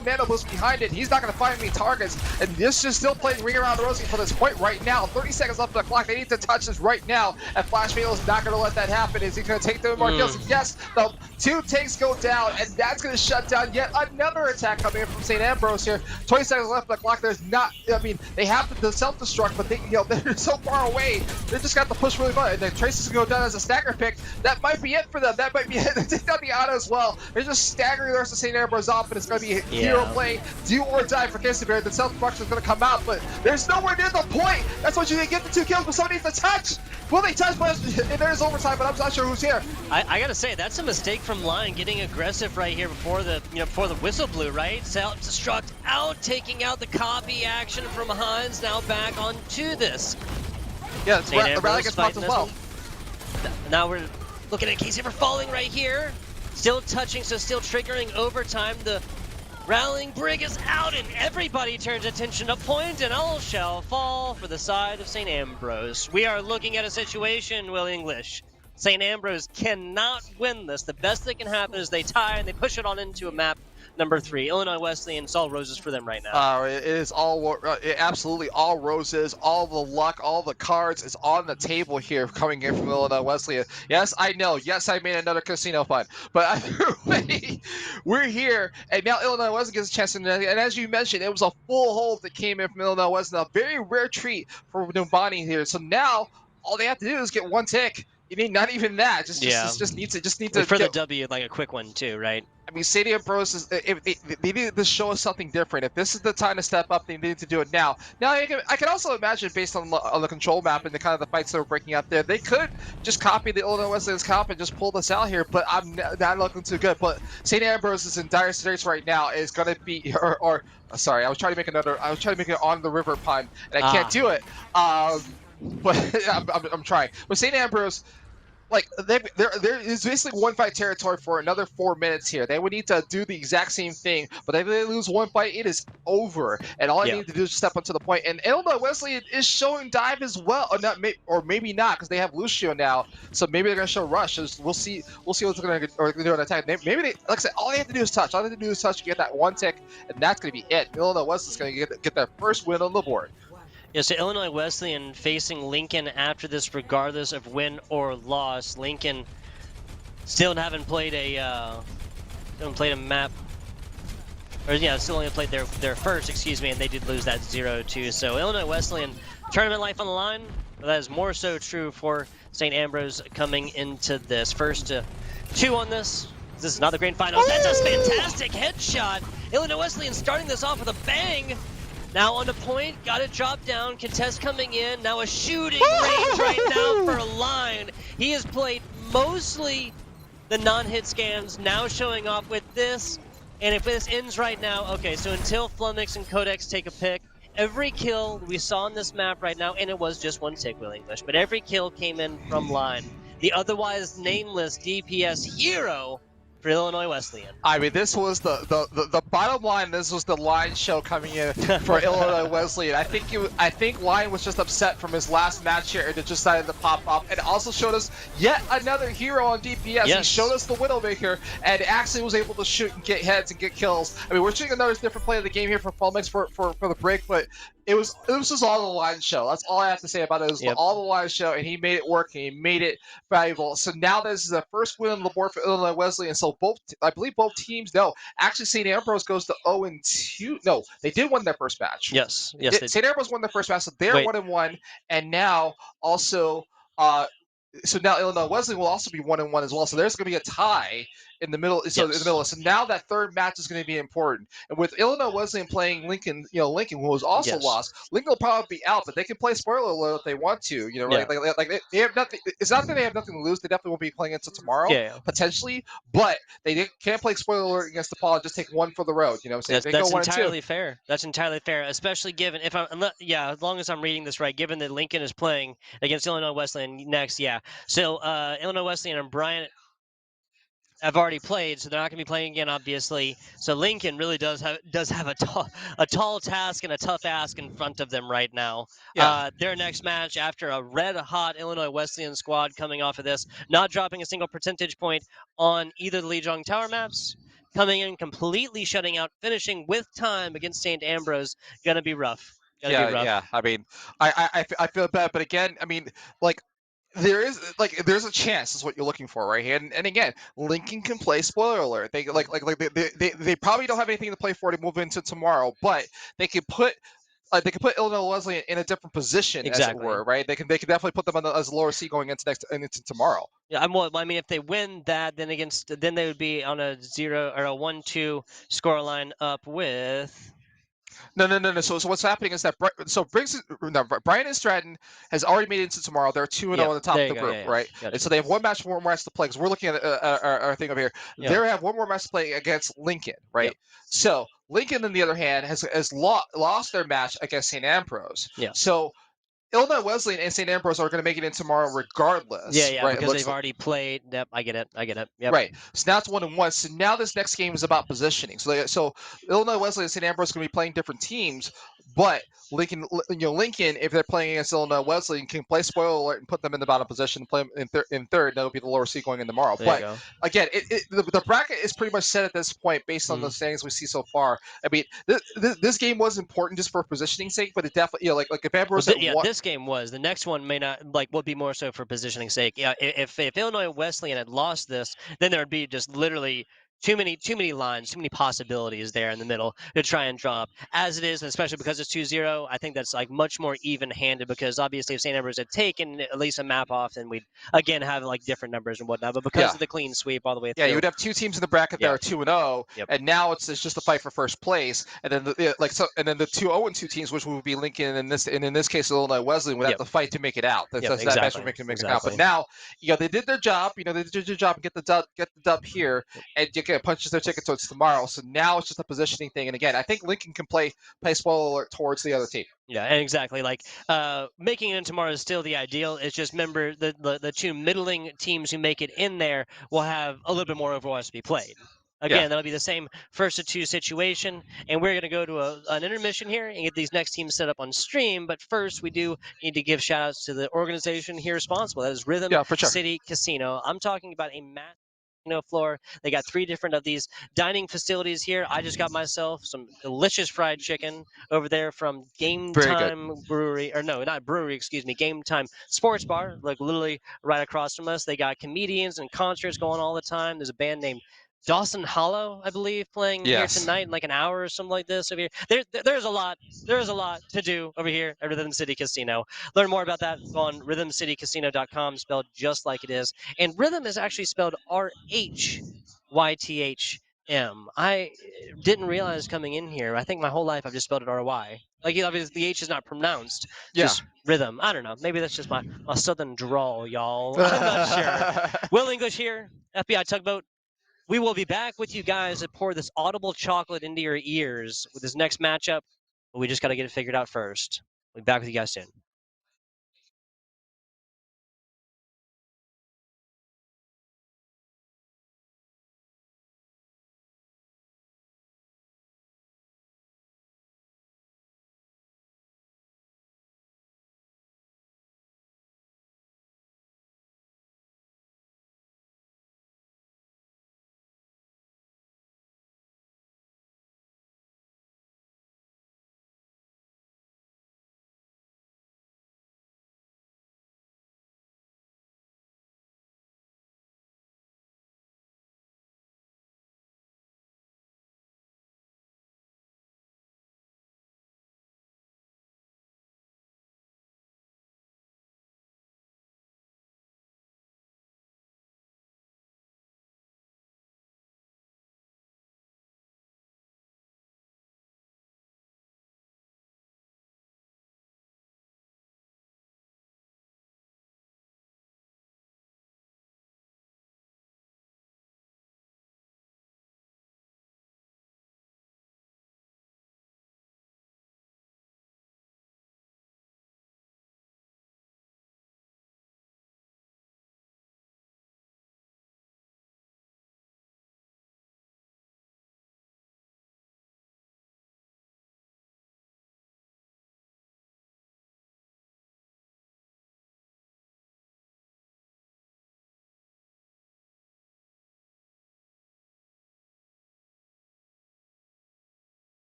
nano boost behind it. He's not going to find any targets, and this is still playing Ring Around the Rosie for this point right now. 30 seconds left on the clock. They need to touch this right now, and Flash Fatal is not going to let that happen. Is he going to take the more kills? Yes, the 2 tanks go down, and that's going to shut down yet another attack coming in from St. Ambrose here. 20 seconds left on the clock. There's not, I mean, they have the self-destruct, but they're so far away. They just got to push really far, and then Trace is going to go down as a stagger pick. That might be it for them. That might be it. They take down the auto as well. They're just staggering the rest of St. Ambrose off, and it's going to be hero play, do or die for Casevere. The self-destruct is going to come out, but there's nowhere near the point. That's what you get the 2 kills, but somebody needs to touch. Will they touch? But there's overtime, but I'm not sure who's here. I gotta say, that's a mistake from Lion getting aggressive right here before the whistle blew, right? Self-destruct out, taking out the copy action from Hines. Now back onto this. Yeah, the rally gets popped as well. Now we're looking at Casey for falling right here. Still touching, so still triggering overtime. The rallying brig is out, and everybody turns attention to point, and all shall fall for the side of St. Ambrose. We are looking at a situation, Will English. St. Ambrose cannot win this. The best that can happen is they tie, and they push it on into a map number 3. Illinois Wesleyan, it's all roses for them right now. It is absolutely all roses, all the luck, all the cards is on the table here coming in from Illinois Wesleyan. Yes, I know. Yes, I made another casino fund. But either way, we're here, and now Illinois Wesleyan gets a chance to, and as you mentioned, it was a full hold that came in from Illinois Wesleyan. A very rare treat for Numbani here. So now, all they have to do is get 1 tick. You mean not even that? Just need to for the W, like a quick one too, right? I mean, St. Ambrose is, if they need to show us something different. If this is the time to step up, they need to do it now. Now, I can also imagine, based on the control map and the kind of the fights that were breaking out there, they could just copy the Illinois Wesleyan's comp and just pull this out here. But I'm not looking too good. But St. Ambrose is in dire straits right now. Is going to be, sorry, I was trying to make an on the river pun, and I can't do it. But I'm trying. But St. Ambrose, like, there is basically 1 fight territory for another 4 minutes here. They would need to do the exact same thing, but if they lose 1 fight, it is over. And all I need to do is step up to the point. And Illinois Wesleyan is showing dive as well, or maybe not, because they have Lucio now. So maybe they're gonna show rush. We'll see what's gonna do an attack. Maybe they, like I said, all they have to do is touch. All they have to do is touch to get that 1 tick, and that's gonna be it. Illinois Wesleyan's gonna get their first win on the board. Yeah, so Illinois Wesleyan facing Lincoln after this, regardless of win or loss. Lincoln still haven't played a map, or yeah, still only played their first, excuse me, and they did lose that 0-2. So Illinois Wesleyan, tournament life on the line. But that is more so true for St. Ambrose coming into this. First 2 on this. This is not the grand finals. That's a fantastic headshot. Illinois Wesleyan starting this off with a bang. Now on the point, got it dropped down, contest coming in, now a shooting range right now for Line. He has played mostly the non-hit scans, now showing off with this, and if this ends right now, okay, so until Flumix and Codex take a pick, every kill we saw on this map right now, and it was just 1 tick, Will English, but every kill came in from Line. the otherwise nameless DPS hero for Illinois Wesleyan. I mean, this was the bottom line. This was the Lion show coming in for Illinois Wesleyan. I think Lion was just upset from his last match here and it just decided to pop up. And also showed us yet another hero on DPS. Yes. He showed us the Widowmaker and actually was able to shoot and get heads and get kills. I mean, we're seeing another different play of the game here for Fulmix for the break, but it was just all the Lion show. That's all I have to say about it. It was all the Lion show, and he made it work and he made it valuable. So now this is the first win on the board for Illinois Wesleyan. And so I believe both teams, no, actually St. Ambrose goes to 0-2. No, they did win their first match. Yes. St. Ambrose won their first match, so they're 1-1, and now also so now Illinois Wesleyan will also be 1-1 as well. So there's going to be a tie in the middle. So So now that third match is going to be important. And with Illinois Wesleyan playing Lincoln, Lincoln, who was also lost, Lincoln will probably be out, but they can play spoiler alert if they want to. Right? Like they have nothing. It's not that they have nothing to lose. They definitely won't be playing until tomorrow, potentially. But they can't play spoiler alert against DePaul and just take one for the road. You know what I'm saying? That's entirely fair. That's entirely fair, especially given as long as I'm reading this right, given that Lincoln is playing against Illinois Wesleyan next, So Illinois Wesleyan and Bryant have already played, so they're not going to be playing again, obviously. So Lincoln really does have a tall task and a tough ask in front of them right now. Their next match, after a red-hot Illinois Wesleyan squad coming off of this, not dropping a single percentage point on either the Lijiang Tower maps, coming in completely shutting out, finishing with time against St. Ambrose, gonna be rough. Yeah. I mean, I feel bad, but again, I mean, like, there's a chance is what you're looking for right here, and again, Lincoln can play spoiler alert. They they probably don't have anything to play for to move into tomorrow, but they could put Illinois Wesleyan in a different position, as it were, right? They can definitely put them as lower seed going into tomorrow. Yeah, I mean, if they win that, then they would be on a 0 or a 1-2 scoreline up with. No. So what's happening is that Brian and Stratton has already made it into tomorrow. They're 2-0 on the top of the group, right? And so they have one match to play. Because we're looking at our thing over here. They have one more match to play against Lincoln, right? So Lincoln, on the other hand, has lost their match against St. Ambrose. So Illinois Wesleyan and St. Ambrose are going to make it in tomorrow regardless. Right? Because they've already played. Yep, I get it. Yep. Right. So now it's 1-1. So now this next game is about positioning. So Illinois Wesleyan and St. Ambrose are going to be playing different teams, but Lincoln, if they're playing against Illinois Wesleyan, can play spoiler alert and put them in the bottom position, play them in third. That'll be the lower seed going in tomorrow. But again, the bracket is pretty much set at this point based on the standings we see so far. I mean, this game was important just for positioning sake, but it definitely, like if Ambrose, this game was. The next one may not, would be more so for positioning sake. Yeah, if Illinois Wesleyan had lost this, then there would be just literally too many lines, too many possibilities there in the middle to try and drop. As it is, especially because it's 2-0, I think that's much more even-handed, because obviously if St. Ambrose had taken at least a map off, then we'd again have different numbers and whatnot. But because of the clean sweep all the way through. Yeah, you would have two teams in the bracket that are 2-0, and now it's just a fight for first place. And then the 2-0-2 teams, which would be Lincoln and in this case Illinois Wesleyan, would have to fight to make it out. That match would make it out. But now, they did their job. They did their job and get the dub here, and punches their ticket towards tomorrow. So now it's just a positioning thing. And again, I think Lincoln can play spoiler alert towards the other team. Yeah, exactly. Making it in tomorrow is still the ideal. It's just, remember, the two middling teams who make it in there will have a little bit more Overwatch to be played. Again, that'll be the same first to two situation, and we're going to go to an intermission here and get these next teams set up on stream. But first, we do need to give shout-outs to the organization here responsible. That is Rhythm City Casino. I'm talking about a massive floor. They got 3 different of these dining facilities here. I just got myself some delicious fried chicken over there from Game Time Brewery, or no, not brewery, excuse me, Game Time Sports Bar, literally right across from us. They got comedians and concerts going all the time. There's a band named Dawson Hollow, I believe, playing here tonight in an hour or something like this over here. There's a lot to do over here at Rhythm City Casino. Learn more about that on rhythmcitycasino.com, spelled just like it is. And Rhythm is actually spelled RHYTHM. I didn't realize coming in here. I think my whole life I've just spelled it RY. Obviously the H is not pronounced. Just Rhythm. I don't know. Maybe that's just my southern drawl, y'all. I'm not sure. Will English here, FBI Tugboat. We will be back with you guys to pour this audible chocolate into your ears with this next matchup, but we just got to get it figured out first. We'll be back with you guys soon.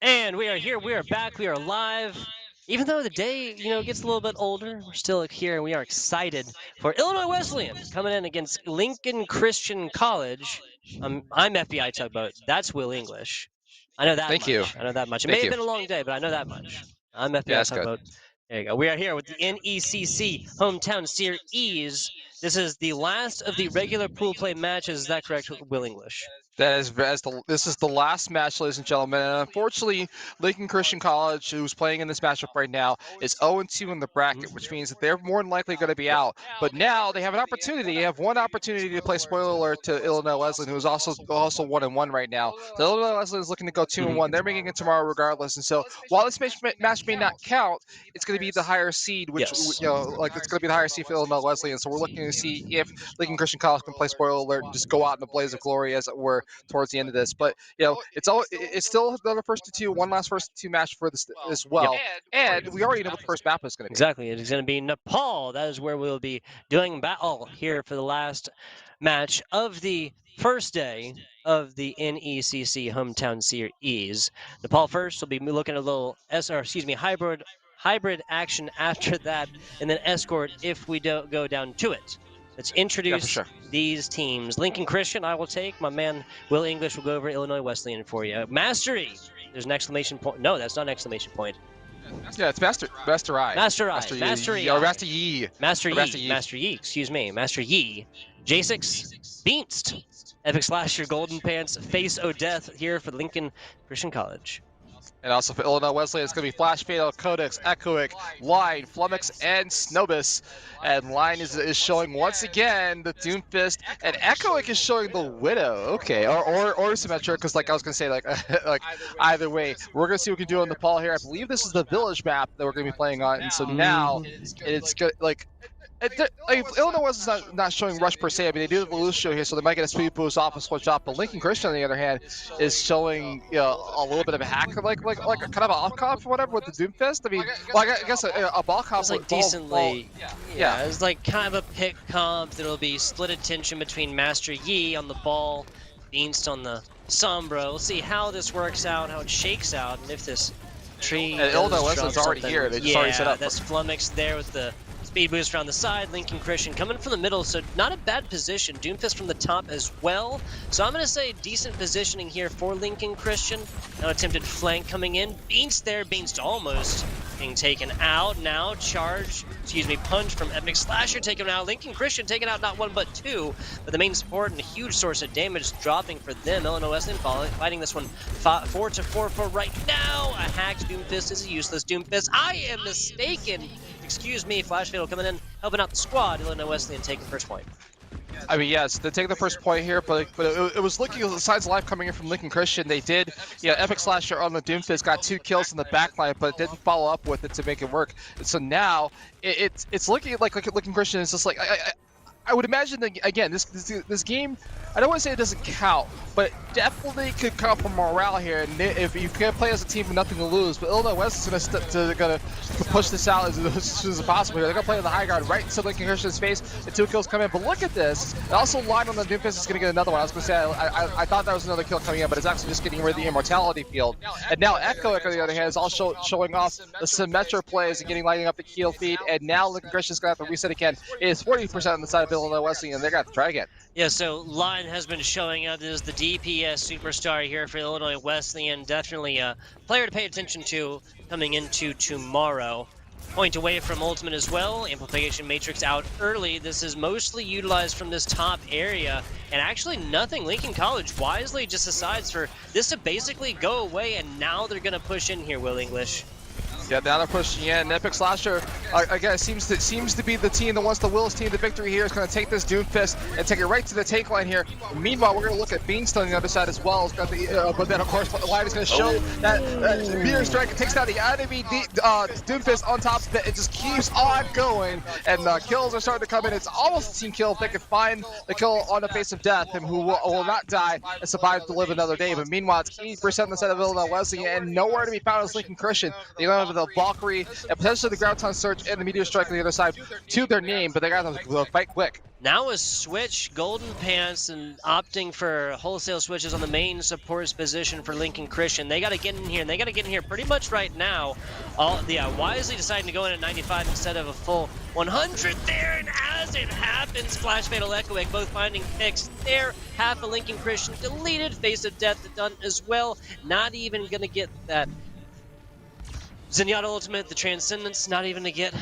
And we are here, we are back, we are live. Even though the day, gets a little bit older, we're still here and we are excited for Illinois Wesleyan coming in against Lincoln Christian College. I'm FBI Tugboat. That's Will English. I know that Thank you. much. I know that much. It may Thank have you. been a long day, but I know that much. I'm Yeah, FBI that's good. Tugboat. There you go. We are here with the NECC Hometown Series. This is the last of the regular pool play matches. Is that correct, Will English? This is the last match, ladies and gentlemen. And unfortunately, Lincoln Christian College, who's playing in this matchup right now, is 0-2 in the bracket, which means that they're more than likely going to be out. But now they have an opportunity. They have one opportunity to play spoiler alert to Illinois Wesleyan, who is also 1-1 right now. So Illinois Wesleyan is looking to go 2-1. They're making it tomorrow regardless. And so while this match may not count, it's going to be the higher seed, which Yes. it's going to be the higher seed for Illinois Wesleyan. So we're looking to see if Lincoln Christian College can play spoiler alert and just go out in a blaze of glory, as it were, towards the end of this. But it's still another first to two, one last first to two match for this as well. And we already know what the first map is going to be. Exactly, it is going to be Nepal. That is where we'll be doing battle here for the last match of the first day of the NECC Hometown Series. Nepal first. We'll be looking at a little hybrid action after that, and then escort if we don't go down to it. Let's introduce these teams. Lincoln Christian, I will take. My man Will English will go over Illinois Wesleyan for you. Mastery. There's an exclamation point. No, that's not an exclamation point. Yeah, it's Master I. Master I. Master Master Yi. Master Yi. Master Yi. Excuse me. Master Yi. J6. Beanst. Epic Slasher. Golden Pants. Face O Death here for Lincoln Christian College. And also for Illinois Wesleyan, it's going to be Flash Fatal, Codex, Echoic, Line, Flummox, and Snobus. And Line is showing once again the Doomfist, and Echoic is showing the Widow. Okay, or Symmetra, because like I was going to say, like either way, we're going to see what we can do on the Nepal here. I believe this is the village map that we're going to be playing on, and so now it's good. Illinois was not showing rush per se. I mean, they do the loose show here, so they might get a speed boost off and switch off. But Lincoln Christian, on the other hand, is showing a little bit of a hack, like a kind of an off comp or whatever with the Doomfist. I mean, I guess a ball comp. It's like decently. Yeah, it's like kind of a pick comp. That'll be split attention between Master Yi on the ball, Beanst on the Sombra. We'll see how this works out, how it shakes out, and if this tree. And Illinois Wesleyan's already here. They just already set up. That's Flummox there with the speed boost around the side. Lincoln Christian coming from the middle, so not a bad position. Doomfist from the top as well. So I'm going to say decent positioning here for Lincoln Christian. Now attempted flank coming in. Beanst there. Beanst almost being taken out. Now punch from Epic Slasher taken out. Lincoln Christian taken out not one but two. But the main support and a huge source of damage dropping for them. Illinois Wesleyan fighting this one 4-4 for right now. A hacked Doomfist is a useless Doomfist. I am mistaken. Excuse me, Flash Fatal coming in, helping out the squad. Illinois Wesleyan taking first point. I mean, yes, they take the first point here, but it was looking at the signs of life coming in from Lincoln Christian. They did, Epic Slasher on the Doomfist got 2 kills in the backline, but didn't follow up with it to make it work. And so now it's looking like Lincoln Christian is just like I would imagine that, again, this game, I don't want to say it doesn't count, but definitely could count for morale here. And if you can't play as a team with nothing to lose, but Illinois West is going to push this out as soon as possible here. They're going to play on the high guard right into Lincoln Christian's face. The 2 kills come in, but look at this. And also, Line on the Doomfist is going to get another one. I was going to say, I thought that was another kill coming in, but it's actually just getting rid of the immortality field. And now Echoic, on the other hand, is also showing off the Symmetra plays and lighting up the kill feed. And now Lincoln Christian's going to have to reset again. It is 40% on the side of Illinois Wesleyan, and they're going to have to try again. Yeah, so Line has been showing up as the DPS superstar here for Illinois Wesleyan. Definitely a player to pay attention to coming into tomorrow. Point away from Ultimate as well. Amplification Matrix out early. This is mostly utilized from this top area. And actually nothing. Lincoln College wisely just decides for this to basically go away, and now they're going to push in here, Will English. Yeah, now they're pushing in. Epic Slasher, again, seems to be the team that wants the Willis team to victory here. Is going to take this Doomfist and take it right to the take line here. Meanwhile, we're going to look at Beanst on the other side as well. It's got the, but then, of course, Light is going to show that Meteor Strike. It takes down the enemy Doomfist on top of it. It just keeps on going, and kills are starting to come in. It's almost a team kill if they can find the kill on the face of death, and who will not die and survive to live another day. But meanwhile, it's 80% on the side of Illinois Wesleyan, and nowhere to be found is Lincoln Christian. The 11 with a Valkyrie and potentially the Graviton Surge and the Meteor Strike on the other side to their name, but they got to fight quick. Now a switch, Golden Pants, and opting for wholesale switches on the main supports position for Lincoln Christian. They got to get in here, and they got to get in here pretty much right now. Wisely deciding to go in at 95 instead of a full 100 there, and as it happens, Flash Fatal Echoic both finding picks there. Half of Lincoln Christian deleted, Face of Death done as well. Not even going to get that Zenyatta Ultimate, the Transcendence, not even to get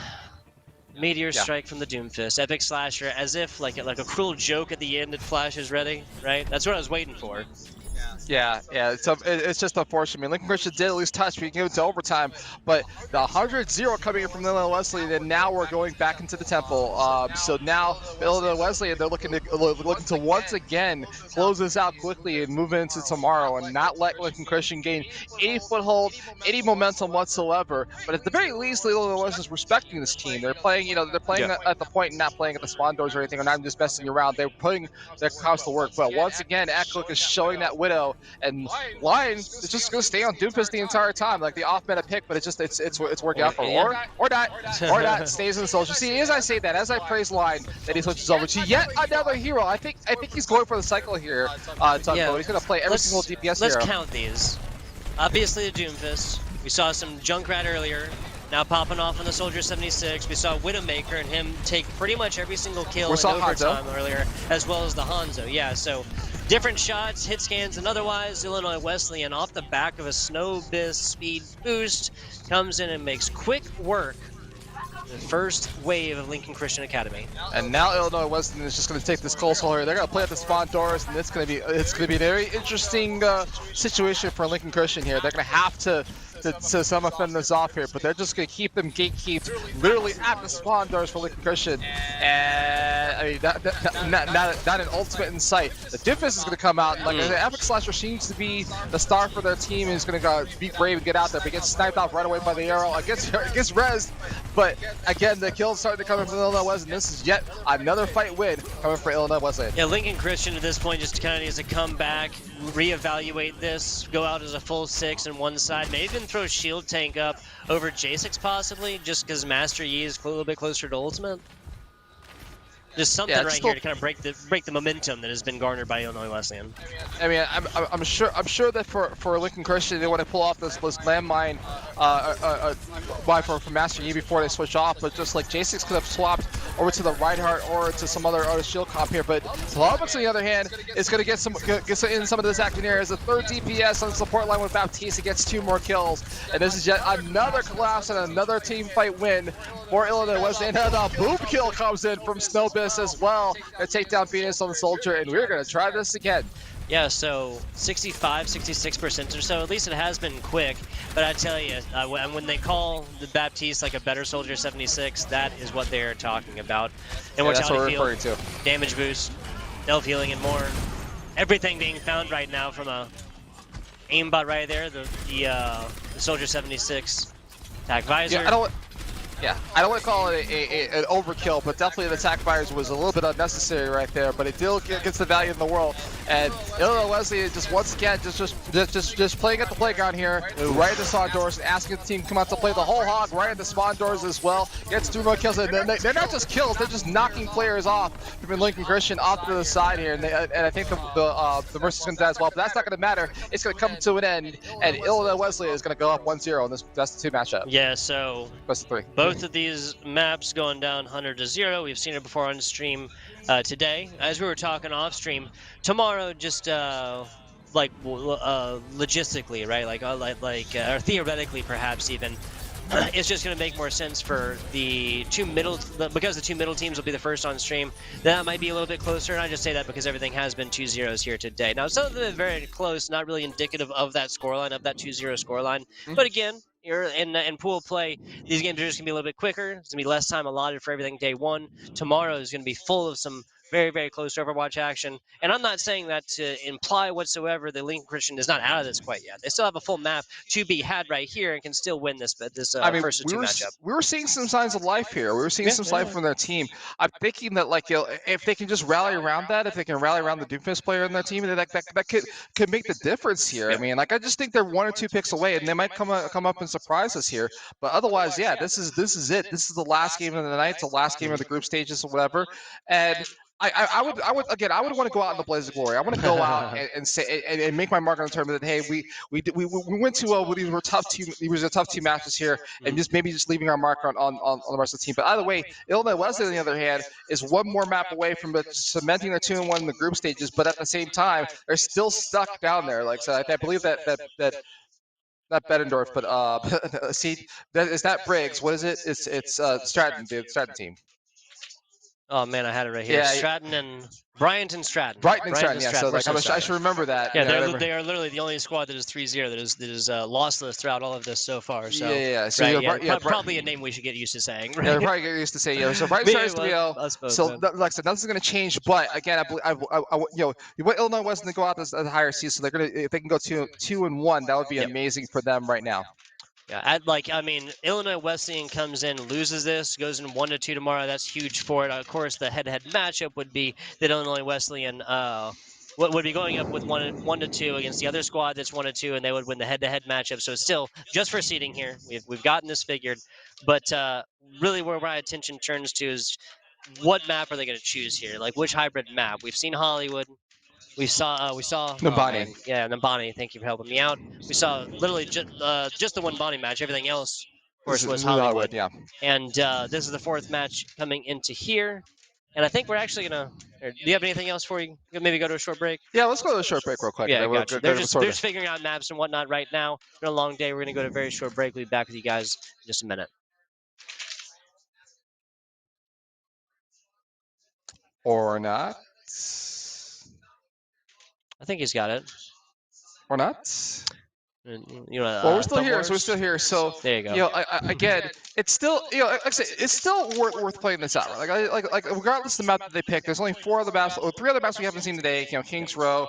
Meteor Strike from the Doomfist. Epic Slasher, as if like a cruel joke at the end that Flash is ready, right? That's what I was waiting for. Yeah. It's just unfortunate. I mean, Lincoln Christian did at least touch. We can give it to overtime, but the 100-0 coming in from Illinois Wesleyan, and now we're going back into the temple. So now Illinois Wesleyan, they're looking to once again close this out quickly and move into tomorrow, and not let Lincoln Christian gain any foothold, any momentum whatsoever. But at the very least, Illinois Wesleyan is respecting this team. They're playing, they're playing at the point, and not playing at the spawn doors or anything, or not just messing around. They're putting their counts to work. But once again, Echoic is showing that Widow. And Lion is just going to stay on Doomfist the entire time, like the off-meta pick, but it's working out for him. Or not, stays in the Soldier. See, as I say that, as I praise Lion, that he switches over to yet another hero. I think he's going for the cycle here, He's going to play every single DPS hero. Let's count these. Obviously the Doomfist. We saw some Junkrat earlier. Now popping off on the Soldier 76. We saw Widowmaker and him take pretty much every single kill in overtime earlier, as well as the Hanzo. Yeah, so different shots, hit scans, and otherwise, Illinois Wesleyan, off the back of a Snow Abyss speed boost, comes in and makes quick work the first wave of Lincoln Christian Academy. And now Illinois Wesleyan is just going to take this Cold Soul here. They're going to play at the spawn doors, and it's going to be a very interesting situation for Lincoln Christian here. They're going to have to some of them this off here, but they're just going to keep them gatekeeped literally at the spawn doors for Lincoln Christian. And I mean, not an ultimate in sight. The Doomfist is going to come out, and like the Epic Slasher seems to be the star for their team, and is going to go be brave and get out there, but gets sniped off right away by the arrow. Gets rezzed, but again, the kills starting to come in from Illinois Wesleyan. This is yet another fight win coming for Illinois Wesleyan. Yeah, Lincoln Christian at this point just kind of needs to come back, reevaluate this, go out as a full 6 on one side, maybe even throw Shield Tank up over J6 possibly, just because Master Yi is a little bit closer to Ultimate. Just something right here to kind of break the momentum that has been garnered by Illinois Wesleyan. I mean, I'm sure that for Lincoln Christian, they want to pull off this landmine for Master Yi before they switch off. But just like J6 could have swapped over to the Reinhardt or to some other shield comp here. But Solomix, on the other hand, is going to get some in some of this action here as a third DPS on the support line with Baptiste. He gets 2 more kills, and this is yet another collapse and another team fight win for Illinois Wesleyan. And a boom kill comes in from Snowbiz as well to take down Venus on the Soldier, and we're going to try this again. Yeah, so 65, 66% or so. At least it has been quick. But I tell you, when they call the Baptiste like a better Soldier 76, that is what they're talking about. Immortality field, to. Damage boost, self healing, and more. Everything being found right now from a aimbot right there. The Soldier 76 attack visor. Yeah, I don't want to call it an overkill, but definitely the attack fires was a little bit unnecessary right there. But it still gets the value in the world. And Illinois Wesleyan just once again just playing at the playground here, right at the spawn doors, and asking the team to come out to play the whole hog right at the spawn doors as well. Gets 2 more kills, and they're not just kills; they're just knocking players off from Lincoln Christian off to the side here. And I think the Mercy's going to die as well, but that's not going to matter. It's going to come to an end, and Illinois Wesleyan is going to go up 1-0 in this best of 2 matchup. Yeah, so best of 3. Both of these maps going down 100-0. We've seen it before on stream today. As we were talking off stream, tomorrow just logistically, right? Or theoretically, perhaps even. It's just going to make more sense for the because the 2 middle teams will be the first on stream. That might be a little bit closer, and I just say that because everything has been 2-0s here today. Now, some of them are very close, not really indicative of that scoreline, of that 2-0 scoreline. But again, you're in pool play, these games are just going to be a little bit quicker. It's going to be less time allotted for everything day 1. Tomorrow is going to be full of some very, very close Overwatch action. And I'm not saying that to imply whatsoever that Lincoln Christian is not out of this quite yet. They still have a full map to be had right here and can still win this I mean, first of two matchup. we were seeing some signs of life here. We were seeing some life from their team. I'm thinking that like if they can just rally around that, if they can rally around the Doomfist player in their team, that could make the difference here. I mean, like I just think they're 1 or 2 picks away, and they might come up and surprise us here. But otherwise, yeah, this is it. This is the last game of the night. It's the last game of the group stages or whatever. And I would want to go out in the blaze of glory. I want to go out and say and make my mark on the tournament that hey we went to these were tough two matches here and just leaving our mark on the rest of the team. But either way, Illinois Wesley on the other hand is one more map away from cementing their 2-1 in the group stages. But at the same time, they're still stuck down there. Like so, I believe that not Bettendorf, but see, is that Briggs? What is it? It's Stratton, the Stratton team. Oh man, I had it right here. Yeah, Stratton and Bryant and Stratton. Brighton and Stratton, yeah. So like I should remember that. Yeah, they are literally the only squad that is 3-0 that is lossless throughout all of this so far. So yeah. So right, probably a name we should get used to saying. Right? Yeah, probably get used to saying. Yeah, so Brighton starts 3-0. So like I said, nothing's going to change. But again, you want Illinois Wesleyan to go out as a higher seed, so they're going to if they can go 2-1, that would be amazing for them right now. Yeah, Illinois Wesleyan comes in, loses this, goes in 1-2 tomorrow. That's huge for it. Of course, the head-to-head matchup would be that Illinois Wesleyan would be going up with 1-2 against the other squad that's 1-2, and they would win the head-to-head matchup. So it's still just for seeding here. We've gotten this figured, but really where my attention turns to is what map are they going to choose here? Like which hybrid map? We've seen Hollywood. We saw Nambani. Nambani. Thank you for helping me out. We saw literally just the one Bonnie match. Everything else, of course, was Hollywood. Yeah. And this is the 4th match coming into here. And I think we're actually gonna. Do you have anything else for you? Maybe go to a short break. Yeah, let's go to a short break real quick. Yeah, gotcha. They're just figuring out maps and whatnot right now. It's been a long day. We're gonna go to a very short break. We'll be back with you guys in just a minute. Or not. I think he's got it. Or not. Well, we're still here. So we're still here. So there you go. Again, it's still like I said, it's still worth playing this out. Right? Like regardless of the map that they pick, there's only 4 other maps or 3 other maps we haven't seen today. Kings Row.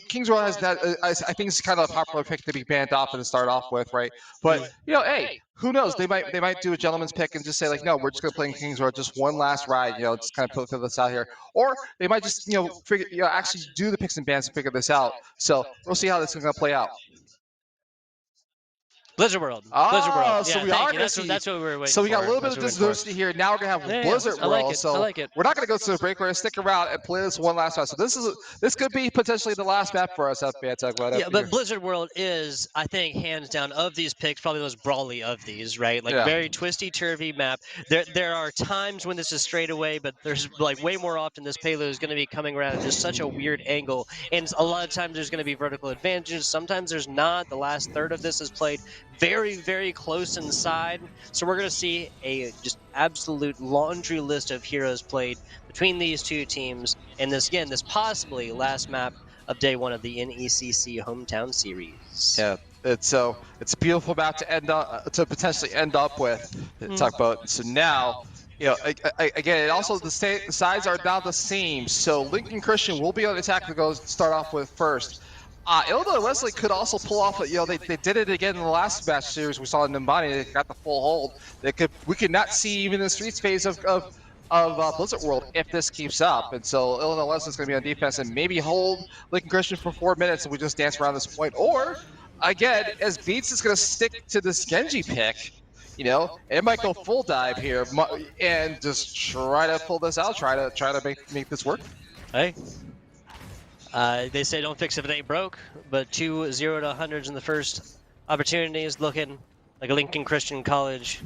Kings Row has that. I think it's kind of a popular pick to be banned off and to start off with, right? But hey, who knows? They might do a gentleman's pick and just say like, no, we're just gonna play in Kings Row just one last ride. Just kind of put this out here, or they might just figure actually do the picks and bans and figure this out. So we'll see how this is gonna play out. Blizzard World. Yeah, so we are that's what we were waiting for. So we got a little bit of diversity here. Now we're going to have Blizzard World. I like it. We're not going to go to the break. We're going to stick around and play this one last map. So this could be potentially the last map for us. But Blizzard World is, I think, hands down of these picks, probably the most brawly of these, right? Like very twisty, turvy map. There are times when this is straight away, but there's like way more often this payload is going to be coming around at just such a weird angle. And a lot of times there's going to be vertical advantages. Sometimes there's not. The last third of this is played very, very close inside. So we're going to see a just absolute laundry list of heroes played between these two teams. And this possibly last map of day 1 of the NECC Hometown Series. Yeah, it's a beautiful map to potentially end up with. Talk about. So now, again, it also the sides are now the same. So Lincoln Christian will be on the attack to go start off with first. Illinois Wesley could also pull off. They did it again in the last match series. We saw in Nambani. They got the full hold. We could not see even the streets phase of Blizzard World if this keeps up. And so Illinois Wesley's going to be on defense and maybe hold Lincoln Christian for 4 minutes and we just dance around this point. Or again, as Beats is going to stick to this Genji pick. It might go full dive here and just try to pull this out. Try to make this work. Hey. They say don't fix if it ain't broke, but 2 0 to 100s in the first opportunity is looking like a Lincoln Christian College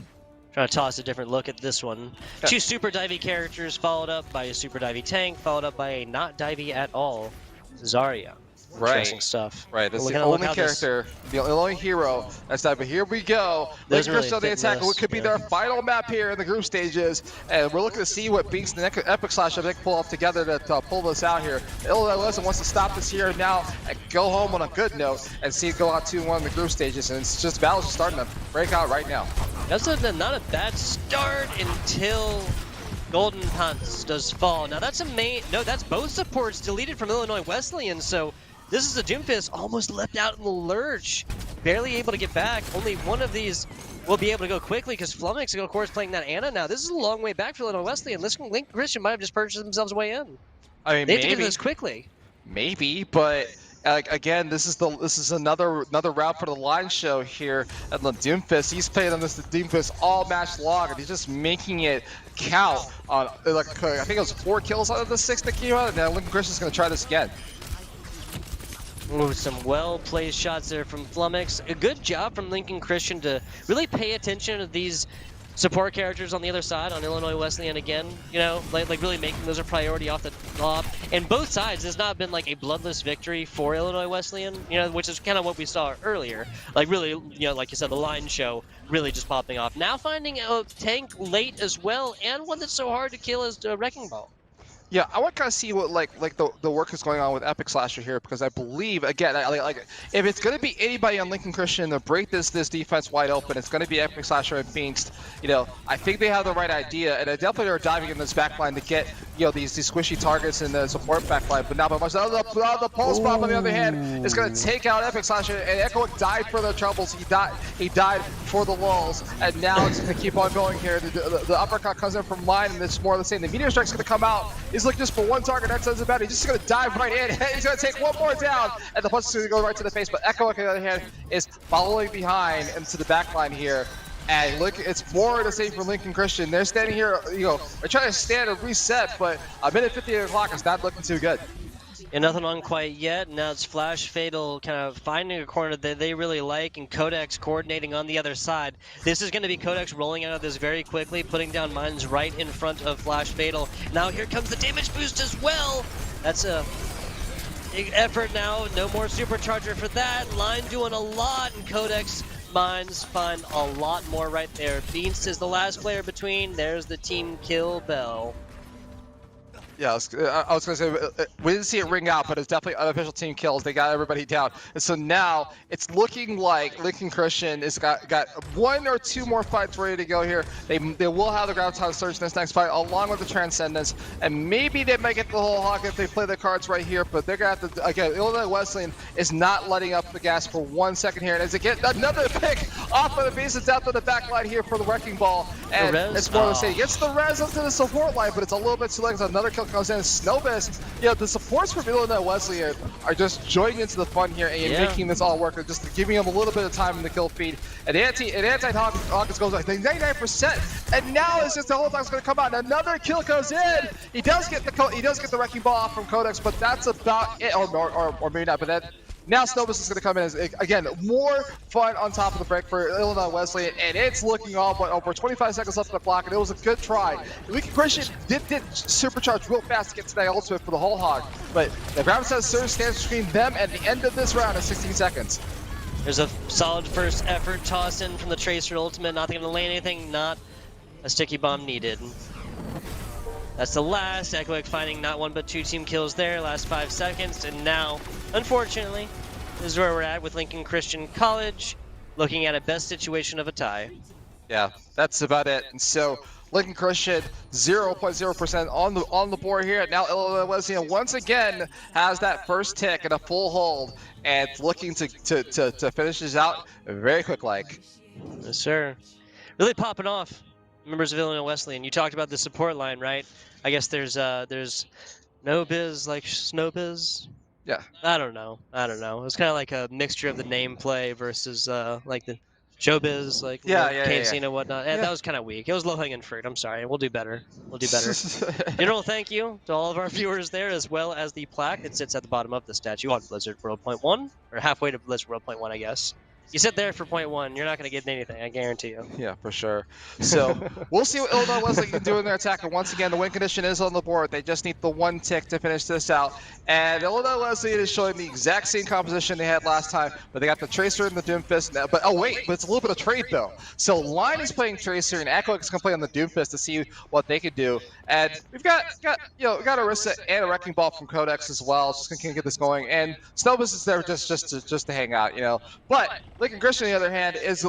trying to toss a different look at this one. 2 super divey characters followed up by a super divey tank, followed up by a not divey at all, Zarya. Interesting stuff. Right, that's the only character, the only hero that's that. But here we go. Lincoln Christian on the attack. What could be their final map here in the group stages, and we're looking to see what Binks and Epic Slash they can pull off together to pull this out here. Illinois Wesleyan wants to stop this here now and go home on a good note and see it go out 2-1 in the group stages, and it's just battles starting to break out right now. That's not a bad start until Golden Pants does fall. Now that's a main, no, that's both supports deleted from Illinois Wesleyan, so this is a Doomfist almost left out in the lurch. Barely able to get back. Only one of these will be able to go quickly because Flummox, of course, playing that Ana now. This is a long way back for Illinois Wesleyan. Link Christian might have just purchased themselves a way in. I mean, They have to get this quickly. Maybe, but again, this is another route for the line show here at the Doomfist. He's played on this Doomfist all match long, and he's just making it count on like I think it was 4 kills out of the 6 that came out, and now Lincoln Christian's gonna try this again. Ooh, some well-placed shots there from Flummox. A good job from Lincoln Christian to really pay attention to these support characters on the other side on Illinois Wesleyan again, you know, like really making those a priority off the top. And both sides, has not been like a bloodless victory for Illinois Wesleyan, you know, which is kind of what we saw earlier. Like really, you know, like you said, the line show really just popping off. Now finding a tank late as well, and one that's so hard to kill is Wrecking Ball. Yeah, I want to kind of see what like the work is going on with Epic Slasher here, because I believe again like if it's going to be anybody on Lincoln Christian to break this defense wide open, it's going to be Epic Slasher and Phoenix. You know, I think they have the right idea, and they definitely are diving in this backline to get, you know, these squishy targets in the support backline. But not by much. The pulse bomb on the other hand is going to take out Epic Slasher, and Echo died for the troubles. He died for the lulls, and now it's going to keep on going here. The uppercut comes in from line, and it's more of the same. The meteor strike's going to come out. He's looking just for one target. That doesn't matter. He's just going to dive right in. He's going to take one more down, and the punch is going to go right to the face. But Echo, on the other hand, is following behind into the back line here. And look, it's more the same for Lincoln Christian. They're standing here, you know, they're trying to stand and reset, but a minute 58 o'clock is not looking too good. And nothing on quite yet. Now it's Flash Fatal kind of finding a corner that they really like, and Codex coordinating on the other side. This is going to be Codex rolling out of this very quickly, putting down mines right in front of Flash Fatal. Now here comes the damage boost as well. That's a big effort now. No more supercharger for that. Line doing a lot, and Codex mines find a lot more right there. Beast is the last player between. There's the team kill bell. Yeah, I was going to say, we didn't see it ring out, but it's definitely unofficial team kills. They got everybody down. And so now it's looking like Lincoln Christian has got 1 or 2 more fights ready to go here. They will have the ground time surge in this next fight, along with the Transcendence. And maybe they might get the whole hog if they play the cards right here, but they're going to have to, again, Illinois Wesleyan is not letting up the gas for 1 second here. And as they get another pick off of the base, it's out to the back line here for the Wrecking Ball. And it's more to say, gets the res up to the support line, but it's a little bit too late. Another kill comes in. Snowbiz, you know, the supports from Illinois Wesleyan are just joining into the fun here and making this all work, just giving them a little bit of time in the kill feed. And anti-Hawkins goes like 99%, and now it's just the whole time's going to come out. And another kill goes in. He does get the Wrecking Ball off from Codex, but that's about it, or maybe not. But that. Now Snowbiz is going to come in as, again, more fun on top of the break for Illinois Wesleyan, and it's looking all but over 25 seconds left on the clock, and it was a good try. Lincoln Christian did supercharge real fast to get to that ultimate for the whole hog, but the ground set surge stands between them and the end of this round in 16 seconds. There's a solid first effort toss in from the Tracer ultimate, not going to lay anything, not a sticky bomb needed. That's the last. Echoic finding not 1 but 2 team kills there, last 5 seconds, and now, unfortunately, this is where we're at with Lincoln Christian College, looking at a best situation of a tie. Yeah, that's about it. And so Lincoln Christian 0.0% on the board here. Now Illinois Wesleyan once again has that first tick and a full hold, and it's looking to finish this out very quick like. Yes, sir. Really popping off. Members of Illinois Wesleyan, you talked about the support line, right? I guess there's no biz like Snowbiz. Yeah. I don't know. It was kind of like a mixture of the name play versus like the showbiz, like Casino and whatnot. And that was kind of weak. It was low hanging fruit. I'm sorry. We'll do better. General, thank you to all of our viewers there, as well as the plaque that sits at the bottom of the statue on Blizzard World Point 1, or halfway to Blizzard World Point 1, I guess. You sit there for point 1, you're not going to get anything, I guarantee you. Yeah, for sure. So we'll see what Illinois Wesleyan can do in their attack. And once again, the win condition is on the board. They just need the 1 tick to finish this out. And Illinois Wesleyan is showing the exact same composition they had last time, but they got the Tracer and the Doomfist now. But oh wait, but it's a little bit of trade though. So Line is playing Tracer, and Echo is going to play on the Doomfist to see what they can do. And we've got Orisa and a Wrecking Ball from Codex as well. Just going to get this going. And Snowbiz is there just to hang out, you know. But Lincoln Christian, on the other hand, is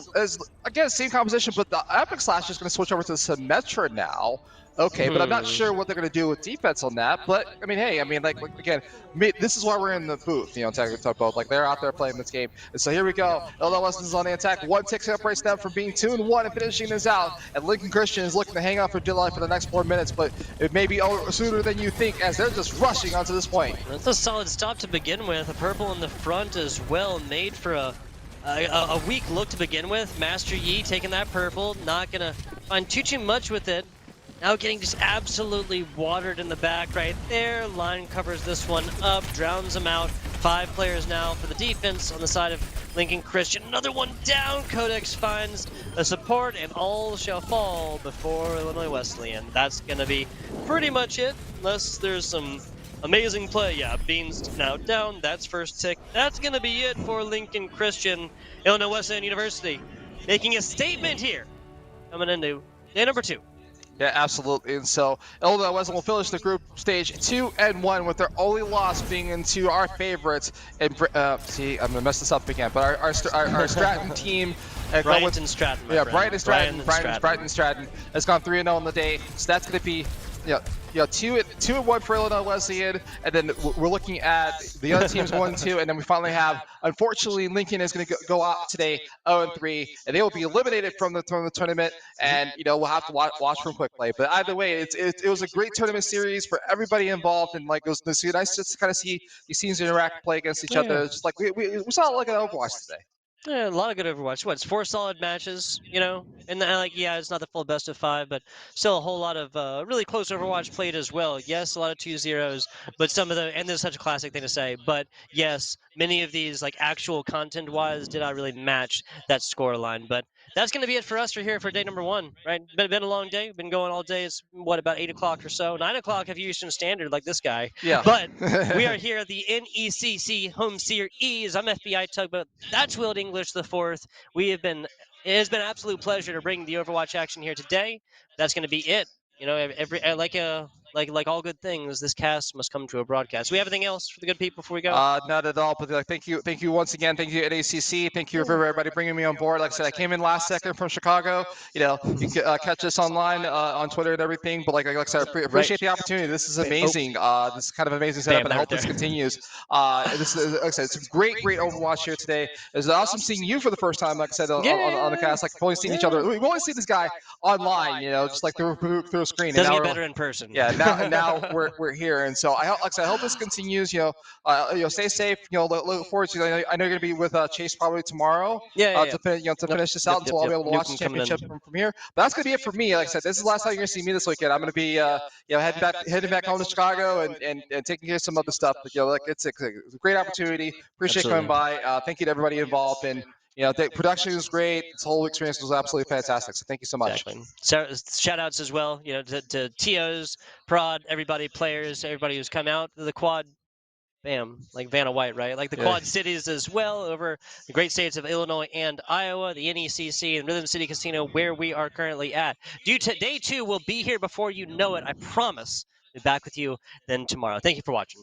again same composition, but the Epic Slash is going to switch over to Symmetra now. Okay, but I'm not sure what they're going to do with defense on that. But I mean, hey, I mean, like again, this is why we're in the booth, you know, talk about like they're out there playing this game. And so here we go. Illinois Wesleyan is on the attack. One tick separates them from being 2-1 and finishing this out. And Lincoln Christian is looking to hang out for dear life for the next 4 minutes, but it may be over sooner than you think as they're just rushing onto this point. That's a solid stop to begin with. A purple in the front as well, made for a weak look to begin with. Master Yi taking that purple, not gonna find too much with it. Now getting just absolutely watered in the back right there. Line covers this one up, drowns him out. 5 players now for the defense on the side of Lincoln Christian. Another one down. Codex finds a support, and all shall fall before Illinois Wesleyan. That's gonna be pretty much it, unless there's some amazing play. Yeah, Beans now down. That's first tick. That's gonna be it for Lincoln Christian. Illinois Wesleyan University making a statement here, coming into day number 2. Yeah, absolutely. And so Illinois Wesleyan will finish the group stage 2-1 with their only loss being into our favorites. And see, I'm gonna mess this up again, but our Stratton team. Brighton Stratton. Yeah, Brighton Stratton has gone 3-0 on the day. So that's gonna be 2-1 for Illinois Wesleyan, and then we're looking at the other teams 1-2, and then we finally have, unfortunately, Lincoln is going to go out today 0-3, and they will be eliminated from the tournament, and we'll have to watch from quick play. But either way, it was a great tournament series for everybody involved, and like it was nice just to kind of see these teams interact, play against each other. Just like we saw like an Overwatch today. Yeah, a lot of good Overwatch. It's 4 solid matches, and yeah, it's not the full best of 5, but still a whole lot of really close Overwatch played as well. Yes, a lot of 2-0s, but and there's such a classic thing to say, but yes, many of these, like actual content-wise, did not really match that score line. But that's going to be it for us for here for day number 1, right? Been a long day. Been going all day. It's, about 8 o'clock or so? 9 o'clock if you're Eastern Standard, like this guy. Yeah. But we are here at the NECC Home Series. I'm FBI Tugboat. That's Wild English the 4th. It has been an absolute pleasure to bring the Overwatch action here today. That's going to be it. Like all good things, this cast must come to a broadcast. Do we have anything else for the good people before we go? Not at all. But thank you once again. Thank you at NECC. Thank you for everybody bringing me on board. Like I said, I came in last second from Chicago. You can catch us online on Twitter and everything. But like I said, I appreciate the opportunity. This is amazing. This is kind of amazing setup, and I hope this continues. This is, like I said, it's a great Overwatch here today. It's awesome seeing you for the first time. Like I said, on the cast, like we've only seen each other. We've only seen this guy online. just like through a screen. Doesn't get better in person. Yeah. Now we're here, and so like I said, I hope this continues. Stay safe. Look forward to. I know you're gonna be with Chase probably tomorrow. To finish this out, until I'll be able to watch the championship from here. But that's gonna be it for me. Like I said, this is the last time you're gonna see me this weekend. I'm gonna be heading back home to Chicago and taking care of some other stuff. But it's a great opportunity. Appreciate coming by. Thank you to everybody involved, and the production was great. This whole experience was absolutely fantastic. So thank you so much. Exactly. So shout outs as well, to TOs, Prod, everybody, players, everybody who's come out to the quad. Bam, like Vanna White, right? Like the Quad Cities as well, over the great states of Illinois and Iowa, the NECC and Rhythm City Casino, where we are currently at. Day 2 will be here before you know it. I promise. Be back with you then tomorrow. Thank you for watching.